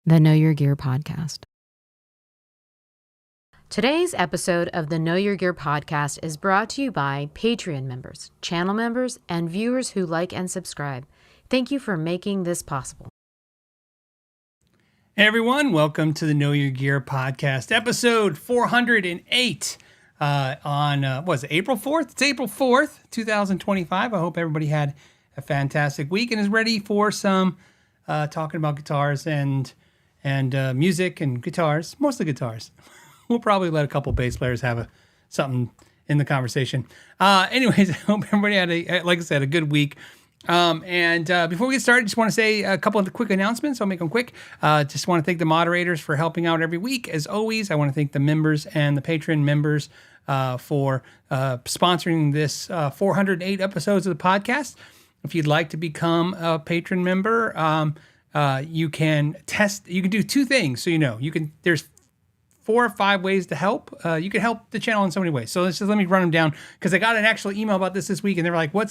the Know Your Gear podcast. Today's episode of the Know Your Gear podcast is brought to you by Patreon members, channel members, and viewers who like and subscribe. Thank you for making this possible. Hey everyone, welcome to the Know Your Gear podcast, episode 408 on, April 4th? It's April 4th, 2025. I hope everybody had a fantastic week and is ready for some talking about guitars and music and guitars, mostly guitars. We'll probably let a couple bass players have something in the conversation. Anyways, I hope everybody had, like I said, a good week. Before we get started, just want to say a couple of quick announcements. I'll make them quick. Just want to thank the moderators for helping out every week. As always, I want to thank the members and the Patreon members for sponsoring this 408 episodes of the podcast. If you'd like to become a patron member, you can do two things. So, there's 4 or 5 ways to help. You can help the channel in so many ways. So let me run them down because I got an actual email about this week and they were like, what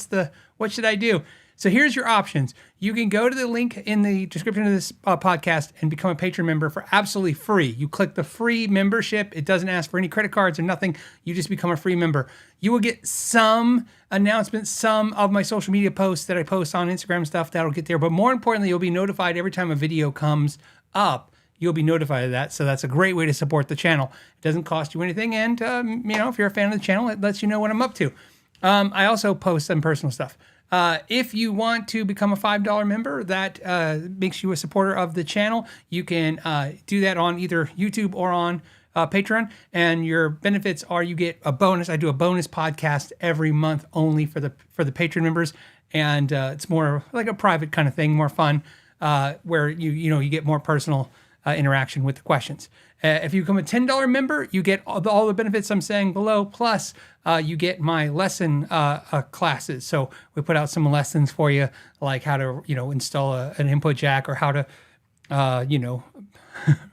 should I do? So here's your options. You can go to the link in the description of this podcast and become a patron member for absolutely free. You click the free membership. It doesn't ask for any credit cards or nothing. You just become a free member. You will get some announcements, some of my social media posts that I post on Instagram stuff that'll get there. But more importantly, you'll be notified every time a video comes up. You'll be notified of that. So that's a great way to support the channel. It doesn't cost you anything. And, if you're a fan of the channel, it lets you know what I'm up to. I also post some personal stuff. If you want to become a $5 member, that makes you a supporter of the channel. You can do that on either YouTube or on Patreon. And your benefits are you get a bonus. I do a bonus podcast every month only for the patron members. And it's more like a private kind of thing, more fun, where you get more personal interaction with the questions. If you become a $10 member, you get all the benefits I'm saying below, plus you get my lesson classes. So we put out some lessons for you, like how to install an input jack or how to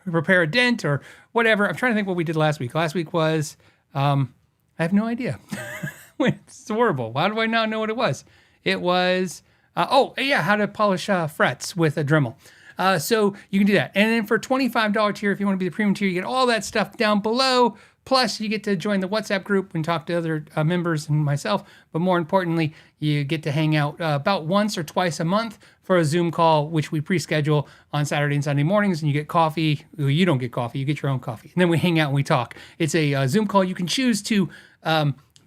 repair a dent or whatever. I'm trying to think what we did last week. Last week was I have no idea. It's horrible. Why do I not know what it was? It was how to polish frets with a Dremel. So you can do that. And then for $25 tier, if you want to be the premium tier, you get all that stuff down below. Plus, you get to join the WhatsApp group and talk to other members and myself. But more importantly, you get to hang out about once or twice a month for a Zoom call, which we pre-schedule on Saturday and Sunday mornings. And you get coffee. Well, you don't get coffee. You get your own coffee. And then we hang out and we talk. It's a Zoom call. You can choose to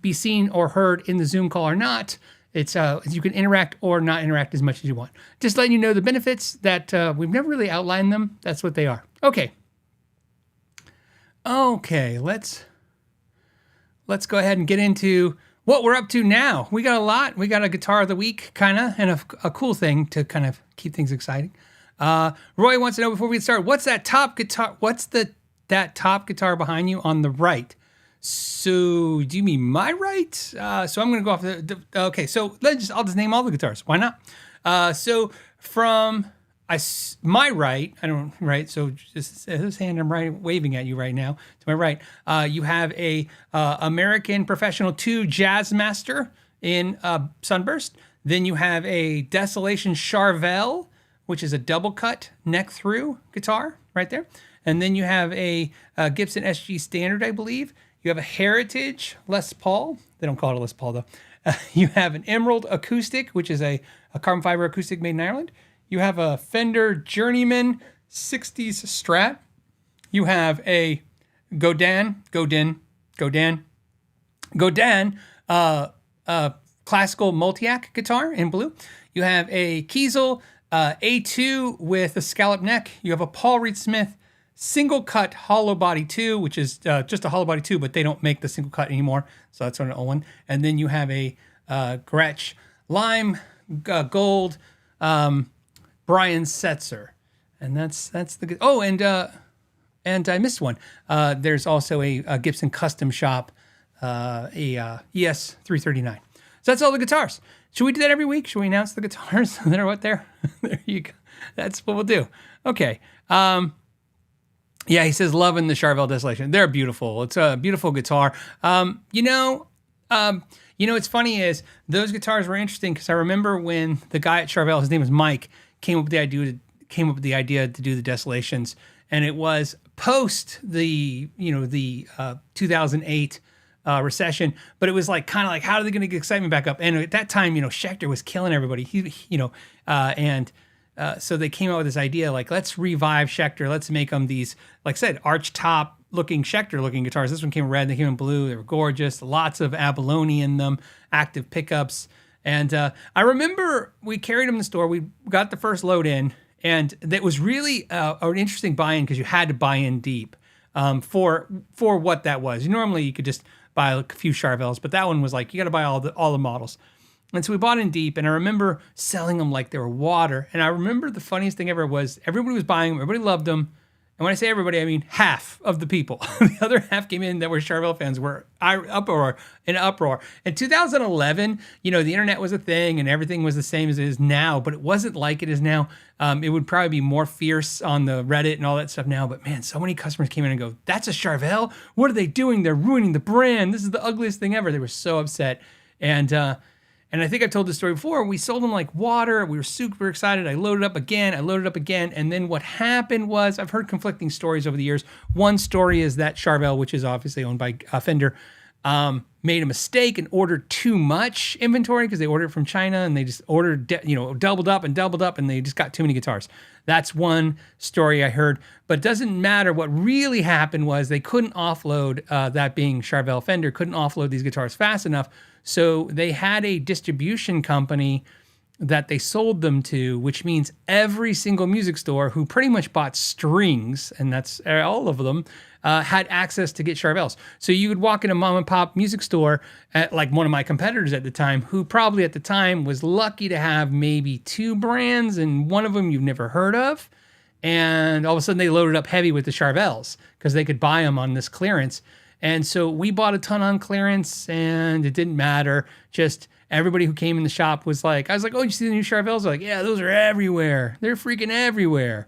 be seen or heard in the Zoom call or not. It's you can interact or not interact as much as you want. Just letting you know the benefits that we've never really outlined them. That's what they are. Okay, let's go ahead and get into what we're up to now. We got a lot. We got a guitar of the week, kind of, and a cool thing to kind of keep things exciting. Roy wants to know before we get started, what's that top guitar? What's that top guitar behind you on the right? So do you mean my right? So I'm going to go off okay. So I'll just name all the guitars. Why not? So from my right, So just this hand I'm waving at you right now. To my right, you have a American Professional 2 Jazzmaster in Sunburst. Then you have a Desolations Charvel, which is a double cut neck through guitar right there. And then you have a Gibson SG Standard, I believe. You have a Heritage Les Paul. They don't call it a Les Paul, though. You have an Emerald Acoustic, which is a carbon fiber acoustic made in Ireland. You have a Fender Journeyman 60s Strat. You have a Godin classical multi-ack guitar in blue. You have a Kiesel A2 with a scallop neck. You have a Paul Reed Smith single cut hollow body 2, which is just a hollow body 2, but they don't make the single cut anymore. So that's an old one. And then you have a Grestch lime gold Brian Setzer. And that's the, and I missed one. There's also a Gibson custom shop, ES335. So that's all the guitars. Should we do that every week? Should we announce the guitars that are what there? There you go. That's what we'll do. Okay. Yeah, he says, loving the Charvel Desolation. They're beautiful. It's a beautiful guitar. What's funny is those guitars were interesting because I remember when the guy at Charvel, his name was Mike, came up with the idea came up with the idea to do the Desolations, and it was post the 2008 recession, but it was like kind of like, how are they going to get excitement back up? And at that time, Schecter was killing everybody. So they came out with this idea, like, let's revive Schecter. Let's make them these, like I said, arch top looking Schecter looking guitars. This one came in red, they came in blue. They were gorgeous. Lots of abalone in them, active pickups. And I remember we carried them in the store. We got the first load in, and that was really an interesting buy-in because you had to buy in deep for what that was. Normally you could just buy a few Charvels, but that one was like, you got to buy all the models. And so we bought in deep, and I remember selling them like they were water. And I remember the funniest thing ever was everybody was buying them, everybody loved them. And when I say everybody, I mean half of the people. The other half came in that were Charvel fans were in uproar. In 2011, the internet was a thing and everything was the same as it is now, but it wasn't like it is now. It would probably be more fierce on the Reddit and all that stuff now. But man, so many customers came in and go, "That's a Charvel? What are they doing? They're ruining the brand. This is the ugliest thing ever." They were so upset. And I think I've told this story before. We sold them like water. We were super excited. I loaded up again. And then what happened was, I've heard conflicting stories over the years. One story is that Charvel, which is obviously owned by Fender, made a mistake and ordered too much inventory because they ordered it from China and they just ordered, doubled up and they just got too many guitars. That's one story I heard, but it doesn't matter. What really happened was they couldn't offload, that being Charvel Fender, couldn't offload these guitars fast enough. So they had a distribution company that they sold them to, which means every single music store who pretty much bought strings, and that's all of them, had access to get Charvels. So you would walk in a mom and pop music store at like one of my competitors at the time, who probably at the time was lucky to have maybe 2 brands, and one of them you've never heard of. And all of a sudden they loaded up heavy with the Charvels because they could buy them on this clearance. And so we bought a ton on clearance, and it didn't matter. Just everybody who came in the shop was like, I was like, "Oh, you see the new Charvels?" They're like, "Yeah, those are everywhere. They're freaking everywhere."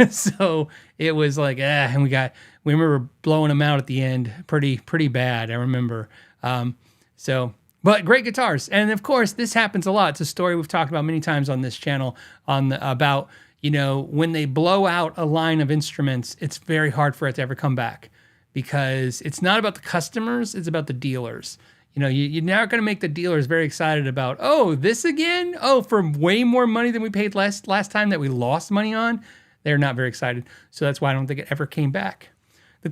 So it was like, and we remember blowing them out at the end pretty bad. I remember. But great guitars. And of course, this happens a lot. It's a story we've talked about many times on this channel about, when they blow out a line of instruments, it's very hard for it to ever come back. Because it's not about the customers, it's about the dealers. You're not going to make the dealers very excited about, oh, this again? Oh, for way more money than we paid last time that we lost money on? They're not very excited. So that's why I don't think it ever came back.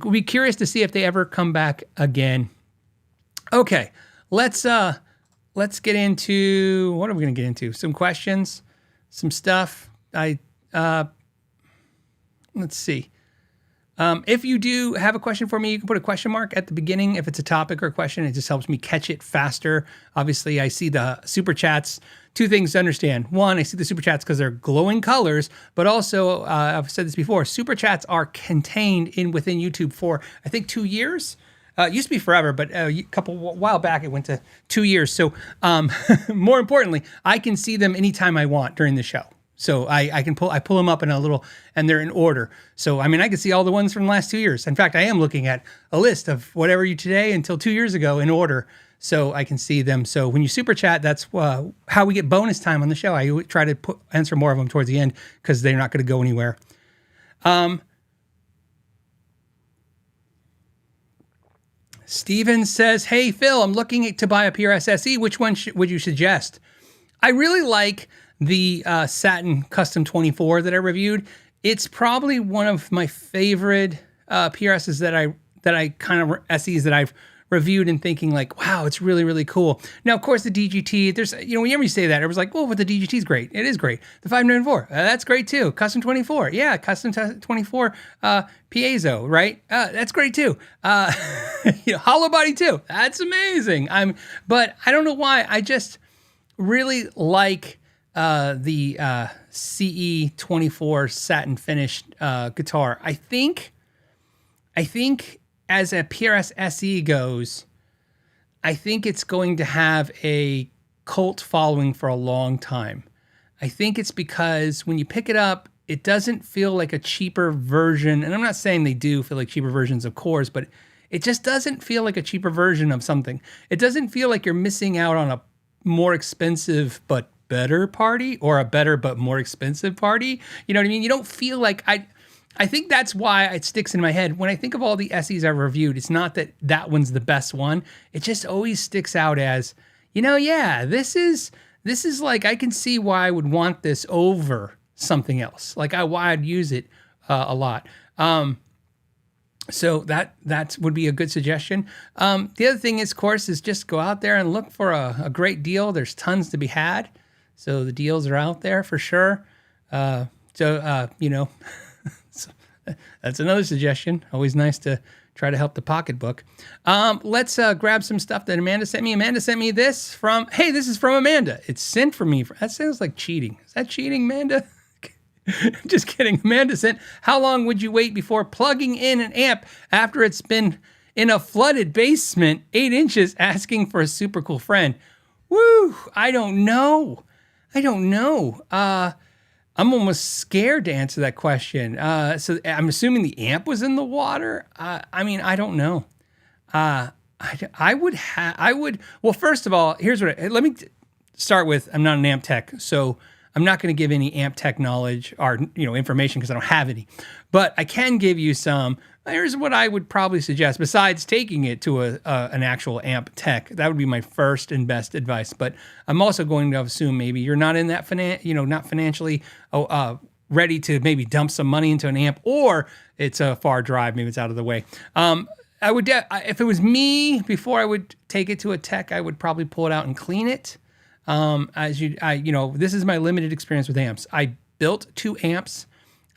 We'll be curious to see if they ever come back again. Okay, let's get into, what are we going to get into? Some questions, some stuff. Let's see. If you do have a question for me, you can put a question mark at the beginning. If it's a topic or a question, it just helps me catch it faster. Obviously, I see the super chats. 2 things to understand. One, I see the super chats because they're glowing colors, but also, I've said this before, super chats are contained within YouTube for, I think, 2 years. It used to be forever, but a while back it went to 2 years. So more importantly, I can see them anytime I want during the show. So I pull them up in a little, and they're in order. So, I can see all the ones from the last 2 years. In fact, I am looking at a list of whatever you today until 2 years ago in order, so I can see them. So when you super chat, that's how we get bonus time on the show. I try to answer more of them towards the end because they're not going to go anywhere. Steven says, "Hey, Phil, I'm looking to buy a PRS SE. Which one would you suggest?" I really like the Satin Custom 24 that I reviewed. It's probably one of my favorite PRSs that I kind of SEs that I've reviewed and thinking like, wow, it's really, really cool. Now, of course, the DGT, there's, whenever you say that, it was like, oh, but the DGT is great. It is great. The 594, that's great too. Custom 24, yeah, Custom 24 piezo, right? That's great too. Hollow body too. That's amazing. But I don't know why. I just really like the CE24 satin finished guitar. I think as a PRS SE goes, I think it's going to have a cult following for a long time. I think it's because when you pick it up, it doesn't feel like a cheaper version. And I'm not saying they do feel like cheaper versions of cores, but it just doesn't feel like a cheaper version of something. It doesn't feel like you're missing out on a more expensive but better party or a better but more expensive party. You know what I mean? You don't feel like I think that's why it sticks in my head. When I think of all the SEs I've reviewed, it's not that that one's the best one. It just always sticks out as, yeah, this is like, I can see why I would want this over something else. Like why I'd use it a lot. So that would be a good suggestion. The other thing is, of course, is just go out there and look for a great deal. There's tons to be had. So the deals are out there for sure. So that's another suggestion. Always nice to try to help the pocketbook. Let's grab some stuff that Amanda sent me. Amanda sent me this this is from Amanda. It's sent from me. That sounds like cheating. Is that cheating, Amanda? Just kidding. Amanda sent, how long would you wait before plugging in an amp after it's been in a flooded basement, 8 inches, asking for a super cool friend? Woo! I don't know. I'm almost scared to answer that question. So I'm assuming the amp was in the water. I don't know. Well, first of all, let me start with, I'm not an amp tech, so I'm not going to give any amp tech knowledge or information because I don't have any. But I can give you some. Here's what I would probably suggest. Besides taking it to an actual amp tech, that would be my first and best advice. But I'm also going to assume maybe you're not in that not financially ready to maybe dump some money into an amp, or it's a far drive. Maybe it's out of the way. I would if it was me, before I would take it to a tech, I would probably pull it out and clean it. This is my limited experience with amps. I built 2 amps.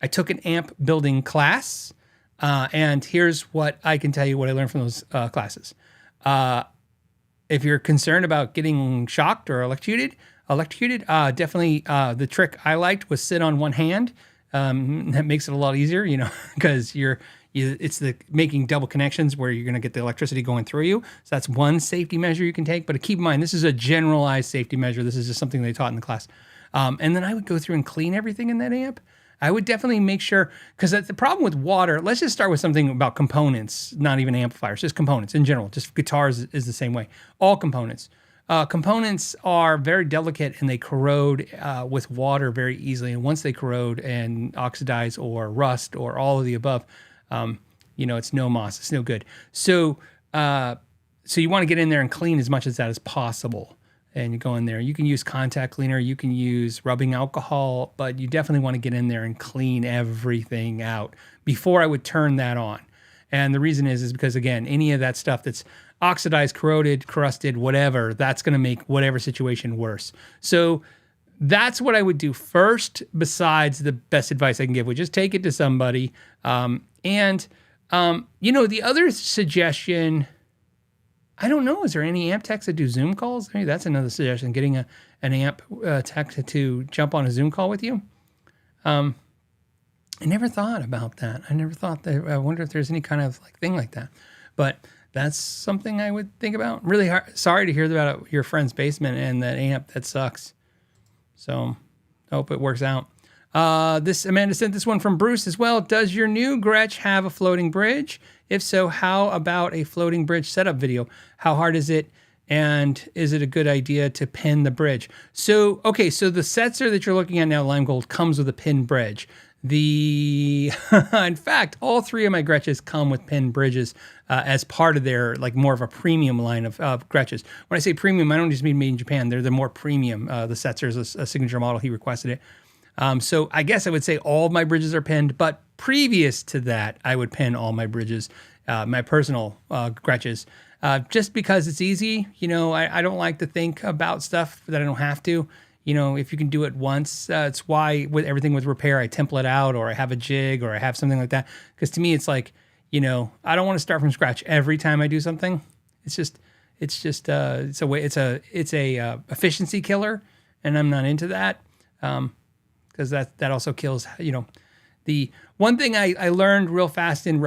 I took an amp building class, and here's what I can tell you what I learned from those classes. If you're concerned about getting shocked or electrocuted, definitely the trick I liked was sit on one hand. That makes it a lot easier, because it's making double connections where you're going to get the electricity going through you. So that's one safety measure you can take. But keep in mind, this is a generalized safety measure. This is just something they taught in the class. And then I would go through and clean everything in that amp. I would definitely make sure, because the problem with water, let's just start with something about components, not even amplifiers, just components in general. Just guitars is the same way. All components. Components are very delicate and they corrode with water very easily. And once they corrode and oxidize or rust or all of the above, it's no moss. It's no good. So you want to get in there and clean as much as that as possible. And you go in there. You can use contact cleaner. You can use rubbing alcohol, but you definitely want to get in there and clean everything out before I would turn that on. And the reason is because, again, any of that stuff that's oxidized, corroded, crusted, whatever, that's going to make whatever situation worse. So that's what I would do first, besides the best advice I can give, which is take it to somebody. The other suggestion, I don't know, is there any amp techs that do Zoom calls? Maybe that's another suggestion, getting an amp tech to jump on a Zoom call with you. I never thought about that. I wonder if there's any kind of thing like that. But that's something I would think about. Really sorry to hear about your friend's basement and that amp. That sucks. So I hope it works out. Amanda sent this one from Bruce as well. Does your new Grestch have a floating bridge? If so, how about a floating bridge setup video? How hard is it? And is it a good idea to pin the bridge? So the Setzer that you're looking at now, Lime Gold, comes with a pin bridge. In fact, all 3 of my Grestches come with pin bridges as part of their more of a premium line of Grestches. When I say premium, I don't just mean made in Japan. They're the more premium. The Setzer is a signature model. He requested it. So I guess I would say all of my bridges are pinned, but previous to that, I would pin all my bridges, my personal Grestches, just because it's easy. I don't like to think about stuff that I don't have to. If you can do it once, it's why with everything with repair, I template out or I have a jig or I have something like that. Because to me, it's I don't want to start from scratch every time I do something. It's a efficiency killer, and I'm not into that. Because that also kills, the one thing I learned real fast in the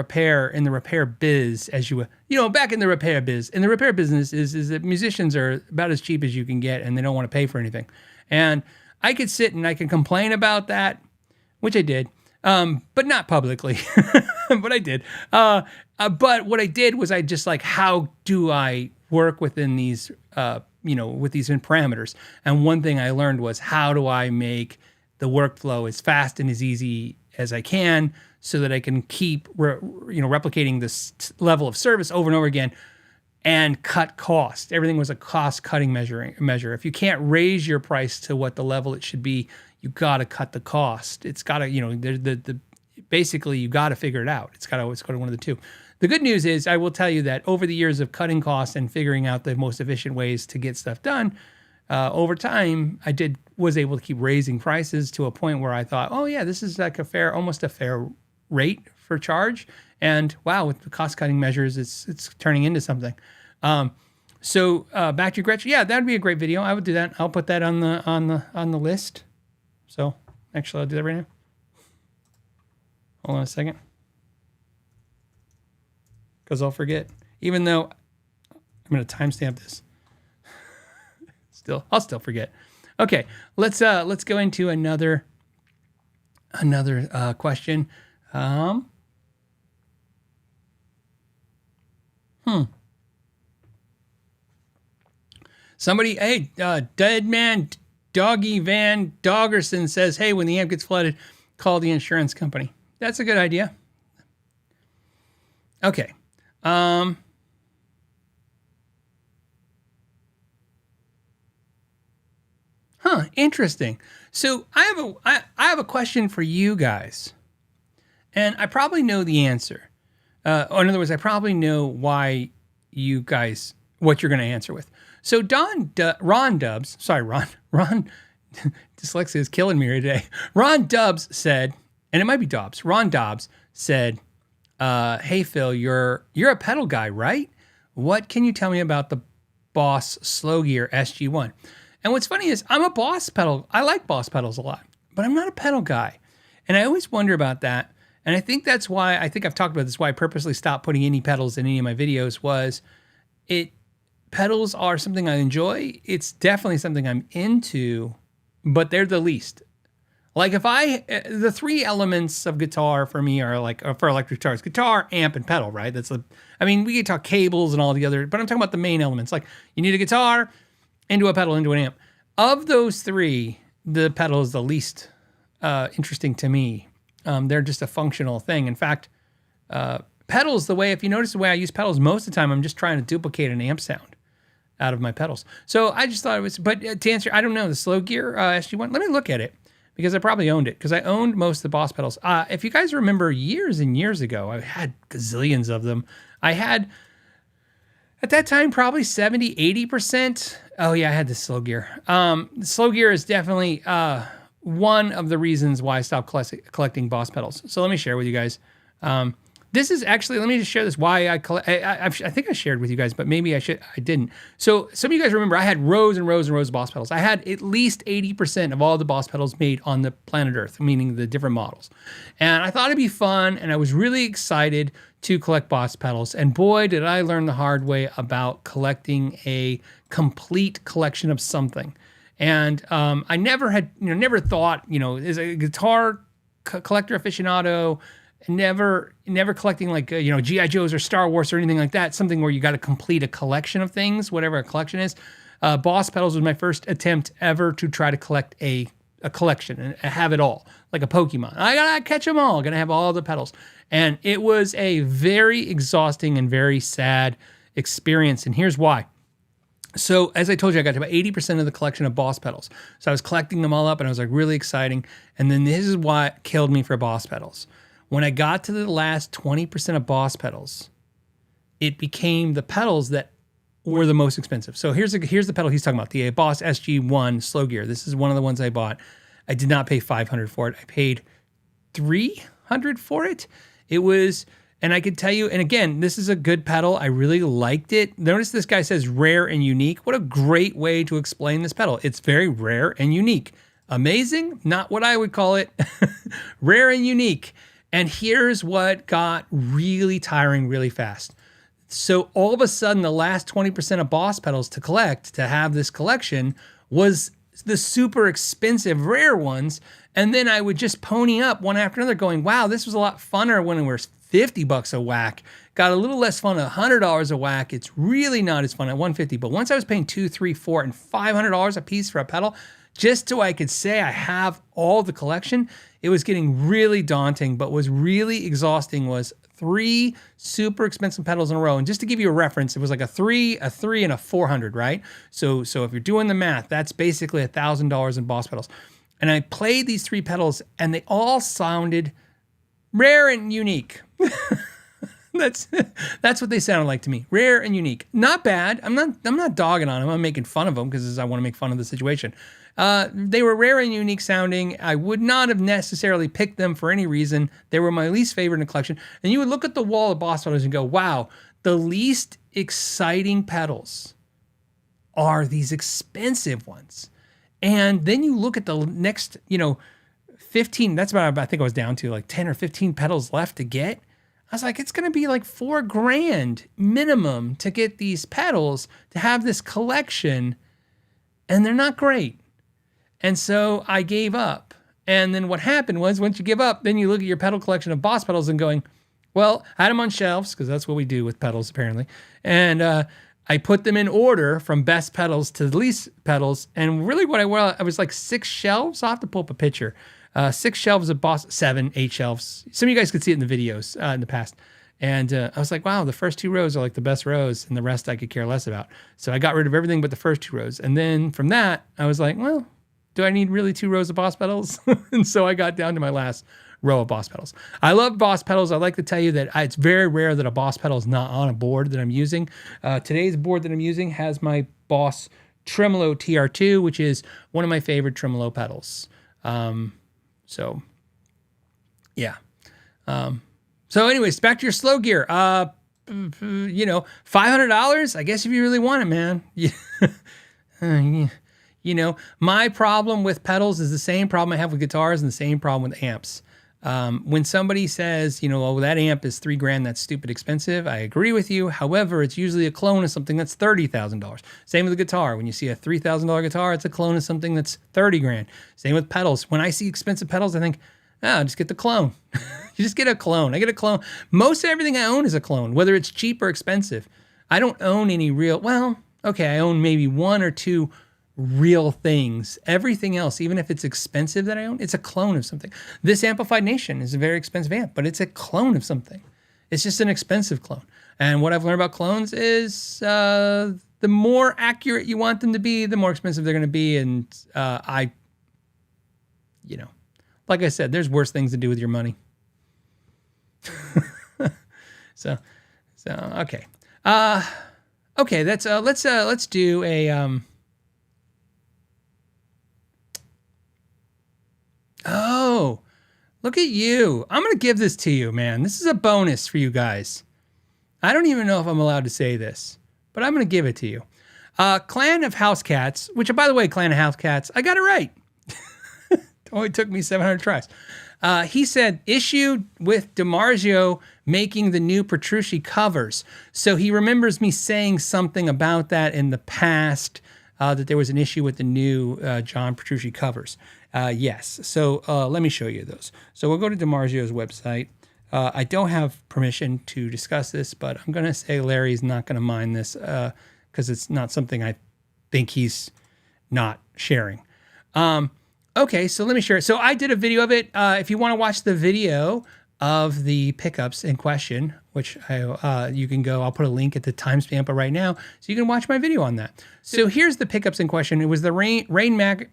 repair biz, back in the repair biz, in the repair business is that musicians are about as cheap as you can get and they don't want to pay for anything. And I could sit and I could complain about that, which I did, but not publicly, but I did. But what I did was I just how do I work within these with these parameters. And one thing I learned was, how do I make the workflow as fast and as easy as I can so that I can keep replicating this level of service over and over again and cut cost. Everything was a cost-cutting measure. If you can't raise your price to what the level it should be, you got to cut the cost. It's got to, basically you got to figure it out. It's got to one of the two. The good news is, I will tell you that over the years of cutting costs and figuring out the most efficient ways to get stuff done, over time, I was able to keep raising prices to a point where I thought, oh yeah, this is like almost a fair rate for charge. And wow, with the cost-cutting measures, it's turning into something. So back to Grestch. Yeah, that would be a great video. I would do that. I'll put that on the list. So actually, I'll do that right now. Hold on a second, because I'll forget. Even though I'm going to timestamp this, I'll still forget. Okay, let's go into another question. Somebody, hey, Dead Man Doggy Van Doggerson says, hey, when the amp gets flooded, call the insurance company. That's a good idea. Okay. Interesting. So I have a question for you guys, and I probably know the answer. Or in other words, I probably know what you're going to answer with. So Ron Dubs, dyslexia is killing me today. Ron Dubs said, and it might be Dobbs. Ron Dobbs said, "Hey Phil, you're a pedal guy, right? What can you tell me about the Boss Slow Gear SG1?" And what's funny is, I'm a Boss pedal. I like Boss pedals a lot, but I'm not a pedal guy, and I always wonder about that. And I think that's why I've talked about this. Why I purposely stopped putting any pedals in any of my videos was pedals are something I enjoy. It's definitely something I'm into, but they're the least. Like the three elements of guitar for me are like, for electric guitars, guitar, amp, and pedal, right? We could talk cables and all the other, but I'm talking about the main elements. Like, you need a guitar, into a pedal, into an amp. Of those three, the pedal is the least interesting to me. They're just a functional thing. In fact, pedals, if you notice the way I use pedals, most of the time I'm just trying to duplicate an amp sound out of my pedals. So I just thought it was, but to answer, I don't know, the Slow Gear SG1, let me look at it, because I probably owned it, because I owned most of the Boss pedals. If you guys remember, years and years ago, I had gazillions of them. I had, at that time, probably 70, 80%. Oh yeah, I had the Slow Gear. The Slow Gear is definitely one of the reasons why I stopped collecting Boss pedals. So let me share with you guys. This is actually, let me just share this, why I think I shared with you guys, but maybe I didn't. So some of you guys remember, I had rows and rows and rows of Boss pedals. I had at least 80% of all the Boss pedals made on the planet Earth, meaning the different models. And I thought it'd be fun, and I was really excited to collect Boss pedals. And boy, did I learn the hard way about collecting a complete collection of something. And I never thought, as a guitar collector aficionado, never collecting like, G.I. Joes or Star Wars or anything like that, something where you got to complete a collection of things, whatever a collection is. Boss pedals was my first attempt ever to try to collect a collection and have it all, like a Pokemon. I gotta catch them all, gonna have all the pedals. And it was a very exhausting and very sad experience, and here's why. So as I told you, I got to about 80% of the collection of Boss pedals. So I was collecting them all up, and I was like, really exciting. And then this is what killed me for Boss pedals. When I got to the last 20% of Boss pedals, it became the pedals that were the most expensive. So here's the pedal he's talking about, the Boss SG1 Slow Gear. This is one of the ones I bought. I did not pay $500 for it. I paid $300 for it. It was, and I could tell you, and again, this is a good pedal. I really liked it. Notice this guy says rare and unique. What a great way to explain this pedal. It's very rare and unique. Amazing, not what I would call it. Rare and unique. And here's what got really tiring really fast. So all of a sudden, the last 20% of Boss pedals to collect, to have this collection, was the super expensive rare ones. And then I would just pony up one after another going, wow, this was a lot funner when we were $50 a whack. Got a little less fun at $100 a whack. It's really not as fun at $150. But once I was paying $200, $300, $400, and $500 a piece for a pedal, just so I could say I have all the collection, it was getting really daunting. But what was really exhausting was 3 super expensive pedals in a row. And just to give you a reference, it was like a 3, a 3, and a 400, right? So if you're doing the math, that's basically $1,000 in Boss pedals. And I played these 3 pedals, and they all sounded rare and unique. That's what they sounded like to me. Rare and unique. Not bad. I'm not dogging on them. I'm making fun of them because I want to make fun of the situation. They were rare and unique sounding. I would not have necessarily picked them for any reason. They were my least favorite in the collection. And you would look at the wall of Boss pedals and go, wow, the least exciting pedals are these expensive ones. And then you look at the next, 15, that's about, I think I was down to like 10 or 15 pedals left to get. I was like, it's going to be like $4,000 minimum to get these pedals, to have this collection, and they're not great. And so I gave up. And then what happened was, once you give up, then you look at your pedal collection of Boss pedals and going, well, I had them on shelves, because that's what we do with pedals apparently. And I put them in order from best pedals to the least pedals. And really I was like 6 shelves. I'll have to pull up a picture. 6 shelves of Boss, 7, 8 shelves. Some of you guys could see it in the videos in the past. And I was like, wow, the first 2 rows are like the best rows, and the rest I could care less about. So I got rid of everything but the first 2 rows. And then from that, I was like, well, do I need really 2 rows of Boss pedals? And so I got down to my last row of Boss pedals. I love Boss pedals. I'd like to tell you that it's very rare that a Boss pedal is not on a board that I'm using. Today's board that I'm using has my Boss Tremolo TR2, which is one of my favorite tremolo pedals. So anyways, back to your slow gear. $500, I guess if you really want it, man. My problem with pedals is the same problem I have with guitars and the same problem with amps. When somebody says, oh, that amp is $3,000, that's stupid expensive, I agree with you. However, it's usually a clone of something that's $30,000. Same with a guitar. When you see a $3,000 guitar, it's a clone of something that's $30,000. Same with pedals. When I see expensive pedals, I think, just get the clone. You just get a clone. I get a clone. Most everything I own is a clone, whether it's cheap or expensive. I don't own any real, I own maybe 1 or 2 real things. Everything else, even if it's expensive that I own, it's a clone of something. This Amplified Nation is a very expensive amp, but it's a clone of something. It's just an expensive clone. And what I've learned about clones is the more accurate you want them to be, the more expensive they're going to be. And like I said, there's worse things to do with your money. So okay. Okay, let's do a Oh, look at you. I'm going to give this to you, man. This is a bonus for you guys. I don't even know if I'm allowed to say this, but I'm going to give it to you. Clan of House Cats, which, by the way, Clan of House Cats, I got it right. It only took me 700 tries. He said, issue with Dimarzio making the new Petrucci covers. So he remembers me saying something about that in the past, that there was an issue with the new John Petrucci covers. Yes. So let me show you those. So we'll go to Dimarzio's website. I don't have permission to discuss this, but I'm going to say Larry's not going to mind this because it's not something I think he's not sharing. Okay, so let me share it. So I did a video of it. If you want to watch the video of the pickups in question, which you can go, I'll put a link at the timestamp right now, so you can watch my video on that. So here's the pickups in question. It was the Rainmaker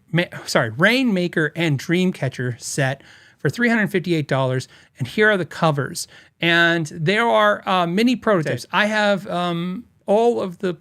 and Dreamcatcher set for $358, and here are the covers. And there are mini prototypes. I have all of the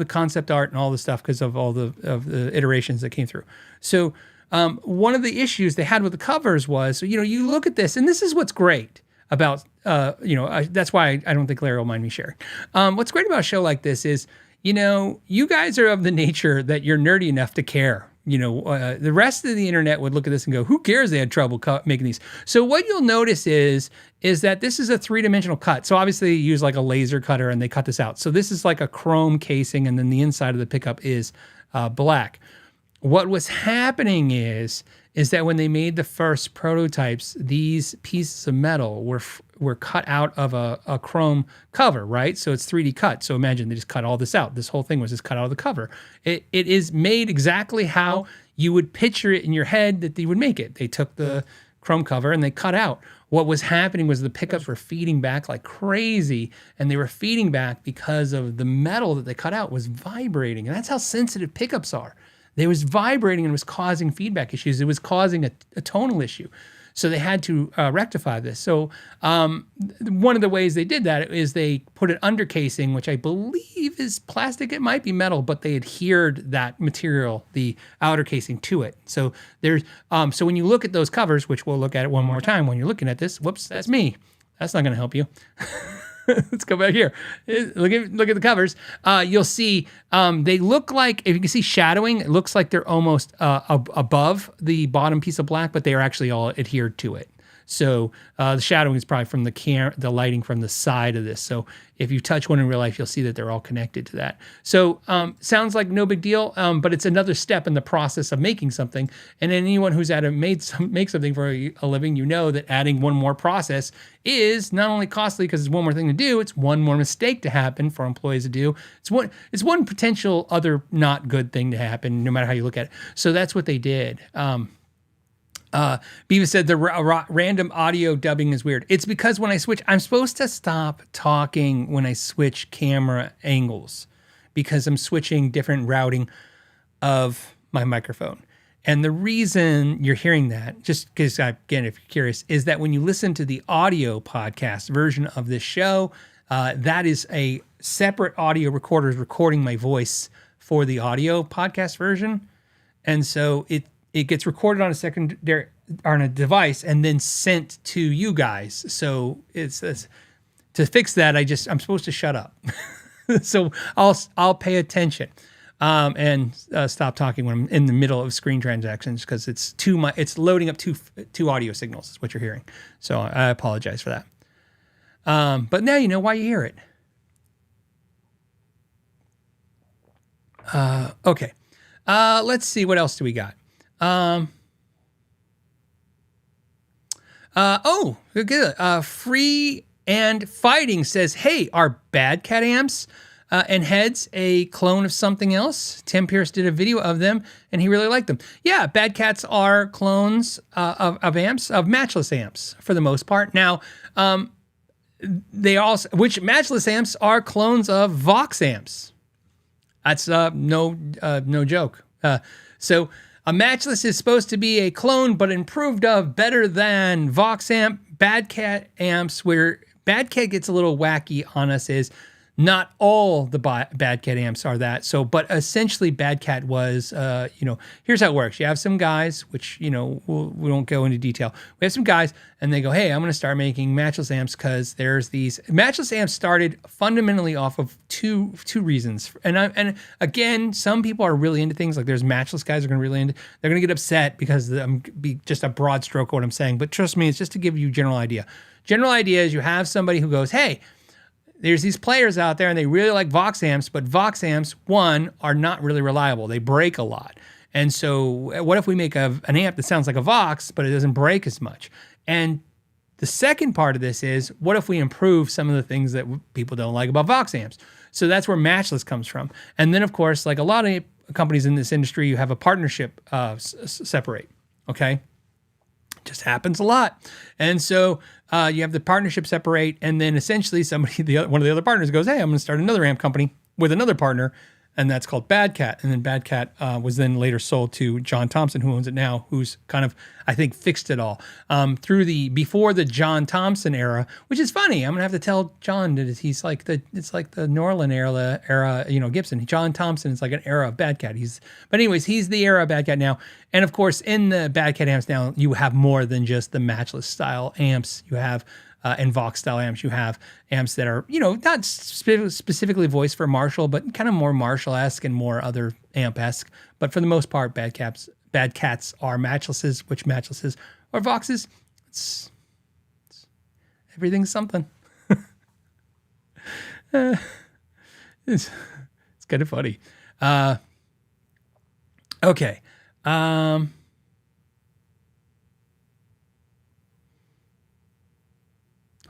concept art and all the stuff because of all the iterations that came through. So one of the issues they had with the covers was, you look at this, and this is what's great about, that's why I don't think Larry will mind me sharing. What's great about a show like this is, you guys are of the nature that you're nerdy enough to care. The rest of the internet would look at this and go, who cares they had trouble making these? So what you'll notice is that this is a 3-dimensional cut. So obviously you use like a laser cutter and they cut this out. So this is like a chrome casing, and then the inside of the pickup is black. What was happening is that when they made the first prototypes, these pieces of metal were were cut out of a chrome cover, right? So it's 3D cut. So imagine they just cut all this out. This whole thing was just cut out of the cover. It is made exactly how you would picture it in your head that they would make it. They took the chrome cover and they cut out. What was happening was the pickups were feeding back like crazy, and they were feeding back because of the metal that they cut out was vibrating. And that's how sensitive pickups are. They was vibrating and was causing feedback issues. It was causing a tonal issue. So they had to rectify this. So one of the ways they did that is they put an undercasing, which I believe is plastic. It might be metal, but they adhered that material, the outer casing, to it. So there's so when you look at those covers, which we'll look at it one more time when you're looking at this. Whoops, that's me. That's not going to help you. Let's go back here. Look at the covers. You'll see they look like, if you can see shadowing, it looks like they're almost above the bottom piece of black, but they are actually all adhered to it. So the shadowing is probably from the lighting from the side of this. So if you touch one in real life, you'll see that they're all connected to that. So sounds like no big deal, but it's another step in the process of making something. And anyone who's make something for a living, you know that adding one more process is not only costly because it's one more thing to do, it's one more mistake to happen for employees to do. It's one potential other not good thing to happen, no matter how you look at it. So that's what they did. Beavis said the random audio dubbing is weird. It's because when I switch, I'm supposed to stop talking when I switch camera angles because I'm switching different routing of my microphone. And the reason you're hearing that, just because, again, if you're curious, is that when you listen to the audio podcast version of this show, that is a separate audio recorder recording my voice for the audio podcast version. And so it gets recorded on a device and then sent to you guys. So it's to fix that. I'm supposed to shut up. So I'll pay attention and stop talking when I'm in the middle of screen transactions because it's too much. It's loading up two audio signals is what you're hearing. So I apologize for that. But now you know why you hear it. Okay. Let's see. What else do we got? Good. Free and Fighting says, hey, are Bad Cat amps and heads a clone of something else? Tim Pierce did a video of them and he really liked them. Yeah, Bad Cats are clones of amps, of matchless amps for the most part. Now, which matchless amps are clones of Vox amps. That's no joke. So a matchless is supposed to be a clone, but improved of, better than Vox amp. Bad Cat amps, where Bad Cat gets a little wacky on us, is not all the Bad Cat amps are that. So, but essentially Bad Cat was, here's how it works. You have some guys, which, we won't go into detail. We have some guys and they go, hey, I'm going to start making matchless amps because there's these matchless amps started fundamentally off of two reasons. And again, some people are really into things like there's matchless guys are going to really into, they're going to get upset because I'm be just a broad stroke of what I'm saying. But trust me, it's just to give you a general idea. General idea is you have somebody who goes, hey, there's these players out there and they really like Vox amps, but Vox amps, one, are not really reliable. They break a lot. And so what if we make an amp that sounds like a Vox, but it doesn't break as much? And the second part of this is, what if we improve some of the things that people don't like about Vox amps? So that's where matchless comes from. And then, of course, like a lot of companies in this industry, you have a partnership separate, okay? Just happens a lot. And so you have the partnership separate, and then essentially one of the other partners goes, hey, I'm going to start another amp company with another partner, and that's called Bad Cat. And then Bad Cat was then later sold to John Thompson, who owns it now, who's kind of, I think, fixed it all. Before the John Thompson era, which is funny. I'm going to have to tell John that it's like the Norland era, Gibson. John Thompson is like an era of Bad Cat. He's the era of Bad Cat now. And of course, in the Bad Cat amps now, you have more than just the matchless style amps. You have and Vox style amps. You have amps that are, not specifically voiced for Marshall, but kind of more Marshall-esque and more other amp-esque. But for the most part, Bad Cats are matchlesses, which matchlesses are Voxes. Everything's something. It's kind of funny. Okay.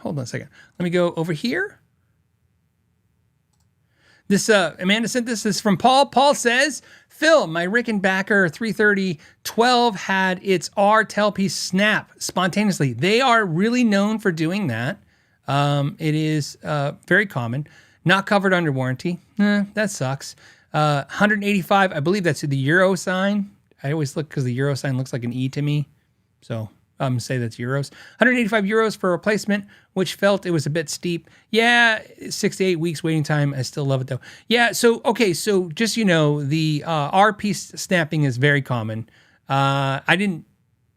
hold on a second. Let me go over here. This Amanda sent this from Paul. Paul says, Phil, my Rickenbacker 330-12 had its R tailpiece snap spontaneously. They are really known for doing that. It is very common. Not covered under warranty. That sucks. 185, I believe that's the Euro sign. I always look because the Euro sign looks like an E to me. So I'm going to say that's euros. 185 euros for replacement, which felt it was a bit steep. Yeah, 6 to 8 weeks waiting time. I still love it though. Yeah, so, okay, so just, the R piece snapping is very common. I didn't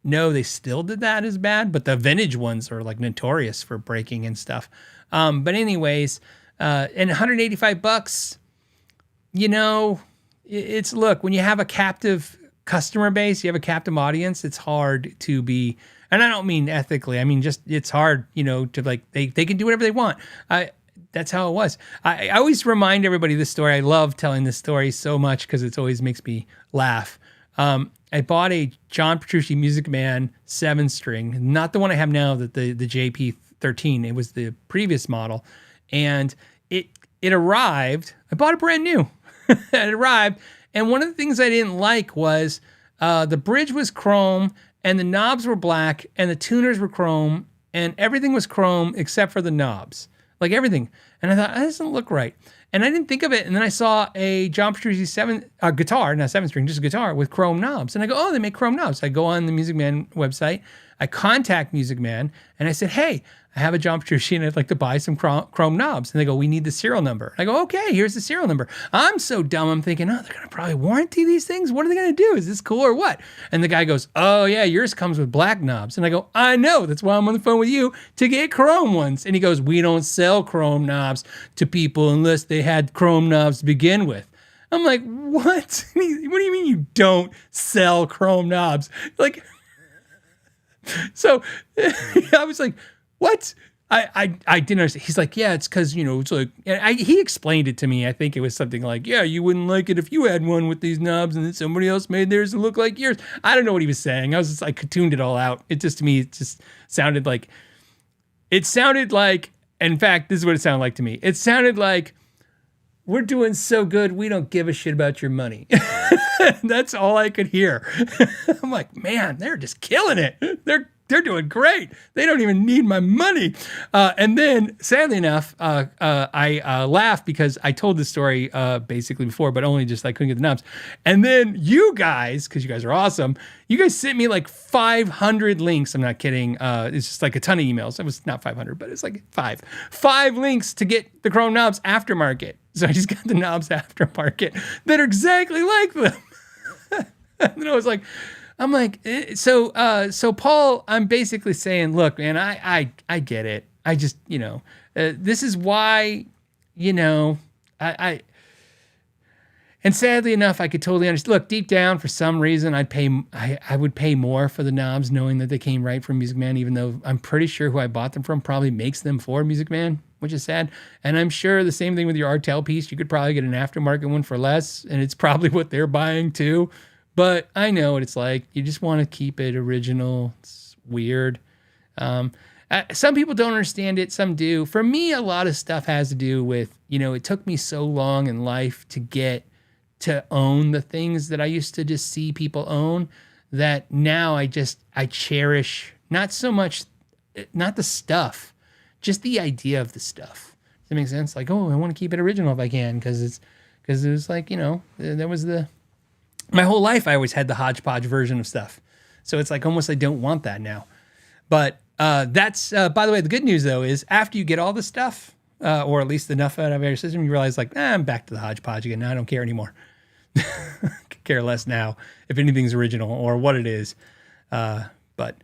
know they still did that as bad, but the vintage ones are like notorious for breaking and stuff. But anyways, and $185, it's, look, when you have a captive customer base, you have a captive audience, it's hard to be, and I don't mean ethically, I mean just it's hard, to like they can do whatever they want. That's how it was. I always remind everybody this story. I love telling this story so much because it always makes me laugh. I bought a John Petrucci Music Man 7-string, not the one I have now, the JP13. It was the previous model, and it arrived. I bought it brand new. It arrived. And one of the things I didn't like was the bridge was chrome and the knobs were black and the tuners were chrome and everything was chrome except for the knobs, like everything. And I thought, that doesn't look right. And I didn't think of it. And then I saw a John Petrucci guitar, not 7-string, just a guitar with chrome knobs. And I go, oh, they make chrome knobs. I go on the Music Man website. I contact Music Man and I said, hey, I have a John Petrucci and I'd like to buy some chrome knobs. And they go, we need the serial number. I go, okay, here's the serial number. I'm so dumb. I'm thinking, oh, they're going to probably warranty these things. What are they going to do? Is this cool or what? And the guy goes, oh yeah, yours comes with black knobs. And I go, I know. That's why I'm on the phone with you to get chrome ones. And he goes, we don't sell chrome knobs to people unless they had chrome knobs to begin with. I'm like, what? What do you mean you don't sell chrome knobs? Like, so I was like, what? I didn't understand. He's like, yeah, it's because, it's like, he explained it to me. I think it was something like, yeah, you wouldn't like it if you had one with these knobs and then somebody else made theirs to look like yours. I don't know what he was saying. I was just, I tuned it all out. It just, to me, it just sounded like, in fact, this is what it sounded like to me. It sounded like, we're doing so good, we don't give a shit about your money. That's all I could hear. I'm like, man, they're just killing it. They're doing great. They don't even need my money. And then, sadly enough, I laughed because I told this story basically before, but only just I couldn't get the knobs. And then you guys, because you guys are awesome, you guys sent me like 500 links. I'm not kidding. It's just like a ton of emails. It was not 500, but it's like five links to get the chrome knobs aftermarket. So I just got the knobs aftermarket that are exactly like them. And I was like, so Paul, I'm basically saying, look, man, I get it. I just, this is why, and sadly enough, I could totally understand. Look, deep down, for some reason, I would pay more for the knobs knowing that they came right from Music Man, even though I'm pretty sure who I bought them from probably makes them for Music Man, which is sad. And I'm sure the same thing with your R tailpiece. You could probably get an aftermarket one for less, and it's probably what they're buying too. But I know what it's like. You just want to keep it original. It's weird. Some people don't understand it. Some do. For me, a lot of stuff has to do with, it took me so long in life to get to own the things that I used to just see people own, that now I cherish not so much, not the stuff, just the idea of the stuff. Does that make sense? Like, oh, I want to keep it original if I can, because it was like, that was my whole life I always had the hodgepodge version of stuff. So it's like almost I don't want that now. But that's, by the way, the good news though is after you get all the stuff, or at least enough out of your system, you realize like, I'm back to the hodgepodge again. Now I don't care anymore. Could care less now if anything's original or what it is. But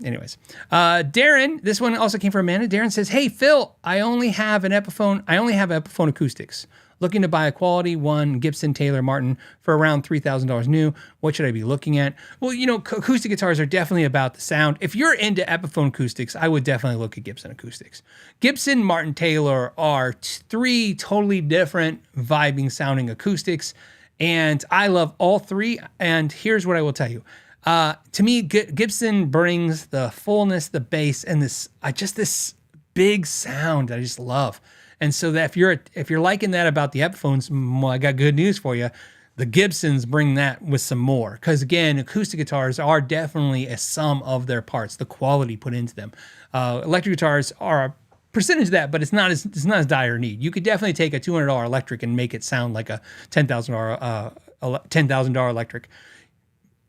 anyways, Darren, this one also came from Amanda. Darren says, hey, Phil, I only have Epiphone acoustics. Looking to buy a quality one Gibson Taylor Martin for around $3,000 new. What should I be looking at? Well, acoustic guitars are definitely about the sound. If you're into Epiphone acoustics, I would definitely look at Gibson acoustics. Gibson, Martin, Taylor are three totally different vibing sounding acoustics, and I love all three. And here's what I will tell you. To me, Gibson brings the fullness, the bass, and this big sound that I just love. And so that if you're liking that about the Epiphones, well, I got good news for you. The Gibsons bring that with some more. Because again, acoustic guitars are definitely a sum of their parts, the quality put into them. Electric guitars are a percentage of that, but it's not as dire a need. You could definitely take a $200 electric and make it sound like a $10,000 electric.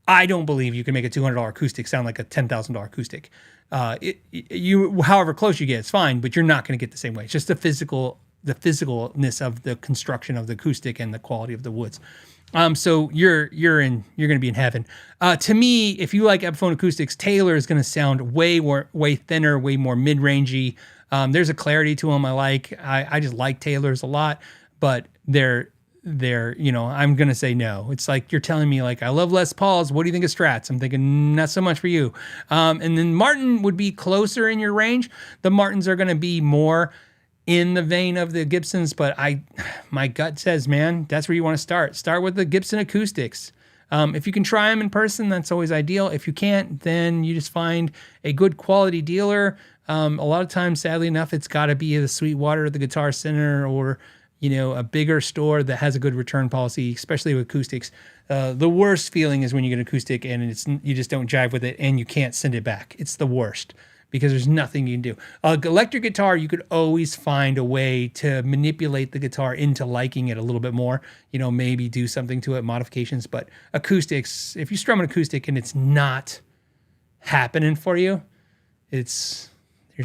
I don't believe you can make a $200 acoustic sound like a $10,000 acoustic. However close you get, it's fine, but you're not going to get the same way. It's just the physicalness of the construction of the acoustic and the quality of the woods. So you're going to be in heaven. To me, if you like Epiphone acoustics, Taylor is going to sound way thinner, way more mid-rangey. There's a clarity to them I like. I just like Taylors a lot, but they're I'm going to say no. It's like you're telling me like, I love Les Pauls. What do you think of Strats? I'm thinking not so much for you. And then Martin would be closer in your range. The Martins are going to be more in the vein of the Gibsons, but my gut says, man, that's where you want to start. Start with the Gibson acoustics. If you can try them in person, that's always ideal. If you can't, then you just find a good quality dealer. A lot of times, sadly enough, it's got to be the Sweetwater, the Guitar Center, or a bigger store that has a good return policy, especially with acoustics. The worst feeling is when you get an acoustic and you just don't jive with it and you can't send it back. It's the worst because there's nothing you can do. Electric guitar, you could always find a way to manipulate the guitar into liking it a little bit more. Maybe do something to it, modifications. But acoustics, if you strum an acoustic and it's not happening for you, there's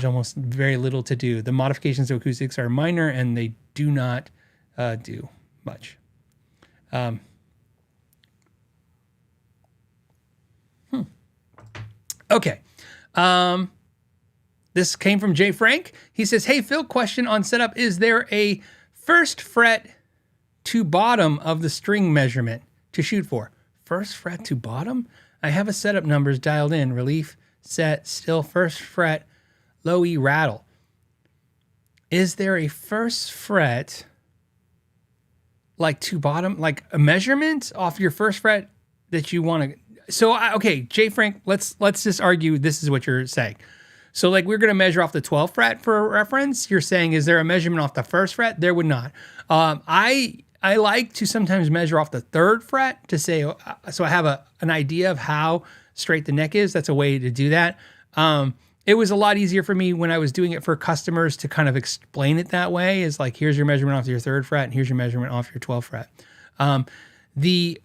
almost very little to do. The modifications to acoustics are minor and they do not do much. Okay. This came from Jay Frank. He says, hey, Phil, question on setup. Is there a first fret to bottom of the string measurement to shoot for? First fret to bottom? I have a setup numbers dialed in. Relief, set, still, first fret, low E, rattle. Is there a first fret like to bottom, like a measurement off your first fret that you want to? So, okay, Jay Frank, let's just argue this is what you're saying. So like we're going to measure off the 12th fret for reference. You're saying, is there a measurement off the first fret? There would not. I like to sometimes measure off the 3rd fret to say, so I have an idea of how straight the neck is. That's a way to do that. It was a lot easier for me when I was doing it for customers to kind of explain it that way. Is like, here's your measurement off your 3rd fret and here's your measurement off your 12th fret. The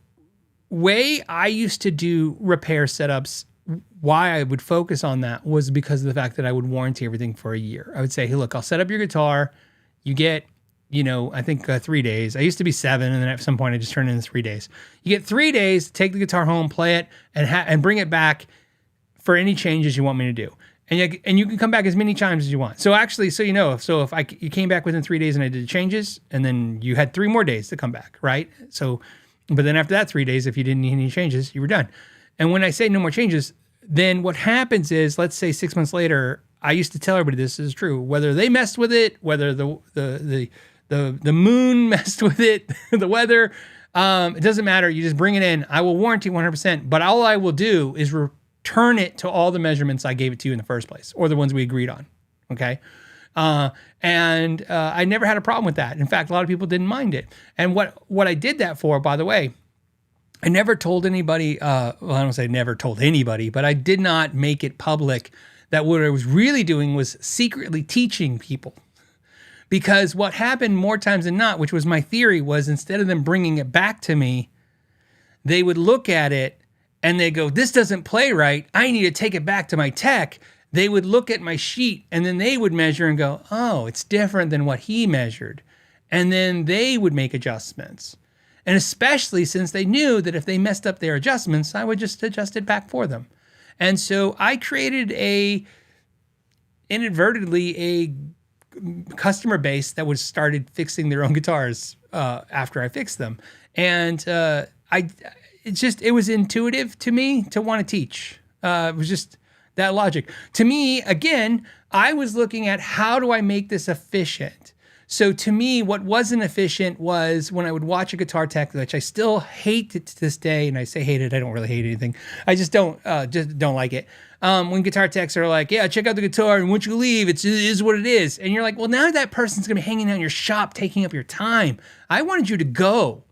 way I used to do repair setups, why I would focus on that was because of the fact that I would warranty everything for a year. I would say, hey, look, I'll set up your guitar. You get, I think 3 days. I used to be 7, and then at some point I just turned it into 3 days. You get 3 days, take the guitar home, play it, and bring it back for any changes you want me to do. And you can come back as many times as you want. So actually, if you came back within 3 days and I did the changes, and then you had 3 more days to come back, right? So, but then after that 3 days, if you didn't need any changes, you were done. And when I say no more changes, then what happens is, let's say 6 months later, I used to tell everybody this is true. Whether they messed with it, whether the moon messed with it, the weather, it doesn't matter. You just bring it in. I will warranty 100%. But all I will do is return it to all the measurements I gave it to you in the first place, or the ones we agreed on. Okay. And I never had a problem with that. In fact, a lot of people didn't mind it. And what I did that for, by the way, I never told anybody, I don't say never told anybody, but I did not make it public that what I was really doing was secretly teaching people. Because what happened more times than not, which was my theory, was instead of them bringing it back to me, they would look at it and they go, this doesn't play right. I need to take it back to my tech. They would look at my sheet and then they would measure and go, oh, it's different than what he measured. And then they would make adjustments. And especially since they knew that if they messed up their adjustments, I would just adjust it back for them. And so I created inadvertently a customer base that was started fixing their own guitars after I fixed them. And it was intuitive to me to want to teach. It was just that logic. To me, again, I was looking at how do I make this efficient? So to me, what wasn't efficient was when I would watch a guitar tech, which I still hate it to this day. And I say hate it, I don't really hate anything. I just don't like it. When guitar techs are like, yeah, check out the guitar, and once you leave, it is what it is. And you're like, well, now that person's gonna be hanging out in your shop, taking up your time. I wanted you to go,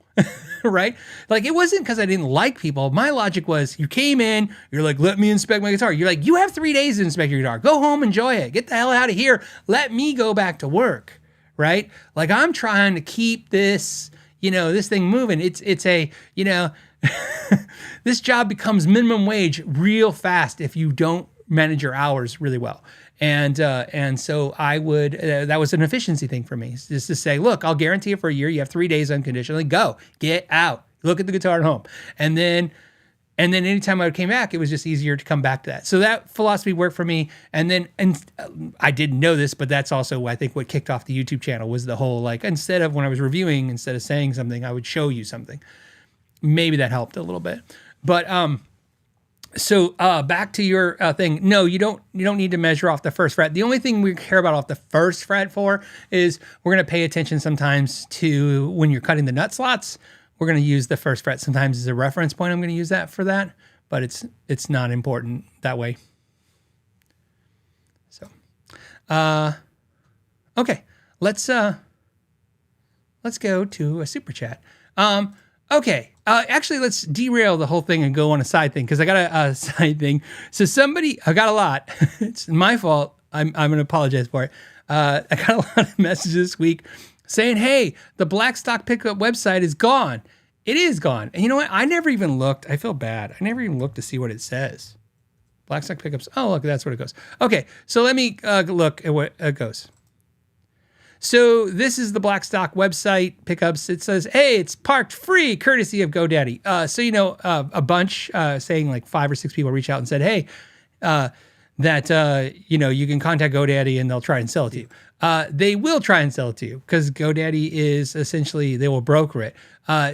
right? Like, it wasn't because I didn't like people. My logic was, you came in, you're like, let me inspect my guitar. You're like, you have 3 days to inspect your guitar. Go home, enjoy it. Get the hell out of here. Let me go back to work, right? Like, I'm trying to keep this, this thing moving. It's a, this job becomes minimum wage real fast if you don't manage your hours really well. And so I would, that was an efficiency thing for me, just to say, look, I'll guarantee it for a year. You have 3 days unconditionally. Go, get out, look at the guitar at home. And then anytime I came back, it was just easier to come back to that. So that philosophy worked for me. And I didn't know this, but that's also, I think, what kicked off the YouTube channel was the whole, like, instead of when I was reviewing, instead of saying something, I would show you something. Maybe that helped a little bit. But so back to your thing. No, you don't need to measure off the first fret. The only thing we care about off the first fret for is we're going to pay attention sometimes to when you're cutting the nut slots. We're going to use the first fret sometimes as a reference point. I'm going to use that for that, but it's not important that way. So, okay, let's go to a super chat. Okay. Actually, let's derail the whole thing and go on a side thing, because I got a side thing. So I got a lot. It's my fault. I'm going to apologize for it. I got a lot of messages this week saying, hey, the Blackstock Pickup website is gone. It is gone. And you know what? I never even looked. I feel bad. I never even looked to see what it says. Blackstock Pickups. Oh, look, that's what it goes. Okay, so let me look at what it goes. So this is the Blackstock website pickups. It says, hey, it's parked free, courtesy of GoDaddy. A bunch, saying like 5 or 6 people reached out and said, hey, you can contact GoDaddy and they'll try and sell it to you. They will try and sell it to you because GoDaddy is essentially, they will broker it.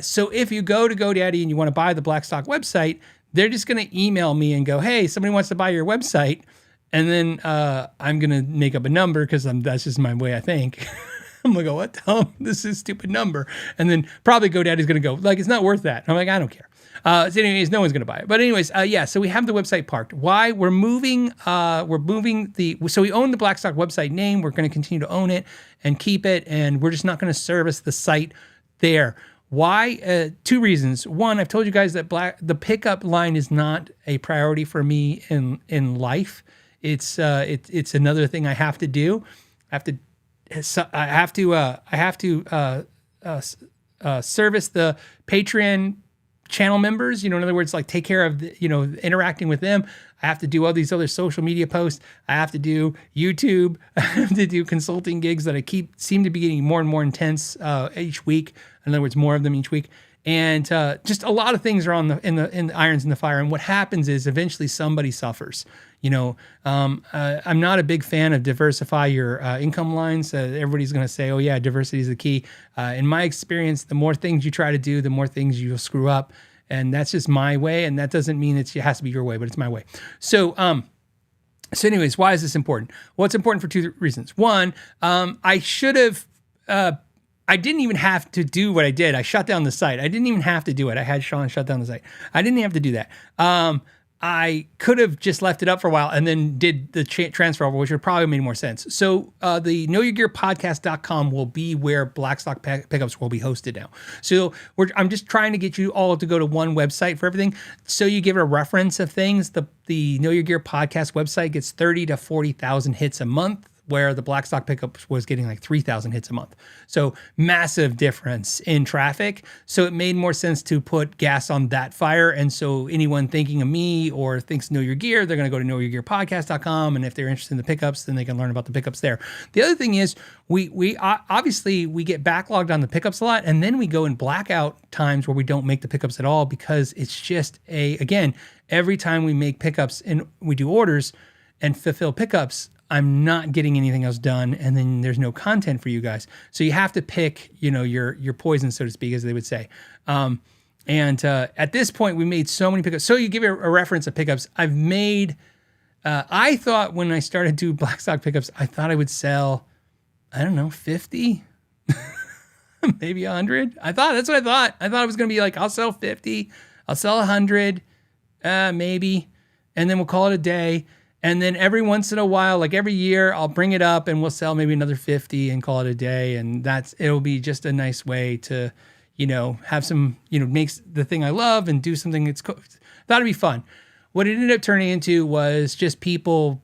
So if you go to GoDaddy and you want to buy the Blackstock website, they're just going to email me and go, hey, somebody wants to buy your website. And then I'm going to make up a number because that's just my way I think. I'm going to go, what the hell? This is a stupid number. And then probably GoDaddy's going to go, like, it's not worth that. I'm like, I don't care. So anyways, no one's going to buy it. But anyways, so we have the website parked. Why? We're moving so we own the Blackstock website name. We're going to continue to own it and keep it. And we're just not going to service the site there. Why? 2 reasons. One, I've told you guys that the pickup line is not a priority for me in life. It's another thing I have to do. I have to service the Patreon channel members. In other words, like take care of interacting with them. I have to do all these other social media posts. I have to do YouTube. I have to do consulting gigs that seem to be getting more and more intense each week. In other words, more of them each week. And just a lot of things are in the irons in the fire. And what happens is eventually somebody suffers. I'm not a big fan of diversify your income lines. Everybody's going to say, oh yeah, diversity is the key. In my experience, the more things you try to do, the more things you'll screw up. And that's just my way. And that doesn't mean it has to be your way, but it's my way. So anyways, why is this important? Well, it's important for 2 reasons. One, I didn't even have to do what I did. I shut down the site. I didn't even have to do it. I had Sean shut down the site. I didn't have to do that. I could have just left it up for a while and then did the transfer over, which would probably made more sense. So the knowyourgearpodcast.com will be where Blackstock Pickups will be hosted now. So I'm just trying to get you all to go to one website for everything. So you give it a reference of things. The Know Your Gear podcast website gets 30 to 40,000 hits a month, where the Blackstock Pickups was getting like 3,000 hits a month. So massive difference in traffic. So it made more sense to put gas on that fire. And so anyone thinking of me or thinks Know Your Gear, they're going to go to knowyourgearpodcast.com. And if they're interested in the pickups, then they can learn about the pickups there. The other thing is we obviously we get backlogged on the pickups a lot. And then we go in blackout times where we don't make the pickups at all, because it's just again, every time we make pickups and we do orders and fulfill pickups, I'm not getting anything else done, and then there's no content for you guys. So you have to pick, your poison, so to speak, as they would say. At this point, we made so many pickups. So you give a reference of pickups. I've made, I thought when I started to do Blackstock Pickups, I thought I would sell, 50 Maybe 100. That's what I thought. I thought it was going to be like, I'll sell 50, I'll sell 100, maybe, and then we'll call it a day. And then every once in a while, like every year, I'll bring it up and we'll sell maybe another 50 and call it a day. And it'll be just a nice way to, have some, makes the thing I love and do something thought it'd be fun. What it ended up turning into was just people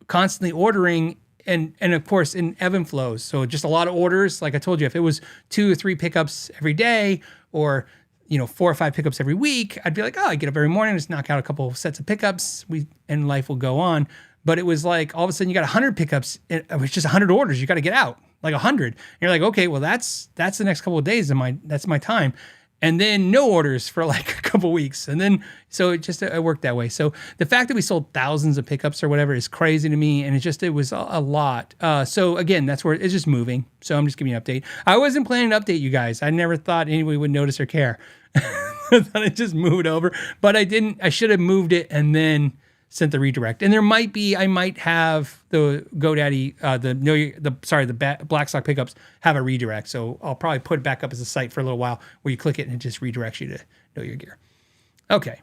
constantly ordering and of course in ebb and flows. So just a lot of orders. Like I told you, if it was 2 or 3 pickups every day or 4 or 5 pickups every week, I'd be like, I get up every morning, just knock out a couple of sets of pickups, and life will go on. But it was like all of a sudden you got 100 pickups, it was just 100 orders you got to get out, like 100. And you're like, okay, well that's the next couple of days that's my time. And then no orders for like a couple of weeks. And then, so it worked that way. So the fact that we sold thousands of pickups or whatever is crazy to me. And it was a lot. So again, that's where it's just moving. So I'm just giving you an update. I wasn't planning to update you guys. I never thought anybody would notice or care. I thought I'd just move it over, but I didn't. I should have moved it and then sent the redirect. And I might have the GoDaddy, the Blackstock Pickups have a redirect. So I'll probably put it back up as a site for a little while where you click it and it just redirects you to Know Your Gear. Okay.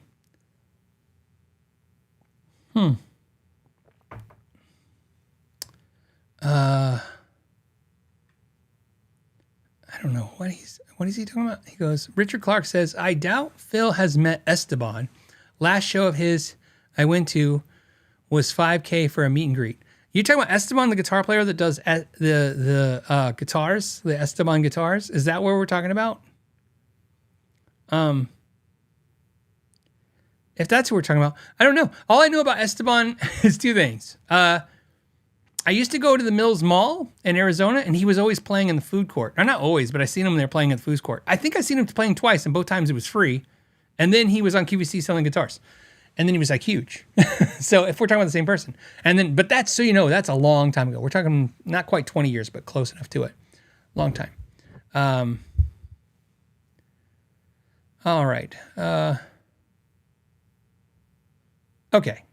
I don't know what is he talking about? He goes, Richard Clark says, I doubt Phil has met Esteban. Last show of his I went to was $5,000 for a meet and greet. You talking about Esteban, the guitar player that does the guitars, the Esteban guitars? Is that what we're talking about? If that's who we're talking about, I don't know. All I know about Esteban is 2 things. I used to go to the Mills Mall in Arizona, and he was always playing in the food court. Or not always, but I seen him there playing in the food court. I think I seen him playing twice, and both times it was free. And then he was on QVC selling guitars. And then he was like huge. So if we're talking about the same person. But that's, so that's a long time ago. We're talking not quite 20 years, but close enough to it. Long time. All right. Okay.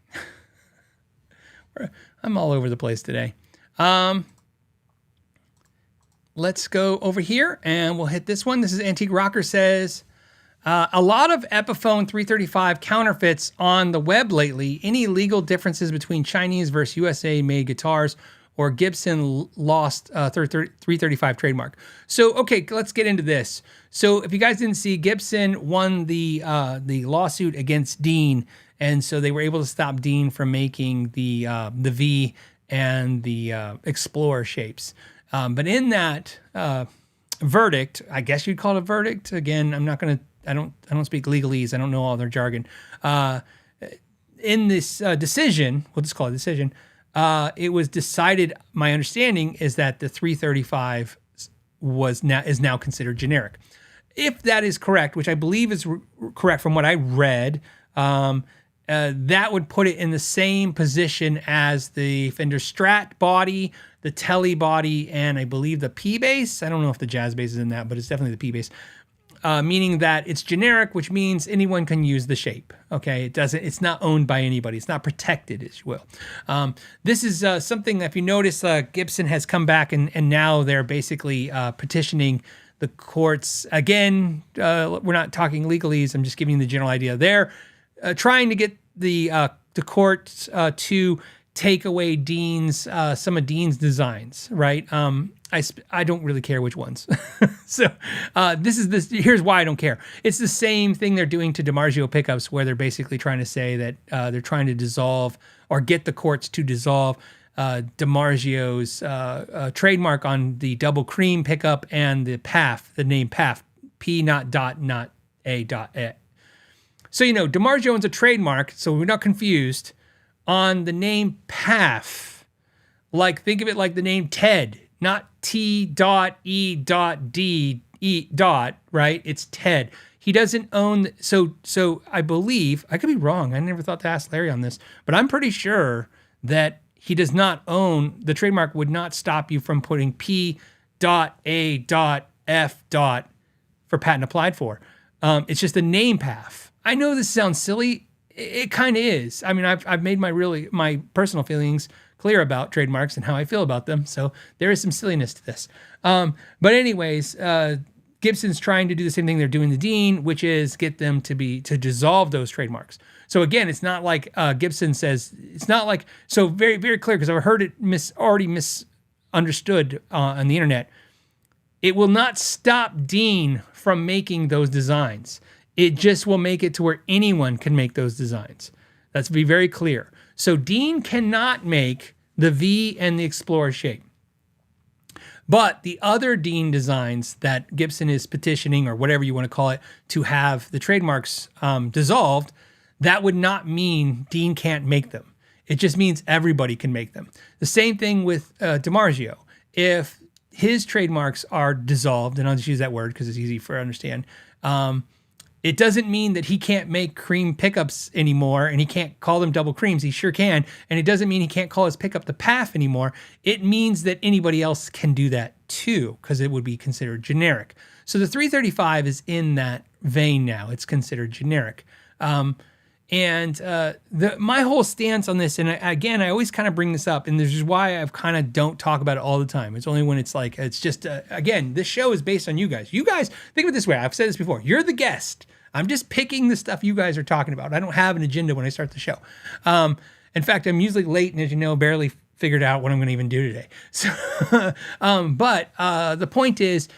I'm all over the place today. Let's go over here and we'll hit this one. This is Antique Rocker says, a lot of Epiphone 335 counterfeits on the web lately. Any legal differences between Chinese versus USA made guitars or Gibson lost 335 trademark? So, okay, let's get into this. So if you guys didn't see, Gibson won the lawsuit against Dean. And so they were able to stop Dean from making the V and the Explorer shapes. But in that verdict, I guess you'd call it a verdict. Again, I don't speak legalese. I don't know all their jargon. In this decision, we'll just call it a decision, it was decided, my understanding is that the 335 is now considered generic. If that is correct, which I believe is correct from what I read, that would put it in the same position as the Fender Strat body, the Tele body, and I believe the P bass. I don't know if the Jazz bass is in that, but it's definitely the P bass. Meaning that it's generic, which means anyone can use the shape. Okay, it's not owned by anybody. It's not protected, as you will. This is something that, if you notice, Gibson has come back and now they're basically petitioning the courts. Again, we're not talking legalese. I'm just giving you the general idea. They're trying to get the courts to take away some of Dean's designs, right? I don't really care which ones. So here's why I don't care. It's the same thing they're doing to Dimarzio pickups, where they're basically trying to say that they're trying to dissolve or get the courts to dissolve Dimarzio's trademark on the double cream pickup and the PAF, the name PAF, P not dot not A dot A. So, Dimarzio owns a trademark, so we're not confused, on the name PAF. Like, think of it like the name Ted, not T dot E dot D E dot, right? It's Ted. He doesn't own, so I believe, I could be wrong, I never thought to ask Larry on this, but I'm pretty sure that he does not own, the trademark would not stop you from putting P dot A dot F dot for patent applied for. It's just the name PAF. I know this sounds silly. It kind of is. I mean, I've made my personal feelings clear about trademarks and how I feel about them. So there is some silliness to this. But anyways, Gibson's trying to do the same thing they're doing to Dean, which is get them to dissolve those trademarks. So again, it's not like Gibson says, it's not like, so very, very clear, because I've heard it already misunderstood on the internet. It will not stop Dean from making those designs. It just will make it to where anyone can make those designs. Let's be very clear. So Dean cannot make the V and the Explorer shape. But the other Dean designs that Gibson is petitioning, or whatever you want to call it, to have the trademarks dissolved, that would not mean Dean can't make them. It just means everybody can make them. The same thing with Dimarzio. If his trademarks are dissolved, and I'll just use that word because it's easy for understand, it doesn't mean that he can't make cream pickups anymore and he can't call them double creams. He sure can. And it doesn't mean he can't call his pickup the PAF anymore. It means that anybody else can do that too, because it would be considered generic. So the 335 is in that vein now. It's considered generic. My whole stance on this, and again, I always kind of bring this up, and this is why I've kind of don't talk about it all the time. It's only when it's like, it's just, again, this show is based on you guys. You guys, think of it this way. I've said this before. You're the guest. I'm just picking the stuff you guys are talking about. I don't have an agenda when I start the show. In fact, I'm usually late, and as you know, barely figured out what I'm going to even do today. So, but the point is,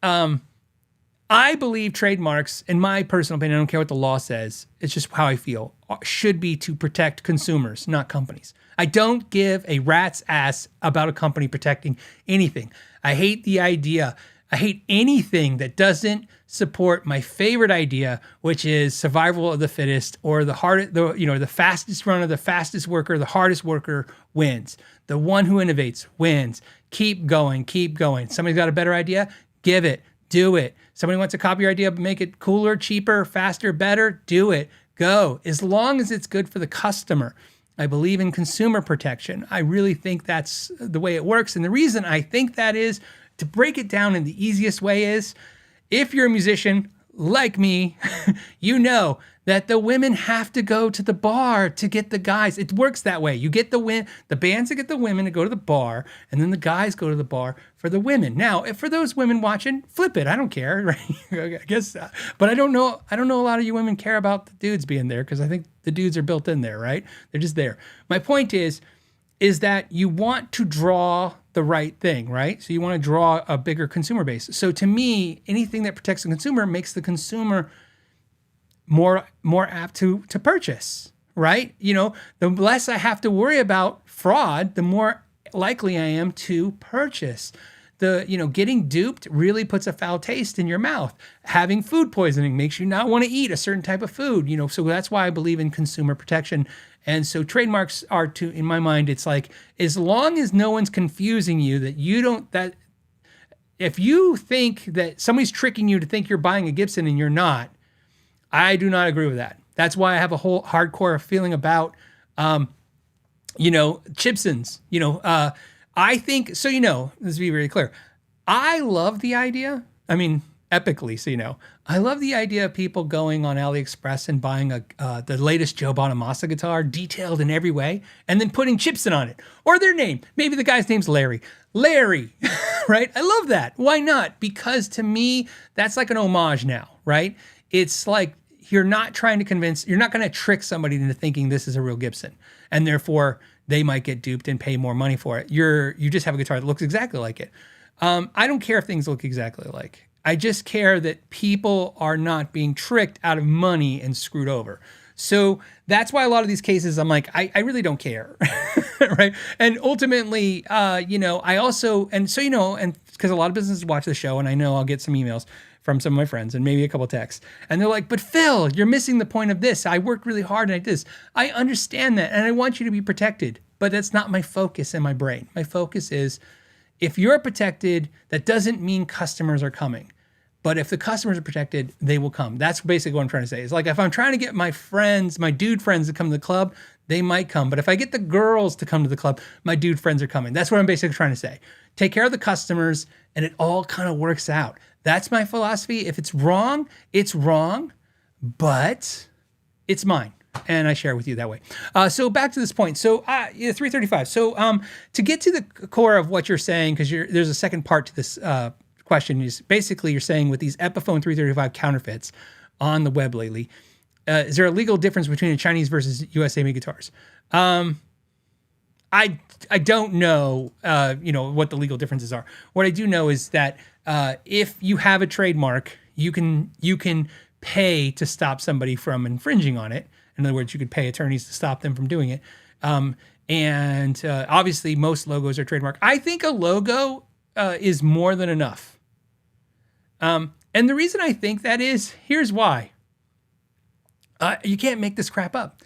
I believe trademarks, in my personal opinion, I don't care what the law says, it's just how I feel, should be to protect consumers, not companies. I don't give a rat's ass about a company protecting anything. I hate the idea. I hate anything that doesn't support my favorite idea, which is survival of the fittest, or the fastest runner, the fastest worker, the hardest worker wins. The one who innovates wins. Keep going, keep going. Somebody's got a better idea? Give it. Do it. Somebody wants to copy your idea, but make it cooler, cheaper, faster, better? Do it. Go. As long as it's good for the customer. I believe in consumer protection. I really think that's the way it works. And the reason I think that is, to break it down in the easiest way, is if you're a musician like me, you know that the women have to go to the bar to get the guys. It works that way. You get the bands that get the women to go to the bar, and then the guys go to the bar for the women. Now, if for those women watching, flip it. I don't care, right? I guess, but I don't know a lot of you women care about the dudes being there, because I think the dudes are built in there, right? They're just there. My point is that you want to draw the right thing, right? So you want to draw a bigger consumer base. So to me, anything that protects the consumer makes the consumer more apt to purchase, right? The less I have to worry about fraud, the more likely I am to purchase. Getting duped really puts a foul taste in your mouth. Having food poisoning makes you not want to eat a certain type of food, so that's why I believe in consumer protection. And so trademarks are in my mind, it's like, as long as no one's confusing you, that if you think that somebody's tricking you to think you're buying a Gibson and you're not, I do not agree with that. That's why I have a whole hardcore feeling about, Gibsons, I think, so let's be very clear. I love the idea. I mean, epically, I love the idea of people going on AliExpress and buying the latest Joe Bonamassa guitar, detailed in every way, and then putting Gibson on it, or their name. Maybe the guy's name's Larry, right? I love that. Why not? Because to me, that's like an homage now, right? It's like, you're not going to trick somebody into thinking this is a real Gibson, and therefore they might get duped and pay more money for it. You just have a guitar that looks exactly like it. I don't care if things look exactly alike. I just care that people are not being tricked out of money and screwed over. So that's why a lot of these cases, I'm like, I really don't care, right? And ultimately, I also, and because a lot of businesses watch the show, and I know I'll get some emails from some of my friends and maybe a couple texts, and they're like, but Phil, you're missing the point of this. I worked really hard and I did this. I understand that, and I want you to be protected, but that's not my focus in my brain. My focus is, if you're protected, that doesn't mean customers are coming. But if the customers are protected, they will come. That's basically what I'm trying to say. It's like, if I'm trying to get my friends, my dude friends to come to the club, they might come. But if I get the girls to come to the club, my dude friends are coming. That's what I'm basically trying to say. Take care of the customers, and it all kind of works out. That's my philosophy. If it's wrong, but it's mine. and I share with you that way. So back to this point. So yeah, 335. So to get to the core of what you're saying, because there's a second part to this question, is basically you're saying with these Epiphone 335 counterfeits on the web lately, is there a legal difference between a Chinese versus USA made guitars? I don't know, what the legal differences are. What I do know is that if you have a trademark, you can pay to stop somebody from infringing on it. In other words, you could pay attorneys to stop them from doing it. And obviously, most logos are trademarked. I think a logo is more than enough. And the reason I think that is, here's why. You can't make this crap up.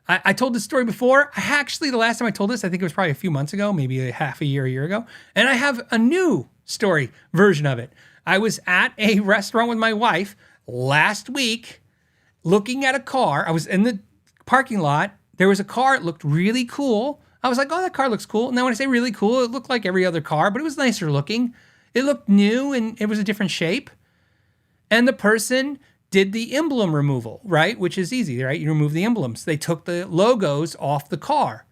I told this story before. The last time I told this, I think it was probably a few months ago, maybe a year ago. And I have a new story version of it. I was at a restaurant with my wife last week looking at a car. I was in the parking lot. There was a car. It looked really cool. I was like, oh, that car looks cool. And then when I say really cool, it looked like every other car, but it was nicer looking. It looked new and it was a different shape. And the person did the emblem removal, right? Which is easy, right? You remove the emblems. They took the logos off the car.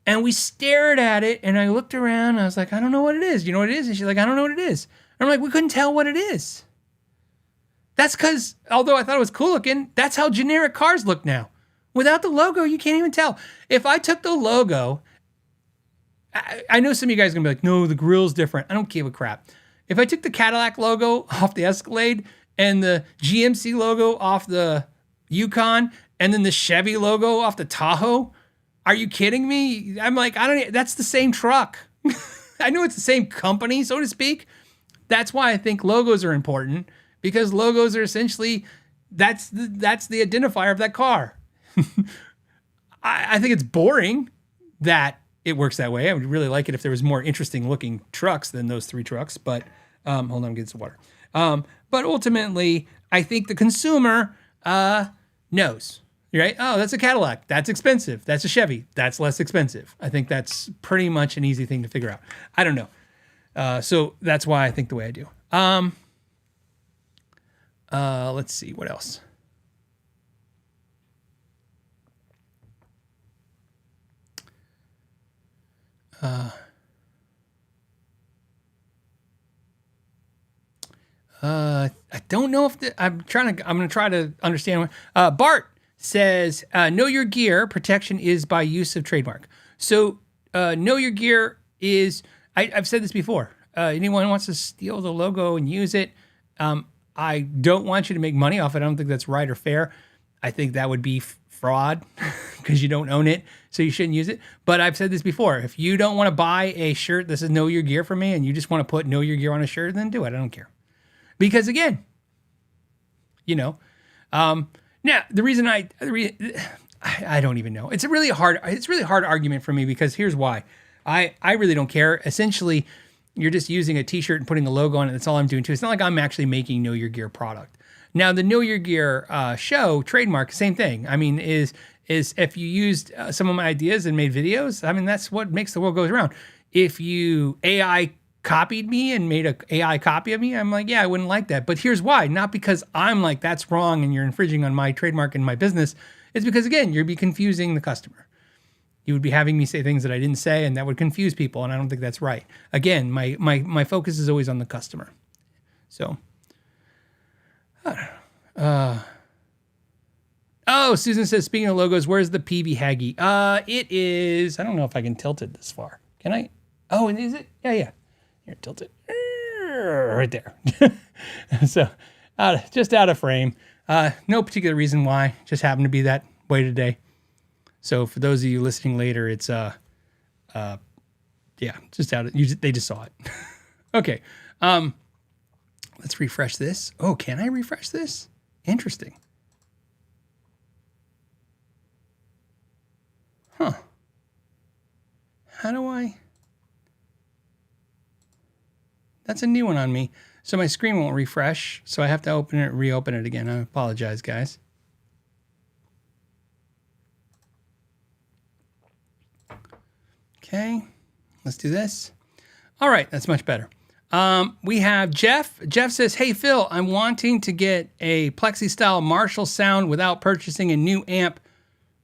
And we stared at it, and I looked around, and I was like, I don't know what it is. You know what it is? And she's like, I don't know what it is. And I'm like, we couldn't tell what it is. That's because, although I thought it was cool looking, that's how generic cars look now. Without the logo, you can't even tell. If I took the logo, I know some of you guys are going to be like, no, the grill's different. I don't give a crap. If I took the Cadillac logo off the Escalade and the GMC logo off the Yukon and then the Chevy logo off the Tahoe, are you kidding me? I'm like, that's the same truck. I know it's the same company, so to speak. That's why I think logos are important, because logos are essentially, that's the identifier of that car. I think it's boring that it works that way. I would really like it if there was more interesting looking trucks than those three trucks, but hold on, I'm getting some water. But ultimately, I think the consumer knows, right? Oh, that's a Cadillac. That's expensive. That's a Chevy. That's less expensive. I think that's pretty much an easy thing to figure out. I don't know. So that's why I think the way I do. Let's see, what else? I don't know if I'm going to try to understand. Bart says, know your gear protection is by use of trademark. So, know your gear is, I've said this before. Anyone who wants to steal the logo and use it, I don't want you to make money off it. I don't think that's right or fair. I think that would be fraud because you don't own it, so you shouldn't use it. But I've said this before. If you don't want to buy a shirt that says know your gear from me and you just want to put know your gear on a shirt, then do it. I don't care. Because again, now the reason I don't even know. It's a really hard argument for me, because here's why. I really don't care. Essentially, you're just using a t-shirt and putting a logo on it. That's all I'm doing too. It's not like I'm actually making Know Your Gear product. Now, the Know Your Gear show, trademark, same thing. I mean, is if you used some of my ideas and made videos, I mean, that's what makes the world go around. If you AI copied me and made a AI copy of me, I'm like, yeah, I wouldn't like that. But here's why. Not because I'm like, that's wrong and you're infringing on my trademark and my business. It's because, again, you'd be confusing the customer. You would be having me say things that I didn't say, and that would confuse people, and I don't think that's right. Again, my focus is always on the customer. So, I don't know. Oh, Susan says, speaking of logos, where's the PB Haggy? It is, I don't know if I can tilt it this far. Can I? Oh, and is it? Yeah. Here, tilt it. Right there. So, just out of frame. No particular reason why. Just happened to be that way today. So for those of you listening later, it's just out. They just saw it. Okay. Let's refresh this. Oh, can I refresh this? Interesting. Huh. How do I? That's a new one on me. So my screen won't refresh. So I have to reopen it again. I apologize, guys. Okay, let's do this. All right, that's much better. We have Jeff. Jeff says, hey, Phil, I'm wanting to get a Plexi style Marshall sound without purchasing a new amp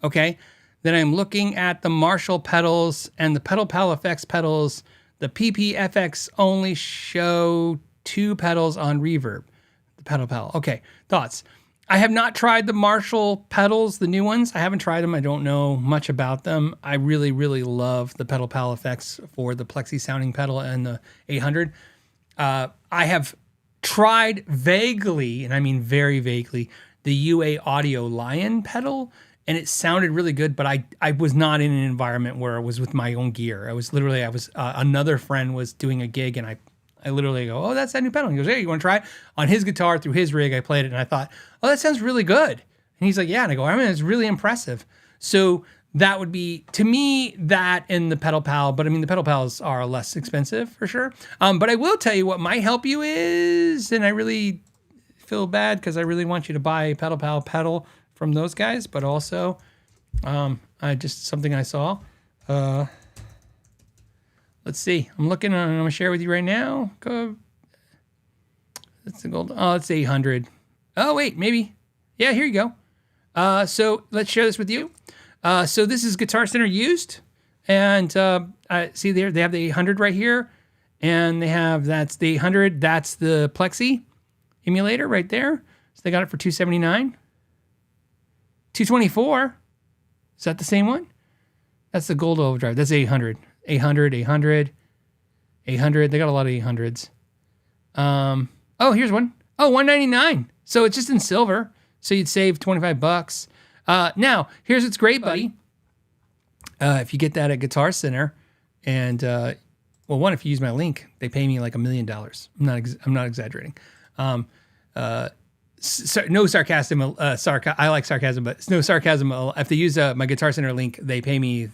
Okay. Then I'm looking at the Marshall pedals and the Pedal Pal Effects pedals. The PPFX only show 2 pedals on Reverb. The Pedal Pal. Okay. Thoughts. I have not tried the Marshall pedals, the new ones. I haven't tried them. I don't know much about them. I really, really love the Pedal Pal Effects for the Plexi sounding pedal and the 800. I have tried vaguely, and I mean very vaguely, the UA Audio Lion pedal, and it sounded really good, but I was not in an environment where I was with my own gear. Another friend was doing a gig, and I literally go, oh, that's that new pedal. And he goes, hey, you want to try it? On his guitar through his rig, I played it, and I thought, oh, that sounds really good. And he's like, yeah. And I go, I mean, it's really impressive. So that would be, to me, that and the Pedal Pal. But I mean, the Pedal Pals are less expensive for sure. But I will tell you what might help you is, and I really feel bad because I really want you to buy a Pedal Pal pedal from those guys, but also just something I saw. Let's see. I'm looking. I'm going to share with you right now. Go. That's the gold. Oh, it's 800. Oh, wait, maybe. Yeah, here you go. So let's share this with you. So this is Guitar Center used. And see there, they have the 800 right here. And that's the 800. That's the Plexi emulator right there. So they got it for $279. $224. Is that the same one? That's the gold overdrive. That's 800. 800. They got a lot of 800s. Oh, here's one. Oh, $199. So it's just in silver. So you'd save $25. Now, here's what's great, buddy. If you get that at Guitar Center, and one, if you use my link, they pay me like $1 million. I'm not exaggerating. No sarcasm. I like sarcasm, but it's no sarcasm. If they use my Guitar Center link, they pay me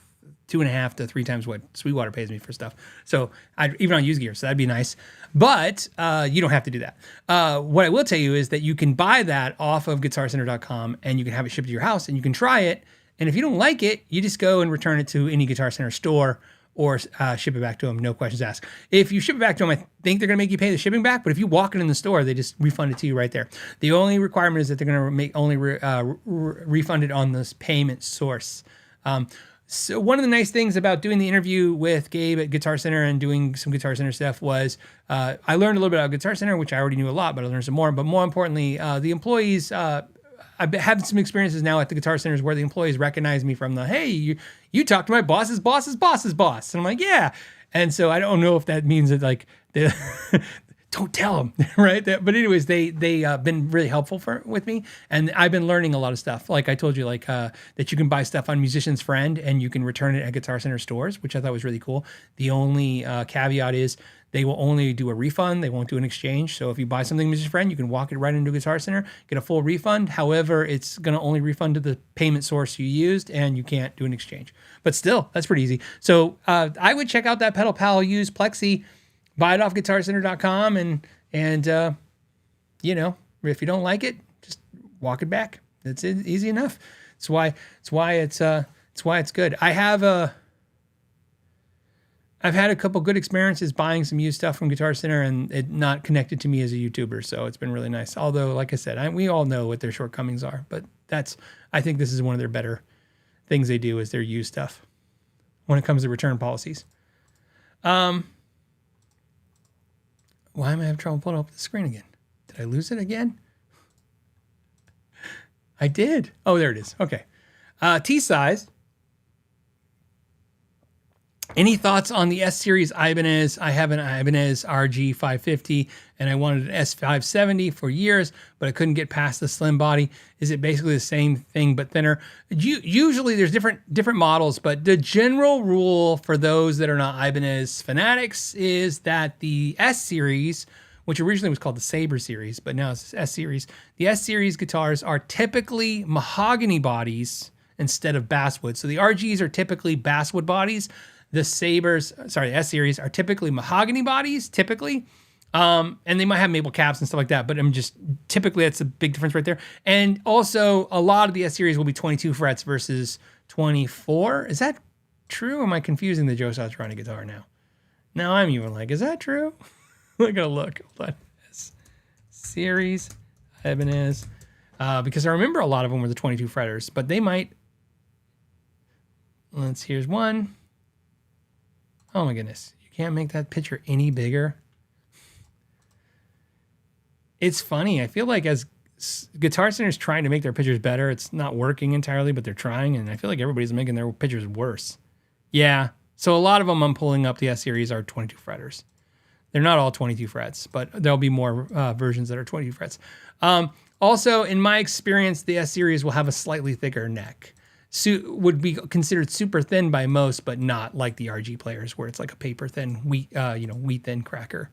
2.5 to 3 times what Sweetwater pays me for stuff. So even on used gear, so that'd be nice. But you don't have to do that. What I will tell you is that you can buy that off of GuitarCenter.com and you can have it shipped to your house and you can try it. And if you don't like it, you just go and return it to any Guitar Center store or ship it back to them, no questions asked. If you ship it back to them, I think they're going to make you pay the shipping back. But if you walk it in the store, they just refund it to you right there. The only requirement is that they're going to make only refund it on this payment source. So one of the nice things about doing the interview with Gabe at Guitar Center and doing some Guitar Center stuff was I learned a little bit about Guitar Center, which I already knew a lot, but I learned some more. But more importantly, the employees, I've had some experiences now at the Guitar Centers where the employees recognize me from the, hey, you talked to my boss's boss's boss's boss. And I'm like, yeah. And so I don't know if that means that like, don't tell them, right? But anyways, they been really helpful with me, and I've been learning a lot of stuff. Like I told you, like that you can buy stuff on Musician's Friend and you can return it at Guitar Center stores, which I thought was really cool. The only caveat is they will only do a refund. They won't do an exchange. So if you buy something Musician's Friend, you can walk it right into Guitar Center, get a full refund. However, it's going to only refund to the payment source you used, and you can't do an exchange. But still, that's pretty easy. So I would check out that Pedal Pal used Plexi. Buy it off GuitarCenter.com and you know, if you don't like it, just walk it back. That's it, easy enough. It's why it's good. I've had a couple good experiences buying some used stuff from Guitar Center and it not connected to me as a YouTuber, so it's been really nice. Although, like I said, we all know what their shortcomings are, but I think this is one of their better things they do is their used stuff when it comes to return policies. Why am I having trouble pulling up the screen again? Did I lose it again? I did. Oh, there it is. Okay. T-size. Any thoughts on the S-Series Ibanez? I have an Ibanez RG550, and I wanted an S570 for years, but I couldn't get past the slim body. Is it basically the same thing but thinner? Usually there's different models, but the general rule for those that are not Ibanez fanatics is that the S-Series, which originally was called the Sabre series, but now it's S-Series, the S-Series guitars are typically mahogany bodies instead of basswood. So the RGs are typically basswood bodies. The S-Series are typically mahogany bodies, and they might have maple caps and stuff like that, but typically that's a big difference right there. And also, a lot of the S-Series will be 22 frets versus 24. Is that true? Or am I confusing the Joe Satriani guitar now? Now I'm even like, is that true? We're going to look. Hold on. S-Series, Ibanez, because I remember a lot of them were the 22 fretters, but they might Here's one. Oh my goodness. You can't make that picture any bigger. It's funny. I feel like as Guitar Center's trying to make their pictures better, it's not working entirely, but they're trying, and I feel like everybody's making their pictures worse. Yeah. So a lot of them I'm pulling up the S series are 22 fretters. They're not all 22 frets, but there'll be more versions that are 22 frets. Also, in my experience, the S series will have a slightly thicker neck. Would be considered super thin by most, but not like the RG players where it's like a paper thin, wheat thin cracker.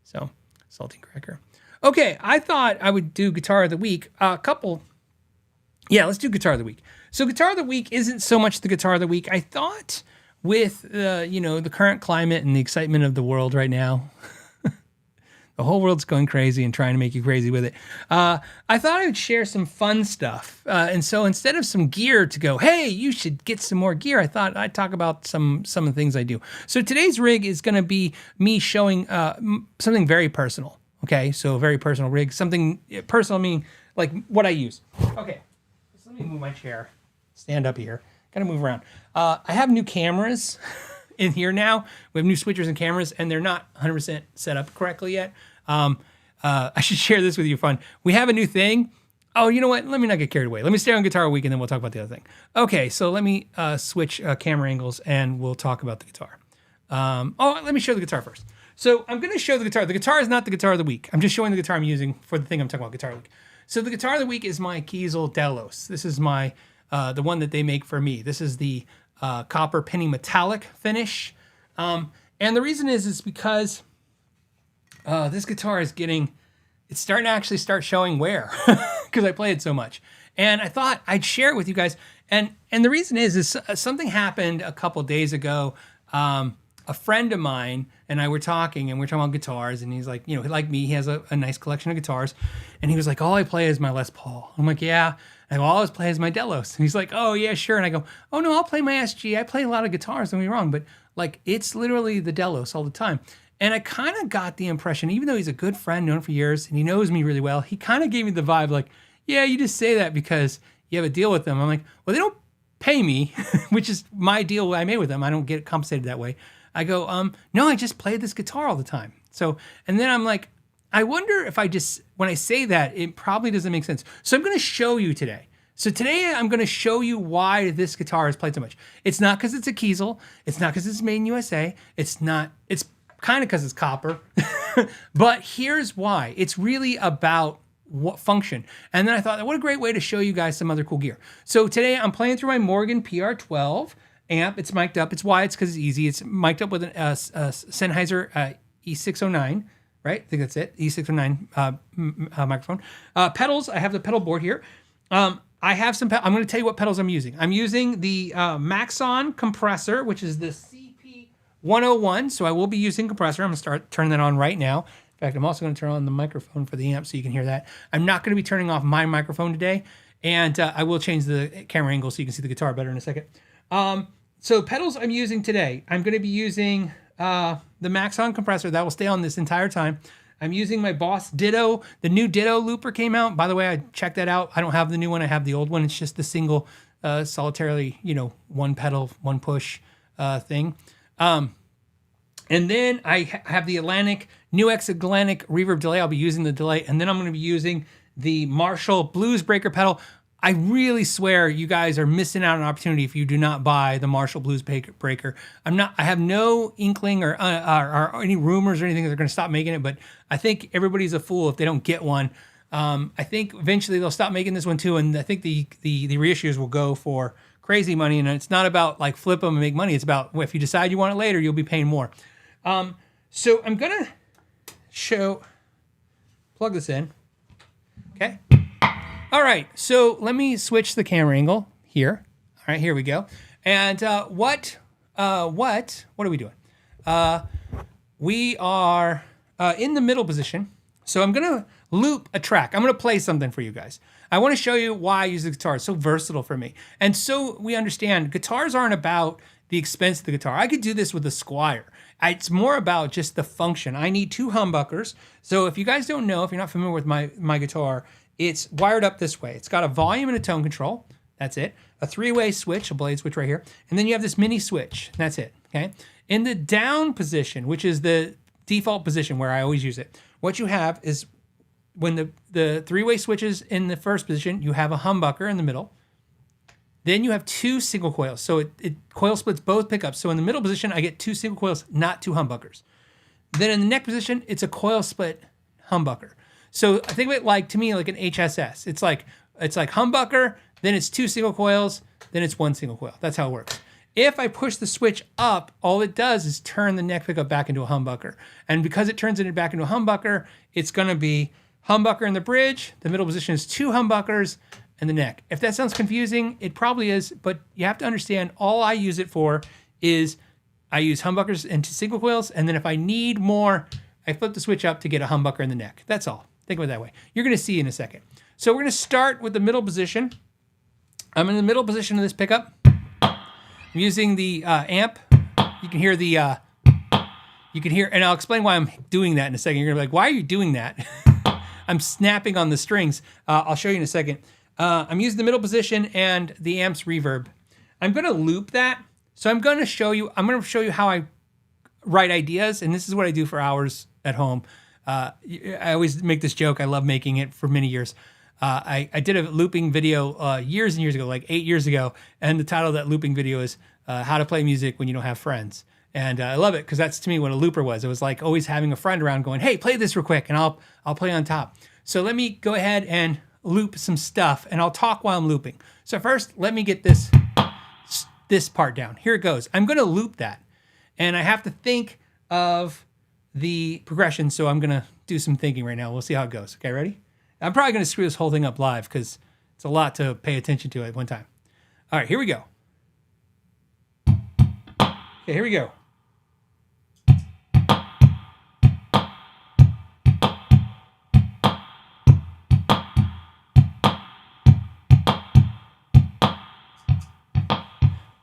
So saltine cracker. Okay, I thought I would do Guitar of the Week. Let's do Guitar of the Week. So Guitar of the Week isn't so much the Guitar of the Week. I thought with the current climate and the excitement of the world right now, the whole world's going crazy and trying to make you crazy with it. I thought I would share some fun stuff. And so instead of some gear to go, hey, you should get some more gear, I thought I'd talk about some of the things I do. So today's rig is going to be me showing something very personal. Okay, so a very personal rig. Something personal, meaning like what I use. Okay, so let me move my chair. Stand up here. Gotta move around. I have new cameras in here now. We have new switchers and cameras, and they're not 100% set up correctly yet. I should share this with you, fun. We have a new thing. Oh, you know what? Let me not get carried away. Let me stay on Guitar Week, and then we'll talk about the other thing. Okay, so let me switch camera angles, and we'll talk about the guitar. Let me show the guitar first. So I'm going to show the guitar. The guitar is not the Guitar of the Week. I'm just showing the guitar I'm using for the thing I'm talking about, Guitar of the Week. So the Guitar of the Week is my Kiesel Delos. This is my the one that they make for me. This is the copper penny metallic finish. And the reason is because this guitar is it's starting to actually start showing wear because I play it so much. And I thought I'd share it with you guys. And the reason is something happened a couple days ago. A friend of mine and I were talking, and we're talking about guitars, and he's like, like me, he has a nice collection of guitars, and he was like, all I play is my Les Paul. I'm like, yeah. I go, all I always play is my Delos. And he's like, oh yeah, sure. And I go, oh no, I'll play my SG. I play a lot of guitars, don't get me wrong, but like it's literally the Delos all the time. And I kind of got the impression, even though he's a good friend, known for years, and he knows me really well, he kind of gave me the vibe like, yeah, you just say that because you have a deal with them. I'm like, well, they don't pay me, which is my deal I made with them. I don't get compensated that way. I go, no, I just play this guitar all the time. So, and then I'm like, I wonder if when I say that, it probably doesn't make sense. So I'm going to show you today. So today I'm going to show you why this guitar is played so much. It's not because it's a Kiesel. It's not because it's made in USA. It's kind of because it's copper. But here's why. It's really about what function. And then I thought, what a great way to show you guys some other cool gear. So today I'm playing through my Morgan PR12 amp. It's mic'd up. It's why it's because it's easy. It's mic'd up with a Sennheiser E609, right? I think that's it. E609 microphone. Pedals. I have the pedal board here. I have some. I'm going to tell you what pedals I'm using. I'm using the Maxon compressor, which is the CP101. So I will be using compressor. I'm going to start turning that on right now. In fact, I'm also going to turn on the microphone for the amp so you can hear that. I'm not going to be turning off my microphone today, and I will change the camera angle so you can see the guitar better in a second. So pedals I'm using today, I'm going to be using the Maxon compressor. That will stay on this entire time. I'm using my Boss Ditto. The new Ditto looper came out. By the way, I checked that out. I don't have the new one. I have the old one. It's just the single solitarily, one pedal, one push thing. And then I have the New X Atlantic reverb delay. I'll be using the delay. And then I'm going to be using the Marshall Blues Breaker pedal. I really swear you guys are missing out on an opportunity if you do not buy the Marshall Blues Breaker. I have no inkling or any rumors or anything that they're going to stop making it, but I think everybody's a fool if they don't get one. I think eventually they'll stop making this one too, and I think the reissues will go for crazy money, and it's not about like flip them and make money. It's about if you decide you want it later, you'll be paying more. So I'm going to plug this in. Okay. All right, so let me switch the camera angle here. All right, here we go. And what are we doing? We are in the middle position. So I'm gonna loop a track. I'm gonna play something for you guys. I wanna show you why I use the guitar. It's so versatile for me. And so we understand guitars aren't about the expense of the guitar. I could do this with a Squier. It's more about just the function. I need two humbuckers. So if you guys don't know, if you're not familiar with my guitar, it's wired up this way. It's got a volume and a tone control. That's it. a three-way switch, a blade switch right here, and then you have this mini switch. That's it, okay? In the down position, which is the default position where I always use it, what you have is when the three-way switch is in the first position, you have a humbucker in the middle. Then you have two single coils. So it coil splits both pickups. So in the middle position, I get two single coils, not two humbuckers. Then in the neck position, it's a coil split humbucker. So I think of it like, to me, like an HSS. It's like humbucker, then it's two single coils, then it's one single coil. That's how it works. If I push the switch up, all it does is turn the neck pickup back into a humbucker. And because it turns it back into a humbucker, it's gonna be humbucker in the bridge, the middle position is two humbuckers, and the neck. If that sounds confusing, it probably is, but you have to understand all I use it for is I use humbuckers into single coils, and then if I need more, I flip the switch up to get a humbucker in the neck. That's all. Think of it that way. You're gonna see in a second. So we're gonna start with the middle position. I'm in the middle position of this pickup. I'm using the amp. You can hear and I'll explain why I'm doing that in a second. You're gonna be like, why are you doing that? I'm snapping on the strings. I'll show you in a second. I'm using the middle position and the amp's reverb. I'm gonna loop that. So I'm gonna show you how I write ideas, and this is what I do for hours at home. I always make this joke. I love making it for many years. I did a looping video years and years ago, like 8 years ago, and the title of that looping video is How to Play Music When You Don't Have Friends. And I love it because that's to me what a looper was. It was like always having a friend around going, hey, play this real quick, and I'll play on top. So let me go ahead and loop some stuff, and I'll talk while I'm looping. So first, let me get this part down. Here it goes. I'm going to loop that, and I have to think of the progression, so I'm going to do some thinking right now. We'll see how it goes. Okay, ready? I'm probably going to screw this whole thing up live because it's a lot to pay attention to at one time. All right, here we go. Okay, here we go.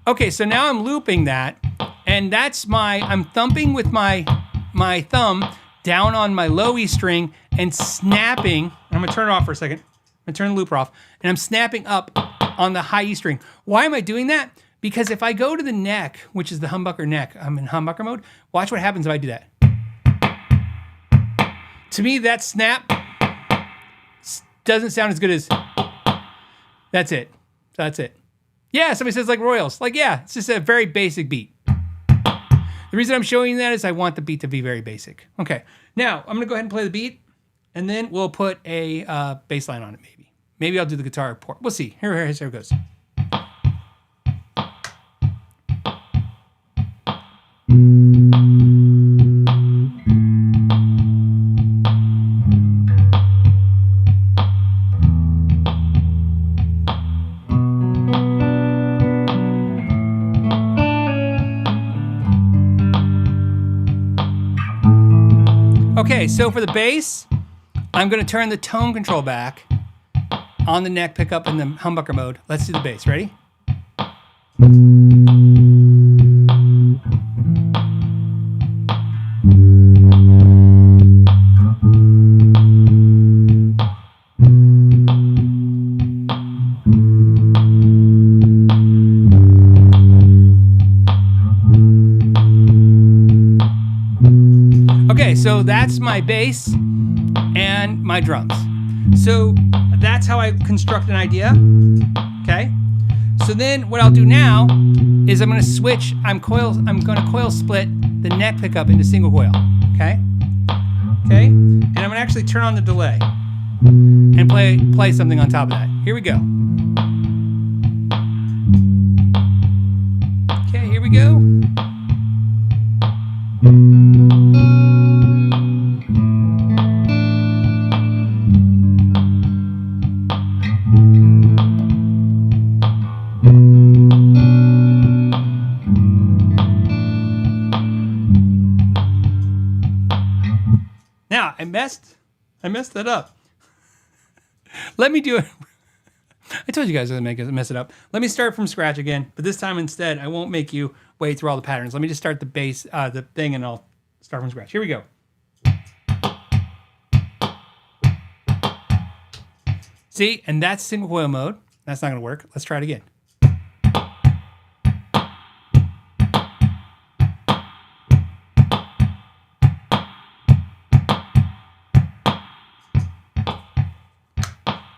Okay, so now I'm looping that, and that's I'm thumping with my thumb down on my low E string and snapping. I'm gonna turn it off for a second. I'm gonna turn the looper off, and I'm snapping up on the high E string. Why am I doing that? Because if I go to the neck, which is the humbucker neck, I'm in humbucker mode, watch what happens if I do that. To me, that snap doesn't sound as good as, that's it. That's it. Yeah, somebody says like Royals. Like, yeah, it's just a very basic beat. The reason I'm showing you that is I want the beat to be very basic. Okay, now I'm gonna go ahead and play the beat, and then we'll put a bass line on it maybe. Maybe I'll do the guitar part. We'll see. Here it goes. Okay, so for the bass, I'm gonna turn the tone control back on the neck pickup in the humbucker mode. Let's do the bass, ready? Okay, so that's my bass and my drums. So that's how I construct an idea, okay? So then what I'll do now is I'm gonna switch, I'm gonna coil split the neck pickup into single coil, okay? Okay, and I'm gonna actually turn on the delay and play something on top of that. Here we go. Okay, here we go. Now, I messed that up. Let me do it. I told you guys I would mess it up. Let me start from scratch again, but this time instead, I won't make you wade through all the patterns. Let me just start the bass, the thing, and I'll start from scratch. Here we go. See, and that's single coil mode. That's not gonna work. Let's try it again.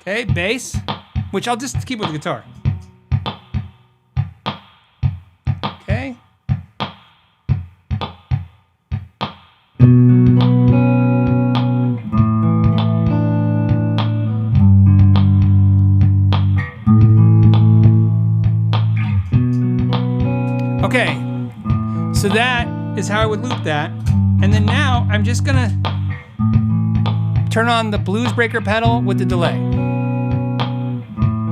Okay, bass, which I'll just keep with the guitar. Okay. Okay, so that is how I would loop that. And then now I'm just gonna turn on the blues breaker pedal with the delay.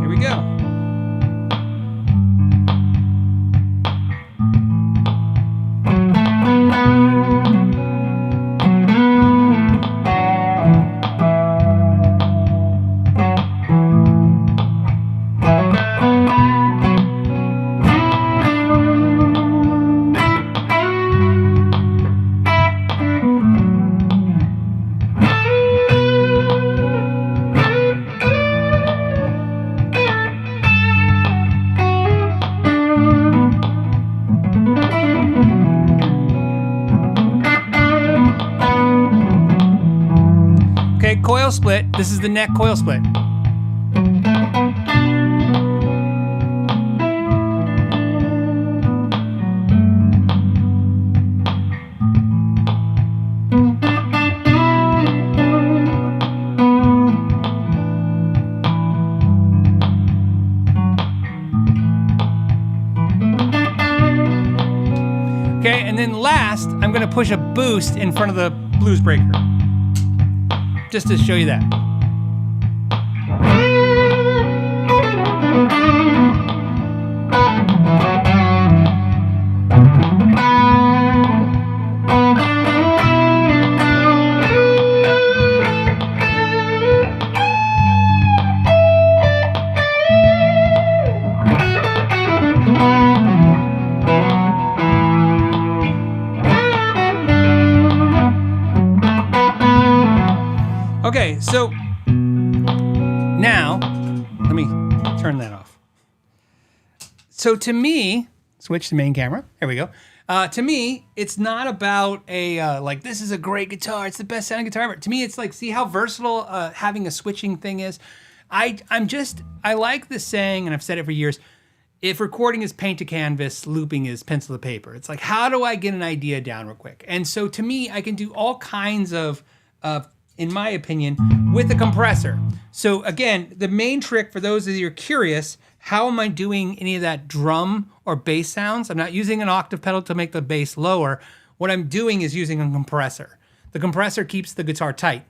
Here we go. Coil split. This is the neck coil split. Okay, and then last, I'm going to push a boost in front of the blues breaker. Just to show you that. Okay, so now, let me turn that off. So to me, switch to main camera. There we go. To me, it's not about a, like, this is a great guitar. It's the best sounding guitar ever. To me, it's like, see how versatile having a switching thing is? I like this saying, and I've said it for years, if recording is paint to canvas, looping is pencil to paper. It's like, how do I get an idea down real quick? And so to me, I can do all kinds of in my opinion, with a compressor. So again, the main trick for those of you who are curious, how am I doing any of that drum or bass sounds? I'm not using an octave pedal to make the bass lower. What I'm doing is using a compressor. The compressor keeps the guitar tight.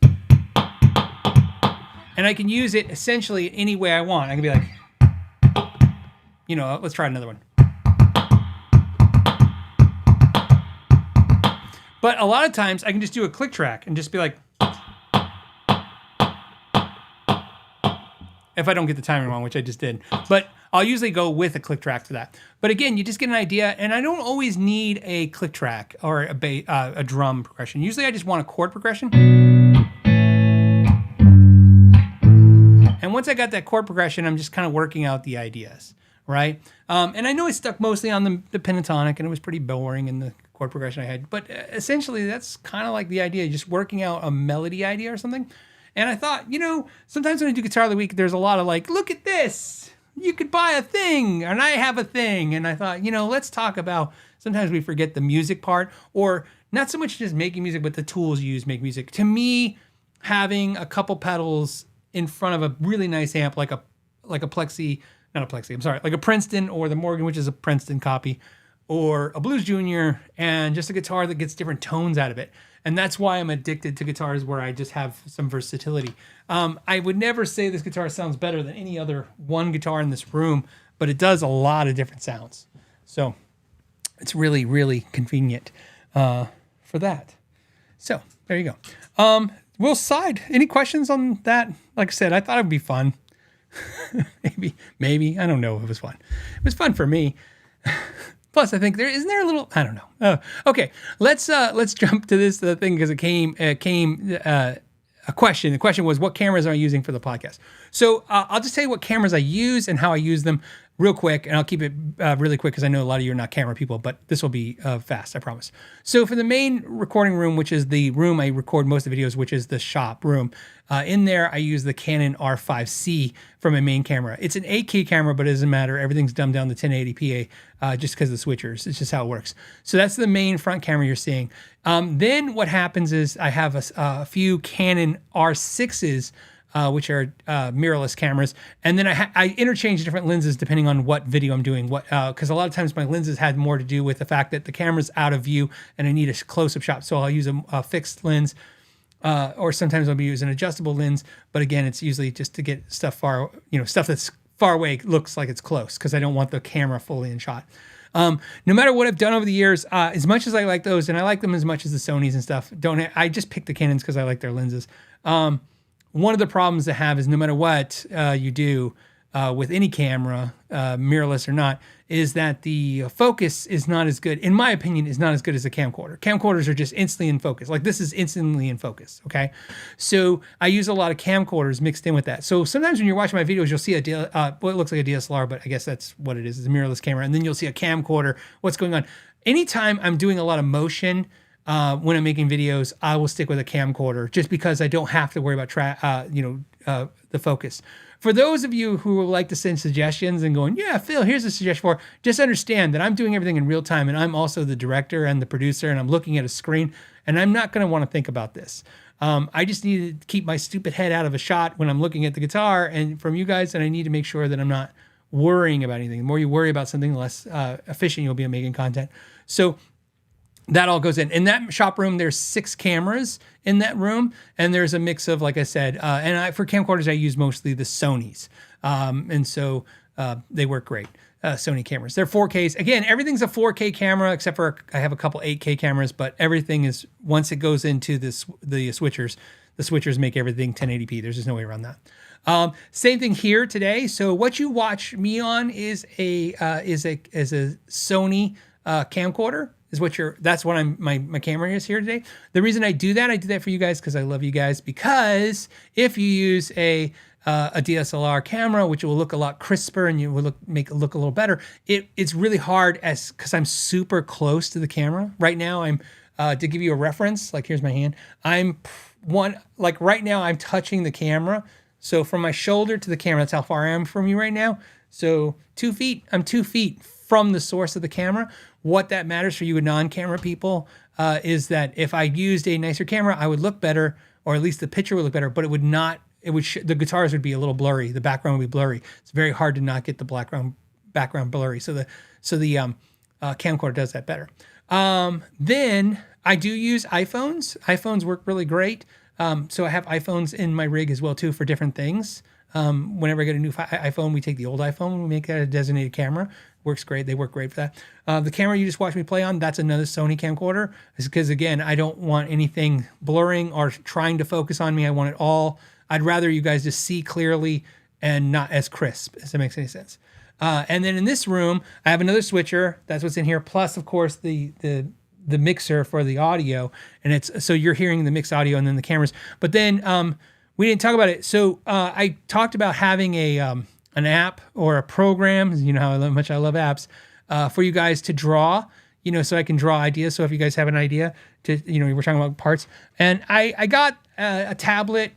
And I can use it essentially any way I want. I can be like, you know, let's try another one. But a lot of times I can just do a click track and just be like, if I don't get the timing wrong, which I just did. But I'll usually go with a click track for that. But again, you just get an idea, and I don't always need a click track or a drum progression. Usually I just want a chord progression. And once I got that chord progression, I'm just kind of working out the ideas, right? And I know I stuck mostly on the pentatonic, and it was pretty boring in the chord progression I had. But essentially, that's kind of like the idea, just working out a melody idea or something. And I thought, you know, sometimes when I do Guitar of the Week, there's a lot of like, look at this. You could buy a thing, and I have a thing. And I thought, you know, let's talk about, sometimes we forget the music part, or not so much just making music, but the tools you use to make music. To me, having a couple pedals in front of a really nice amp, like a Plexi, not a Plexi, I'm sorry, like a Princeton or the Morgan, which is a Princeton copy, or a Blues Junior, and just a guitar that gets different tones out of it. And that's why I'm addicted to guitars where I just have some versatility. I would never say this guitar sounds better than any other one guitar in this room, but it does a lot of different sounds. So it's really, really convenient for that. So there you go. Will Side, any questions on that? Like I said, I thought it would be fun. maybe. I don't know if it was fun. It was fun for me. Plus, I think isn't there a little, I don't know. Okay, let's jump to this thing because it came a question. The question was, what cameras are you using for the podcast? So I'll just tell you what cameras I use and how I use them. real quick, and I'll keep it really quick because I know a lot of you are not camera people, but this will be fast, I promise. So for the main recording room, which is the room I record most of the videos, which is the shop room, in there I use the Canon R5C for my main camera. It's an 8K camera, but it doesn't matter. Everything's dumbed down to 1080p just because of the switchers. It's just how it works. So that's the main front camera you're seeing. Then what happens is I have a few Canon R6s, which are mirrorless cameras. And then I interchange different lenses depending on what video I'm doing. Because a lot of times my lenses had more to do with the fact that the camera's out of view and I need a close-up shot. So I'll use a fixed lens, or sometimes I'll be using an adjustable lens. But again, it's usually just to get stuff stuff that's far away looks like it's close because I don't want the camera fully in shot. No matter what I've done over the years, as much as I like those, and I like them as much as the Sonys and stuff, I just pick the Canons because I like their lenses. One of the problems to have is no matter what you do with any camera, mirrorless or not, is that the focus is not as good, in my opinion, is not as good as a camcorder. Camcorders are just instantly in focus. Like this is instantly in focus, okay? So I use a lot of camcorders mixed in with that. So sometimes when you're watching my videos, you'll see it looks like a DSLR, but I guess that's what it is. It's a mirrorless camera. And then you'll see a camcorder, what's going on. Anytime I'm doing a lot of motion, when I'm making videos, I will stick with a camcorder just because I don't have to worry about the focus. For those of you who would like to send suggestions and going, yeah, Phil, here's a suggestion for, just understand that I'm doing everything in real time and I'm also the director and the producer and I'm looking at a screen and I'm not going to want to think about this. I just need to keep my stupid head out of a shot when I'm looking at the guitar and from you guys, and I need to make sure that I'm not worrying about anything. The more you worry about something, the less efficient you'll be at making content. So that all goes in. In that shop room, there's 6 cameras in that room, and there's a mix of, like I said, for camcorders, I use mostly the Sonys, and so they work great. Sony cameras. They're 4Ks. Again, everything's a 4K camera, except for I have a couple 8K cameras, but everything is, once it goes into the switchers, the switchers make everything 1080p. There's just no way around that. Same thing here today. So what you watch me on is a Sony camcorder. That's what my camera is here today. The reason I do that for you guys because I love you guys. Because if you use a DSLR camera, which will look a lot crisper and you will make it look a little better, it's really hard because I'm super close to the camera right now. I'm to give you a reference. Like here's my hand. Right now I'm touching the camera. So from my shoulder to the camera, that's how far I am from you right now. So 2 feet. I'm 2 feet from the source of the camera. What that matters for you non-camera people is that if I used a nicer camera, I would look better, or at least the picture would look better, but it would not, the guitars would be a little blurry. The background would be blurry. It's very hard to not get the background blurry. So the camcorder does that better. Then I do use iPhones. iPhones work really great. So I have iPhones in my rig as well too for different things. Whenever I get a new iPhone, we take the old iPhone and we make that a designated camera. Works great. They work great for that. The camera you just watched me play on, that's another Sony camcorder. It's because, again, I don't want anything blurring or trying to focus on me. I want it all. I'd rather you guys just see clearly and not as crisp, if that makes any sense. And then in this room, I have another switcher. That's what's in here. Plus, of course, the mixer for the audio. And so you're hearing the mixed audio and then the cameras. But then we didn't talk about it. So I talked about having an app or a program, you know how much I love apps, for you guys to draw, so I can draw ideas. So if you guys have an idea we're talking about parts, and I got a tablet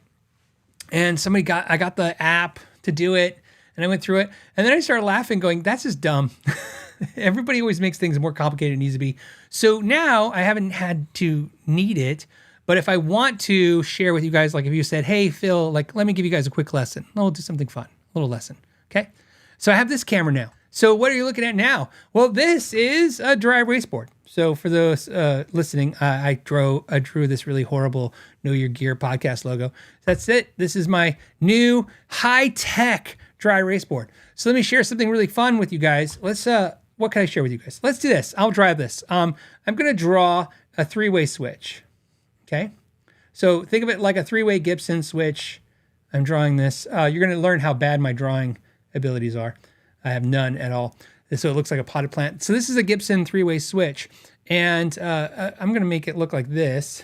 and I got the app to do it and I went through it and then I started laughing going, that's just dumb. Everybody always makes things more complicated than it needs to be. So now I haven't had to need it. But if I want to share with you guys, like if you said, hey, Phil, let me give you guys a quick lesson. We'll do something fun, a little lesson, okay? So I have this camera now. So what are you looking at now? Well, this is a dry erase board. So for those listening, I drew this really horrible Know Your Gear podcast logo. That's it. This is my new high-tech dry erase board. So let me share something really fun with you guys. What can I share with you guys? Let's do this. I'll draw this. I'm going to draw a 3-way switch. Okay, so think of it like a 3-way Gibson switch. I'm drawing this. You're going to learn how bad my drawing abilities are. I have none at all. So it looks like a potted plant. So this is a Gibson 3-way switch. And I'm going to make it look like this.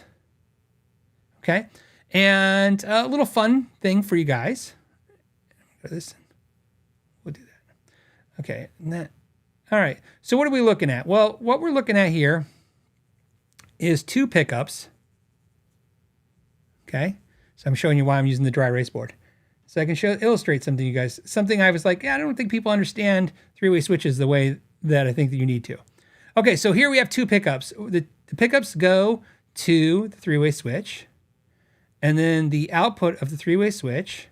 Okay, and a little fun thing for you guys. Go to this. We'll do Okay. All right. So what are we looking at? Well, what we're looking at here is 2 pickups. Okay. So I'm showing you why I'm using the dry erase board. So I can illustrate something, you guys. Something I was like, yeah, I don't think people understand 3-way switches the way that I think that you need to. Okay, so here we have 2 pickups. The pickups go to the 3-way switch, and then the output of the 3-way switch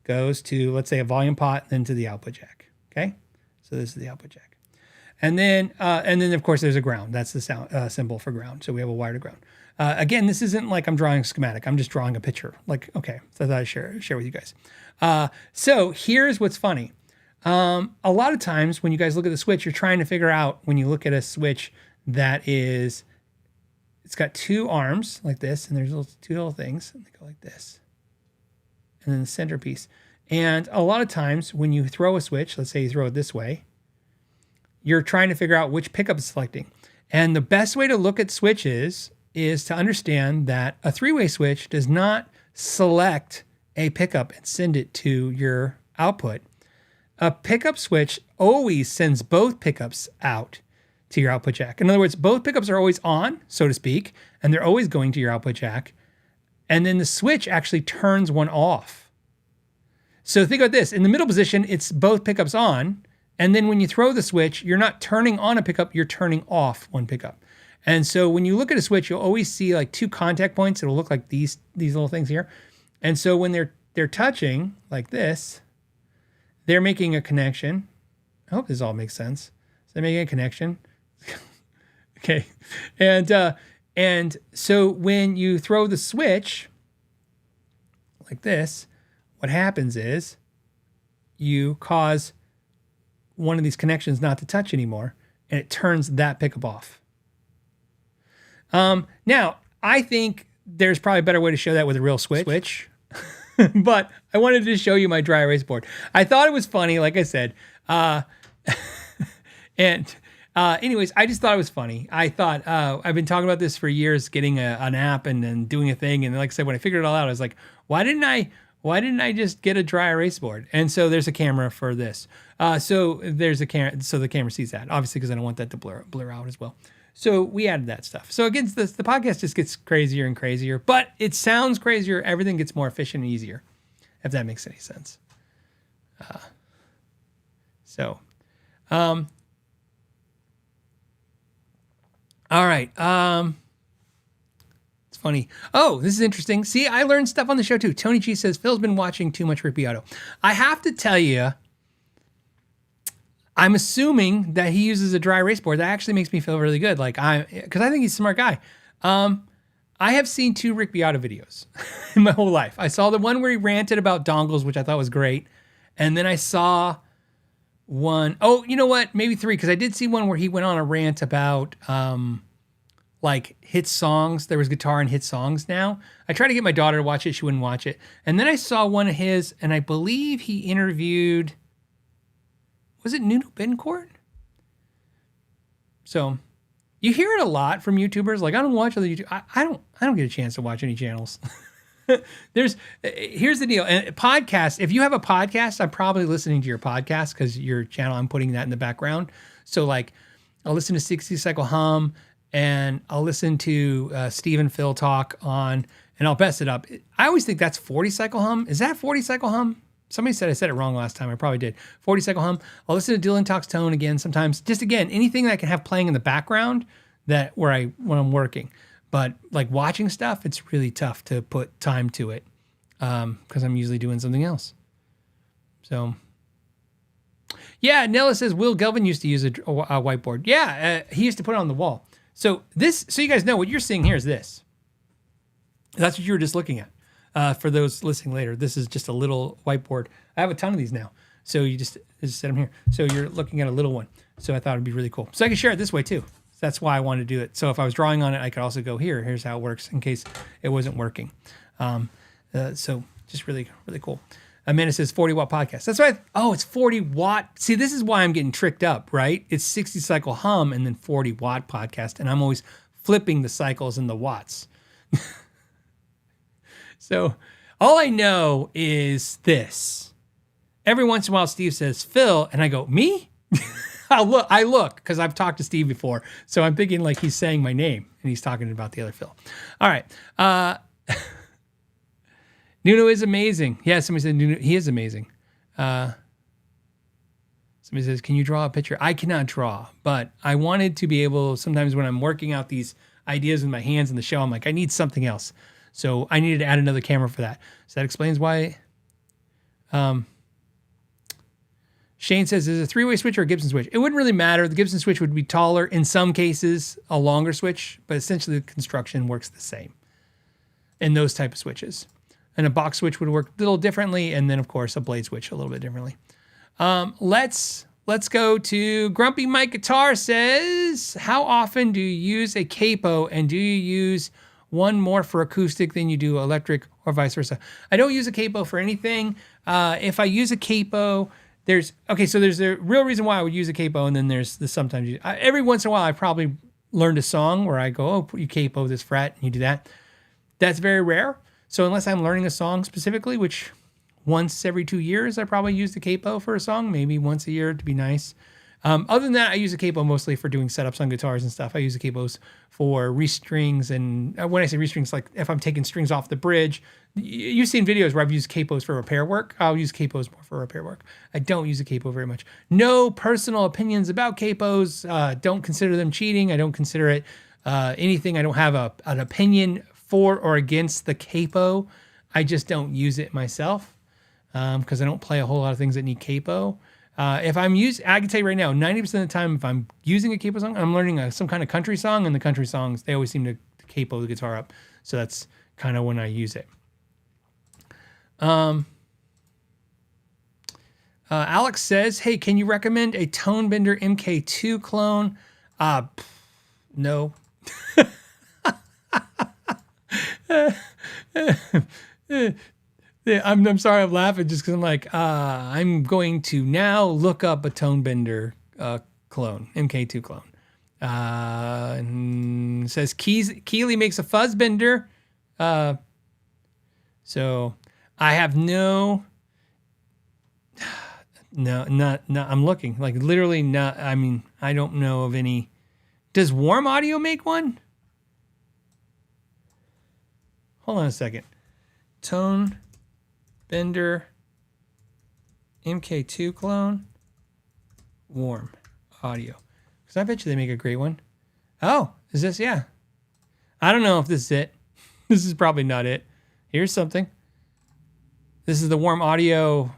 goes to, let's say, a volume pot, and then to the output jack. Okay, so this is the output jack, and then of course there's a ground. That's the sound symbol for ground. So we have a wire to ground. Again, this isn't like I'm drawing a schematic. I'm just drawing a picture. Like, okay, so I thought I'd share with you guys. So here's what's funny. A lot of times when you guys look at the switch, you're trying to figure out, when you look at a switch that is, it's got 2 arms like this, and there's 2 little things, and they go like this, and then the centerpiece. And a lot of times when you throw a switch, let's say you throw it this way, you're trying to figure out which pickup it's selecting. And the best way to look at switches is to understand that a 3-way switch does not select a pickup and send it to your output. A pickup switch always sends both pickups out to your output jack. In other words, both pickups are always on, so to speak, and they're always going to your output jack. And then the switch actually turns one off. So think about this. In the middle position, it's both pickups on. And then when you throw the switch, you're not turning on a pickup, you're turning off one pickup. And so when you look at a switch, you'll always see like 2 contact points. It'll look like these little things here. And so when they're touching like this, they're making a connection. I hope this all makes sense. So they're making a connection. Okay. And so when you throw the switch like this, what happens is you cause one of these connections not to touch anymore, and it turns that pickup off. Now, I think there's probably a better way to show that with a real switch. But I wanted to show you my dry erase board. I thought it was funny, like I said. Anyways, I just thought it was funny. I thought, I've been talking about this for years, getting an app and then doing a thing. And like I said, when I figured it all out, I was like, why didn't I just get a dry erase board? And so there's a camera for this. So there's a camera, so the camera sees that, obviously, because I don't want that to blur out as well. So we added that stuff. So again, the podcast just gets crazier and crazier, but it sounds crazier. Everything gets more efficient and easier, if that makes any sense. All right. It's funny. Oh, this is interesting. See, I learned stuff on the show too. Tony G says, Phil's been watching too much Rick Beato. I have to tell you, I'm assuming that he uses a dry erase board. That actually makes me feel really good. Because I think he's a smart guy. I have seen 2 Rick Beato videos in my whole life. I saw the one where he ranted about dongles, which I thought was great. And then I saw one, you know what? Maybe 3, because I did see one where he went on a rant about like hit songs. There was guitar and hit songs now. I tried to get my daughter to watch it. She wouldn't watch it. And then I saw one of his, and I believe he interviewed, was it Nuno Bencourt? So you hear it a lot from YouTubers. Like, I don't watch other YouTube. I don't get a chance to watch any channels. Here's the deal. And podcasts, if you have a podcast, I'm probably listening to your podcast because your channel, I'm putting that in the background. So like I'll listen to 60 Cycle Hum, and I'll listen to Steve and Phil talk on, and I'll best it up. I always think that's 40 Cycle Hum. Is that 40 Cycle Hum? Somebody said I said it wrong last time. I probably did. 40 Cycle Hum. I'll listen to Dylan Talks Tone again sometimes. Just again, anything that I can have playing in the background when I'm working. But like watching stuff, it's really tough to put time to it because I'm usually doing something else. So, yeah, Nella says Will Gelvin used to use a whiteboard. Yeah, he used to put it on the wall. So you guys know what you're seeing here is this. That's what you were just looking at. For those listening later, this is just a little whiteboard. I have a ton of these now. So you just set them here. So you're looking at a little one. So I thought it'd be really cool. So I can share it this way too. That's why I wanted to do it. So if I was drawing on it, I could also go here. Here's how it works in case it wasn't working. So just really, really cool. Amanda says 40 watt podcast. That's why. It's 40 watt. See, this is why I'm getting tricked up, right? It's 60 cycle hum and then 40 watt podcast. And I'm always flipping the cycles and the watts. So all I know is this. Every once in a while, Steve says, Phil, and I go, me? I look because I've talked to Steve before, so I'm thinking like he's saying my name and he's talking about the other Phil. All right. Nuno is amazing. Yeah, somebody said Nuno, he is amazing. Somebody says, can you draw a picture? I cannot draw, but I wanted to be able, sometimes when I'm working out these ideas with my hands in the show, I'm like, I need something else. So I needed to add another camera for that. So that explains why. Shane says, is it a three-way switch or a Gibson switch? It wouldn't really matter. The Gibson switch would be taller. In some cases, a longer switch, but essentially the construction works the same in those type of switches. And a box switch would work a little differently, and then, of course, a blade switch a little bit differently. Let's go to Grumpy Mike Guitar says, how often do you use a capo, and do you use one more for acoustic than you do electric, or vice versa? I don't use a capo for anything. If I use a capo, there's a real reason why I would use a capo, and then there's the sometimes every once in a while I probably learned a song where I go, oh, you capo this fret and you do that. That's very rare. So unless I'm learning a song specifically, which once every 2 years I probably use the capo for a song, maybe once a year to be nice. Other than that, I use a capo mostly for doing setups on guitars and stuff. I use the capos for restrings, and when I say restrings, like if I'm taking strings off the bridge, you've seen videos where I've used capos for repair work. I'll use capos more for repair work. I don't use a capo very much. No personal opinions about capos. Don't consider them cheating. I don't consider it anything. I don't have an opinion for or against the capo. I just don't use it myself because I don't play a whole lot of things that need capo. If I'm I can tell you right now, 90% of the time, if I'm using a capo song, I'm learning some kind of country song, and the country songs, they always seem to capo the guitar up. So that's kind of when I use it. Alex says, hey, can you recommend a Tone Bender MK2 clone? No. I'm sorry, I'm laughing just because I'm like, I'm going to now look up a Tone Bender clone, MK2 clone. And it says Keeley makes a fuzz bender. So I have not, I'm looking, like literally not, I mean, I don't know of any. Does Warm Audio make one? Hold on a second. Tone Bender MK2 clone, Warm Audio. Because I bet you they make a great one. Oh, is this? Yeah. I don't know if this is it. This is probably not it. Here's something. This is the Warm Audio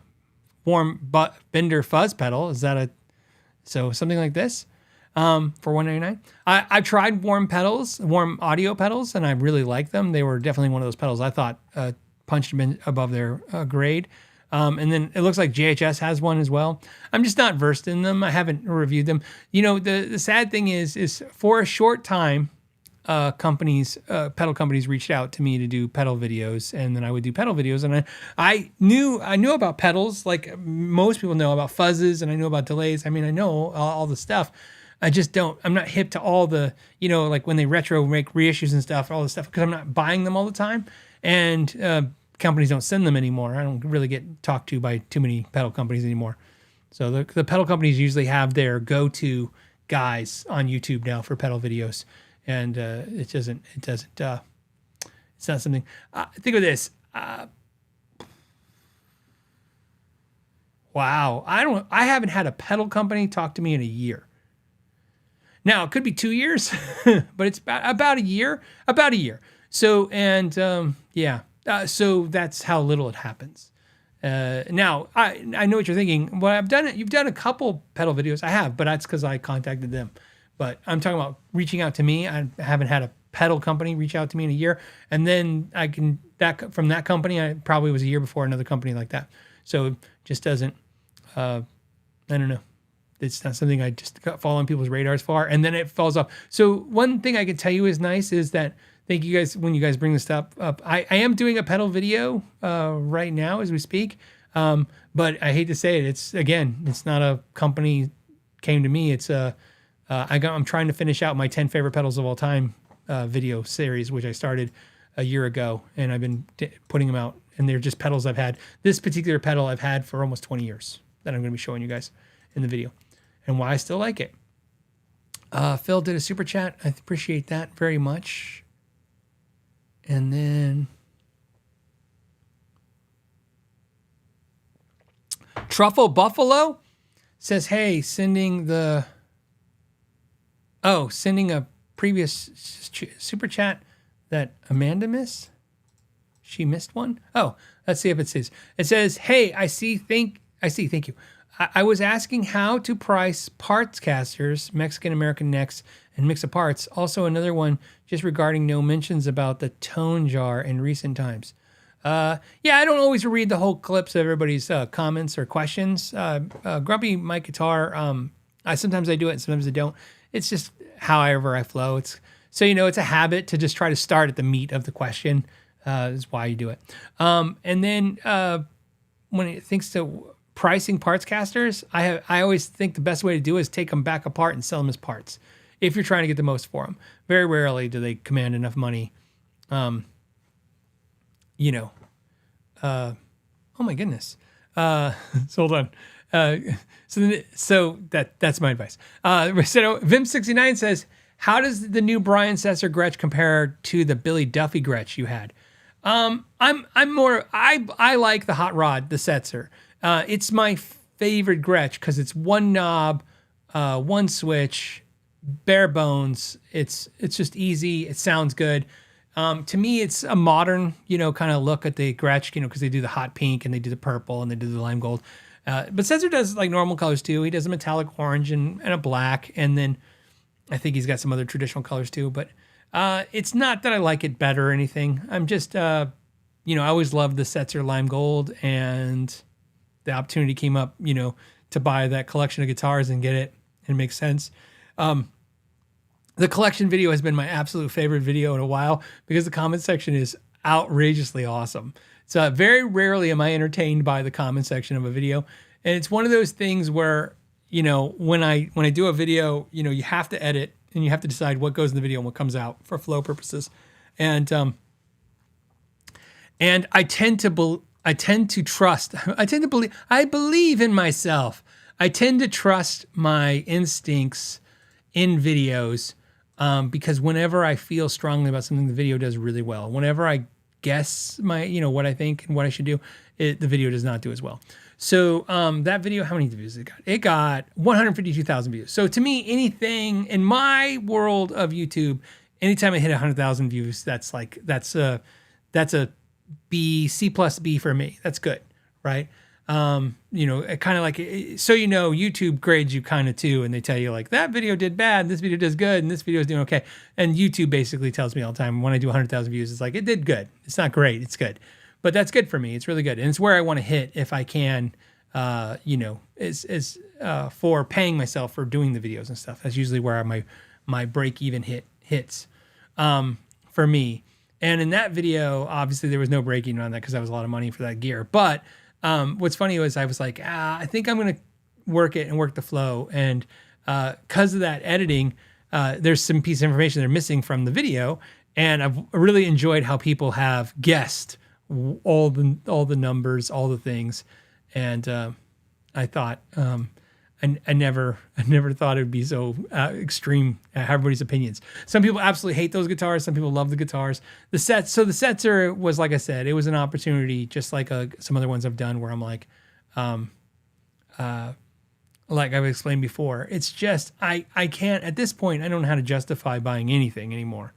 Bender fuzz pedal. Is that so something like this for $199? I've tried Warm Audio pedals, and I really like them. They were definitely one of those pedals I thought punched them in above their grade. And then it looks like JHS has one as well. I'm just not versed in them. I haven't reviewed them. You know, the sad thing is for a short time, pedal companies reached out to me to do pedal videos, and then I would do pedal videos. And I knew about pedals, like most people know about fuzzes, and I know about delays. I mean, I know all the stuff. I'm not hip to all the, like when they retro make reissues and stuff, all the stuff, because I'm not buying them all the time. And companies don't send them anymore. I don't really get talked to by too many pedal companies anymore. So the pedal companies usually have their go-to guys on YouTube now for pedal videos. And it's not something, think of this. Wow. I haven't had a pedal company talk to me in a year. Now it could be 2 years, but it's about a year, So, so that's how little it happens. Now I know what you're thinking. Well, you've done a couple pedal videos. I have, but that's because I contacted them. But I'm talking about reaching out to me. I haven't had a pedal company reach out to me in a year. And then from that company, I probably was a year before another company like that. So it just doesn't, I don't know. It's not something I just fall on people's radars for. And then it falls off. So one thing I can tell you is nice is that, thank you guys, when you guys bring this stuff up, I am doing a pedal video right now as we speak. But I hate to say it. It's not a company came to me. It's I'm trying to finish out my 10 favorite pedals of all time video series, which I started a year ago, and I've been putting them out. And they're just pedals I've had. This particular pedal I've had for almost 20 years that I'm going to be showing you guys in the video. and why I still like it. Phil did a super chat. I appreciate that very much. And then Truffle Buffalo says, hey, sending a previous super chat that Amanda missed. She missed one. Oh, let's see if it says. It says, hey, I see. Thank you. I was asking how to price parts casters, Mexican American necks, and mix of parts. Also, another one just regarding no mentions about the tone jar in recent times. I don't always read the whole clips of everybody's comments or questions. Grumpy My Guitar, sometimes I do it and sometimes I don't. It's just however I flow. It's a habit to just try to start at the meat of the question. Is why you do it. And then when it thinks to pricing parts casters, I always think the best way to do it is take them back apart and sell them as parts if you're trying to get the most for them. Very rarely do they command enough money. Oh my goodness. So hold on. So that's my advice. Vim69 says, how does the new Brian Setzer Grestch compare to the Billy Duffy Grestch you had? I like the hot rod, the Setzer. It's my favorite Grestch because it's one knob, one switch, bare bones. It's just easy. It sounds good. To me, it's a modern, kind of look at the Grestch, because they do the hot pink and they do the purple and they do the lime gold. But Setzer does like normal colors too. He does a metallic orange and a black. And then I think he's got some other traditional colors too. But it's not that I like it better or anything. I'm just, I always loved the Setzer lime gold, and the opportunity came up, to buy that collection of guitars and get it. It makes sense. The collection video has been my absolute favorite video in a while because the comment section is outrageously awesome. So very rarely am I entertained by the comment section of a video. And it's one of those things where, when I do a video, you have to edit and you have to decide what goes in the video and what comes out for flow purposes. And I tend to believe in myself. I tend to trust my instincts in videos because whenever I feel strongly about something, the video does really well. Whenever I guess what I think and what I should do, the video does not do as well. So that video, how many views it got? It got 152,000 views. So to me, anything in my world of YouTube, anytime I hit 100,000 views, that's a B, C plus B for me. That's good, right? It kind of like, YouTube grades you kind of too, and they tell you like that video did bad, this video does good, and this video is doing okay. And YouTube basically tells me all the time when I do 100,000 views, it's like it did good. It's not great, it's good, but that's good for me. It's really good, and it's where I want to hit if I can. For paying myself for doing the videos and stuff. That's usually where my break even hits for me. And in that video, obviously there was no break even on that because that was a lot of money for that gear. But what's funny was I was like, I think I'm going to work it and work the flow. And because of that editing, there's some piece of information they're missing from the video. And I've really enjoyed how people have guessed all the numbers, all the things. And I thought, I never thought it would be so extreme. Everybody's opinions. Some people absolutely hate those guitars. Some people love the guitars. The Setzer was, like I said, it was an opportunity, just like some other ones I've done, where I'm like I've explained before. It's just I can't at this point. I don't know how to justify buying anything anymore.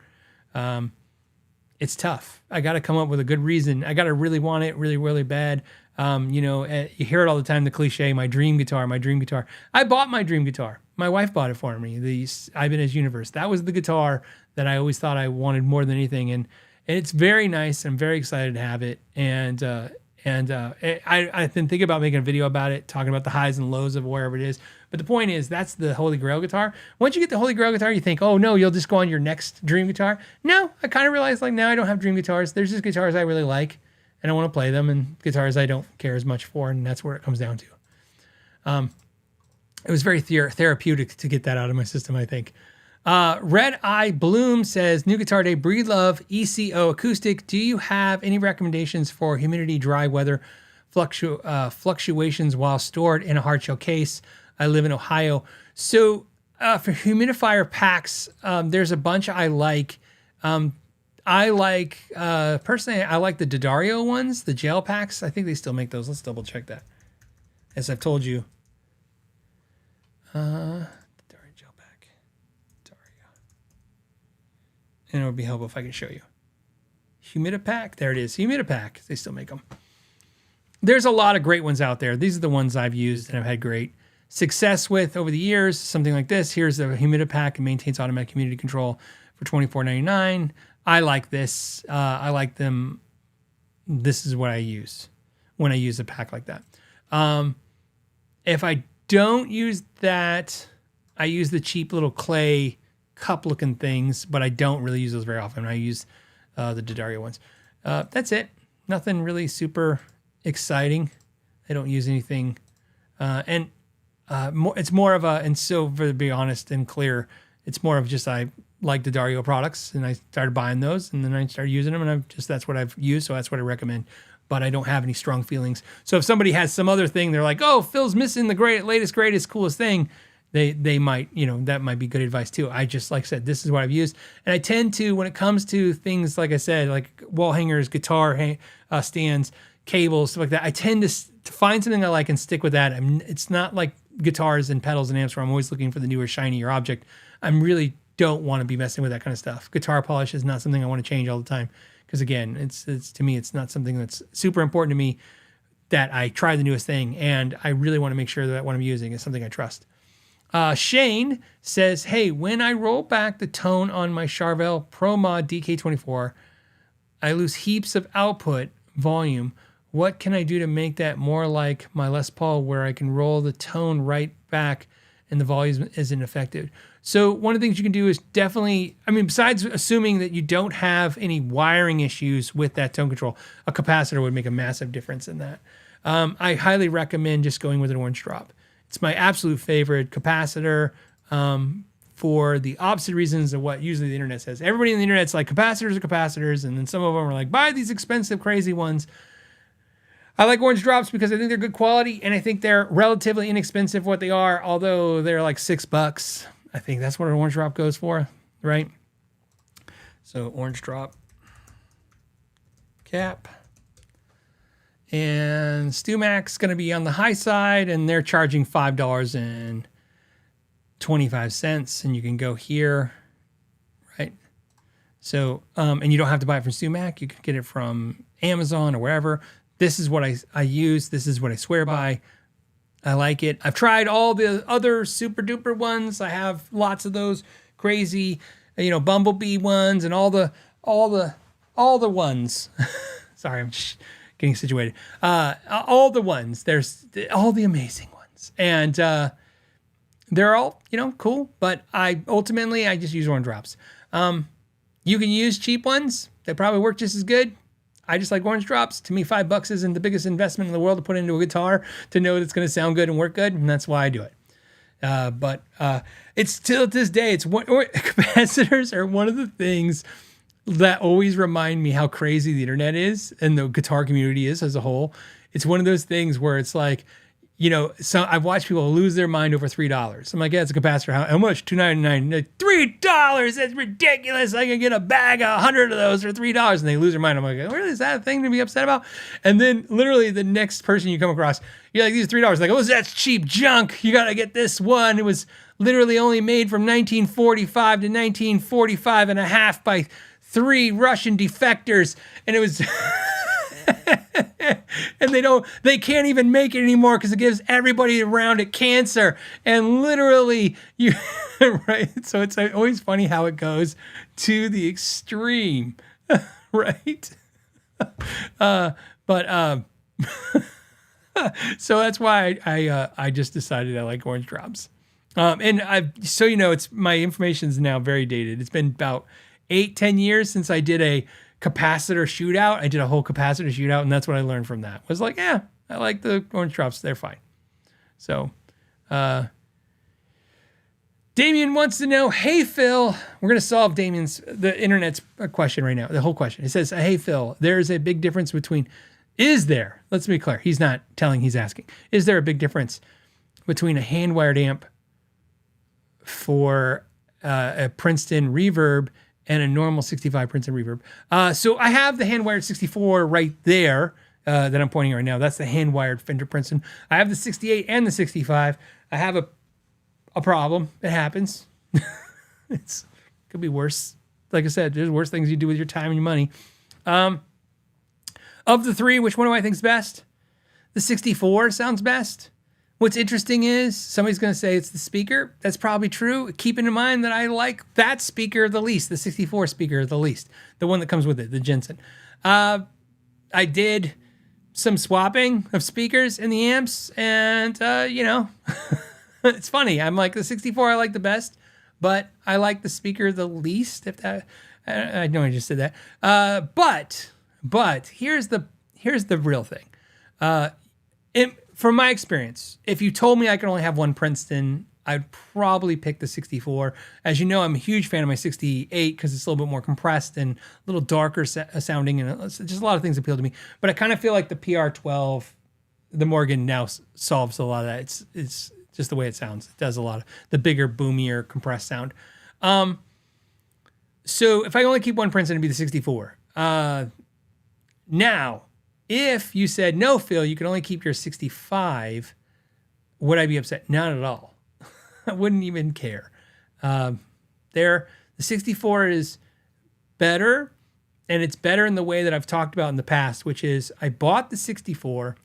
It's tough. I got to come up with a good reason. I got to really want it, really, really bad. You hear it all the time, the cliche, my dream guitar. I bought my dream guitar. My wife bought it for me, the Ibanez Universe. That was the guitar that I always thought I wanted more than anything. And it's very nice. I'm very excited to have it. And I've been thinking about making a video about it, talking about the highs and lows of wherever it is. But the point is, that's the Holy Grail guitar. Once you get the Holy Grail guitar, you think, oh no, you'll just go on your next dream guitar. No, I kind of realized now I don't have dream guitars. There's just guitars I really like, and I want to play them, and guitars I don't care as much for, and that's where it comes down to. It was very therapeutic to get that out of my system, I think. Red Eye Bloom says, new guitar day, breathe love, ECO acoustic. Do you have any recommendations for humidity, dry weather, fluctuations while stored in a hard shell case? I live in Ohio. So for humidifier packs, there's a bunch I like. Personally, I like the Dimarzio ones, the gel packs. I think they still make those. Let's double check that. As I've told you. Dimarzio gel pack. Dimarzio. And it would be helpful if I could show you. Humidipack. There it is. Humidipack. They still make them. There's a lot of great ones out there. These are the ones I've used and I've had great success with over the years. Something like this. Here's the Humidipack. It maintains automatic humidity control for $24.99. I like this. I like them. This is what I use when I use a pack like that. If I don't use that, I use the cheap little clay cup looking things, but I don't really use those very often. I use the Dimarzio ones. That's it. Nothing really super exciting. I don't use anything. It's more of a, and so to be honest and clear, it's more of just I like the Dimarzio products and I started buying those and then I started using them and that's what I've used. So that's what I recommend, but I don't have any strong feelings. So if somebody has some other thing, they're like, oh, Phil's missing the latest, greatest, coolest thing. They might, that might be good advice too. I just, like I said, this is what I've used. And I tend to, when it comes to things, like I said, like wall hangers, guitar stands, cables, stuff like that, I tend to find something I like and stick with that. It's not like guitars and pedals and amps where I'm always looking for the newer, shinier object. I'm really don't want to be messing with that kind of stuff. Guitar polish is not something I want to change all the time. Because again, it's to me, it's not something that's super important to me that I try the newest thing. And I really want to make sure that what I'm using is something I trust. Shane says, hey, when I roll back the tone on my Charvel Pro Mod DK24, I lose heaps of output volume. What can I do to make that more like my Les Paul where I can roll the tone right back and the volume isn't affected? So one of the things you can do is definitely, besides assuming that you don't have any wiring issues with that tone control, a capacitor would make a massive difference in that. I highly recommend just going with an orange drop. It's my absolute favorite capacitor for the opposite reasons of what usually the internet says. Everybody on the internet's like, capacitors are capacitors, and then some of them are like, buy these expensive, crazy ones. I like orange drops because I think they're good quality, and I think they're relatively inexpensive what they are, although they're like $6. I think that's what an orange drop goes for, right? So orange drop cap. And StewMac's going to be on the high side, and they're charging $5.25, and you can go here, right? So, and you don't have to buy it from StewMac. You can get it from Amazon or wherever. This is what I use. This is what I swear by. I like it. I've tried all the other super duper ones. I have lots of those crazy, Bumblebee ones and all the ones. Sorry, I'm just getting situated. All the ones. There's all the amazing ones, and they're all cool. But I just use orange drops. You can use cheap ones. They probably work just as good. I just like orange drops. To me, $5 isn't the biggest investment in the world to put into a guitar to know that it's going to sound good and work good, and that's why I do it. But it's still, to this day, capacitors are one of the things that always remind me how crazy the internet is and the guitar community is as a whole. It's one of those things where it's like, so I've watched people lose their mind over $3. I'm like, yeah, it's a capacitor. How much? $2.99. Like, $3? That's ridiculous. I can get a bag of 100 of those for $3. And they lose their mind. I'm like, really? Is that a thing to be upset about? And then literally the next person you come across, you're like, these are $3. Like, oh, that's cheap junk. You got to get this one. It was literally only made from 1945 to 1945 and a half by 3 Russian defectors. And it was... and they can't even make it anymore because it gives everybody around it cancer. And literally right. So it's always funny how it goes to the extreme, right? So that's why I just decided I like orange drops. It's my information is now very dated. It's been about 8-10 years since I did a capacitor shootout. I did a whole capacitor shootout, and that's what I learned from that. Was like, yeah, I like the orange drops. They're fine. So, Damien wants to know, hey, Phil, we're going to solve the internet's question right now, the whole question. It says, hey, Phil, there's a big difference between, let's be clear, he's not telling, he's asking, is there a big difference between a hand-wired amp for a Princeton reverb and a normal 65 Princeton reverb. So I have the hand-wired 64 right there that I'm pointing right now. That's the hand-wired Fender Princeton. I have the 68 and the 65. I have a problem. It happens. It could be worse. Like I said, there's worse things you do with your time and your money. Of the three, which one do I think is best? The 64 sounds best. What's interesting is somebody's going to say it's the speaker. That's probably true. Keeping in mind that I like that speaker the least, the 64 speaker the least, the one that comes with it, the Jensen. I did some swapping of speakers in the amps, and it's funny. I'm like, the 64 I like the best, but I like the speaker the least. If that, I know I just said that. But here's the real thing. From my experience, if you told me I could only have one Princeton, I'd probably pick the 64. As you know, I'm a huge fan of my 68 because it's a little bit more compressed and a little darker sounding, and just a lot of things appeal to me. But I kind of feel like the PR12, the Morgan now solves a lot of that. It's just the way it sounds. It does a lot of the bigger, boomier, compressed sound. So if I only keep one Princeton, it'd be the 64. Now, if you said, no, Phil, you can only keep your 65, would I be upset? Not at all. I wouldn't even care. The 64 is better, and it's better in the way that I've talked about in the past, which is I bought the 64,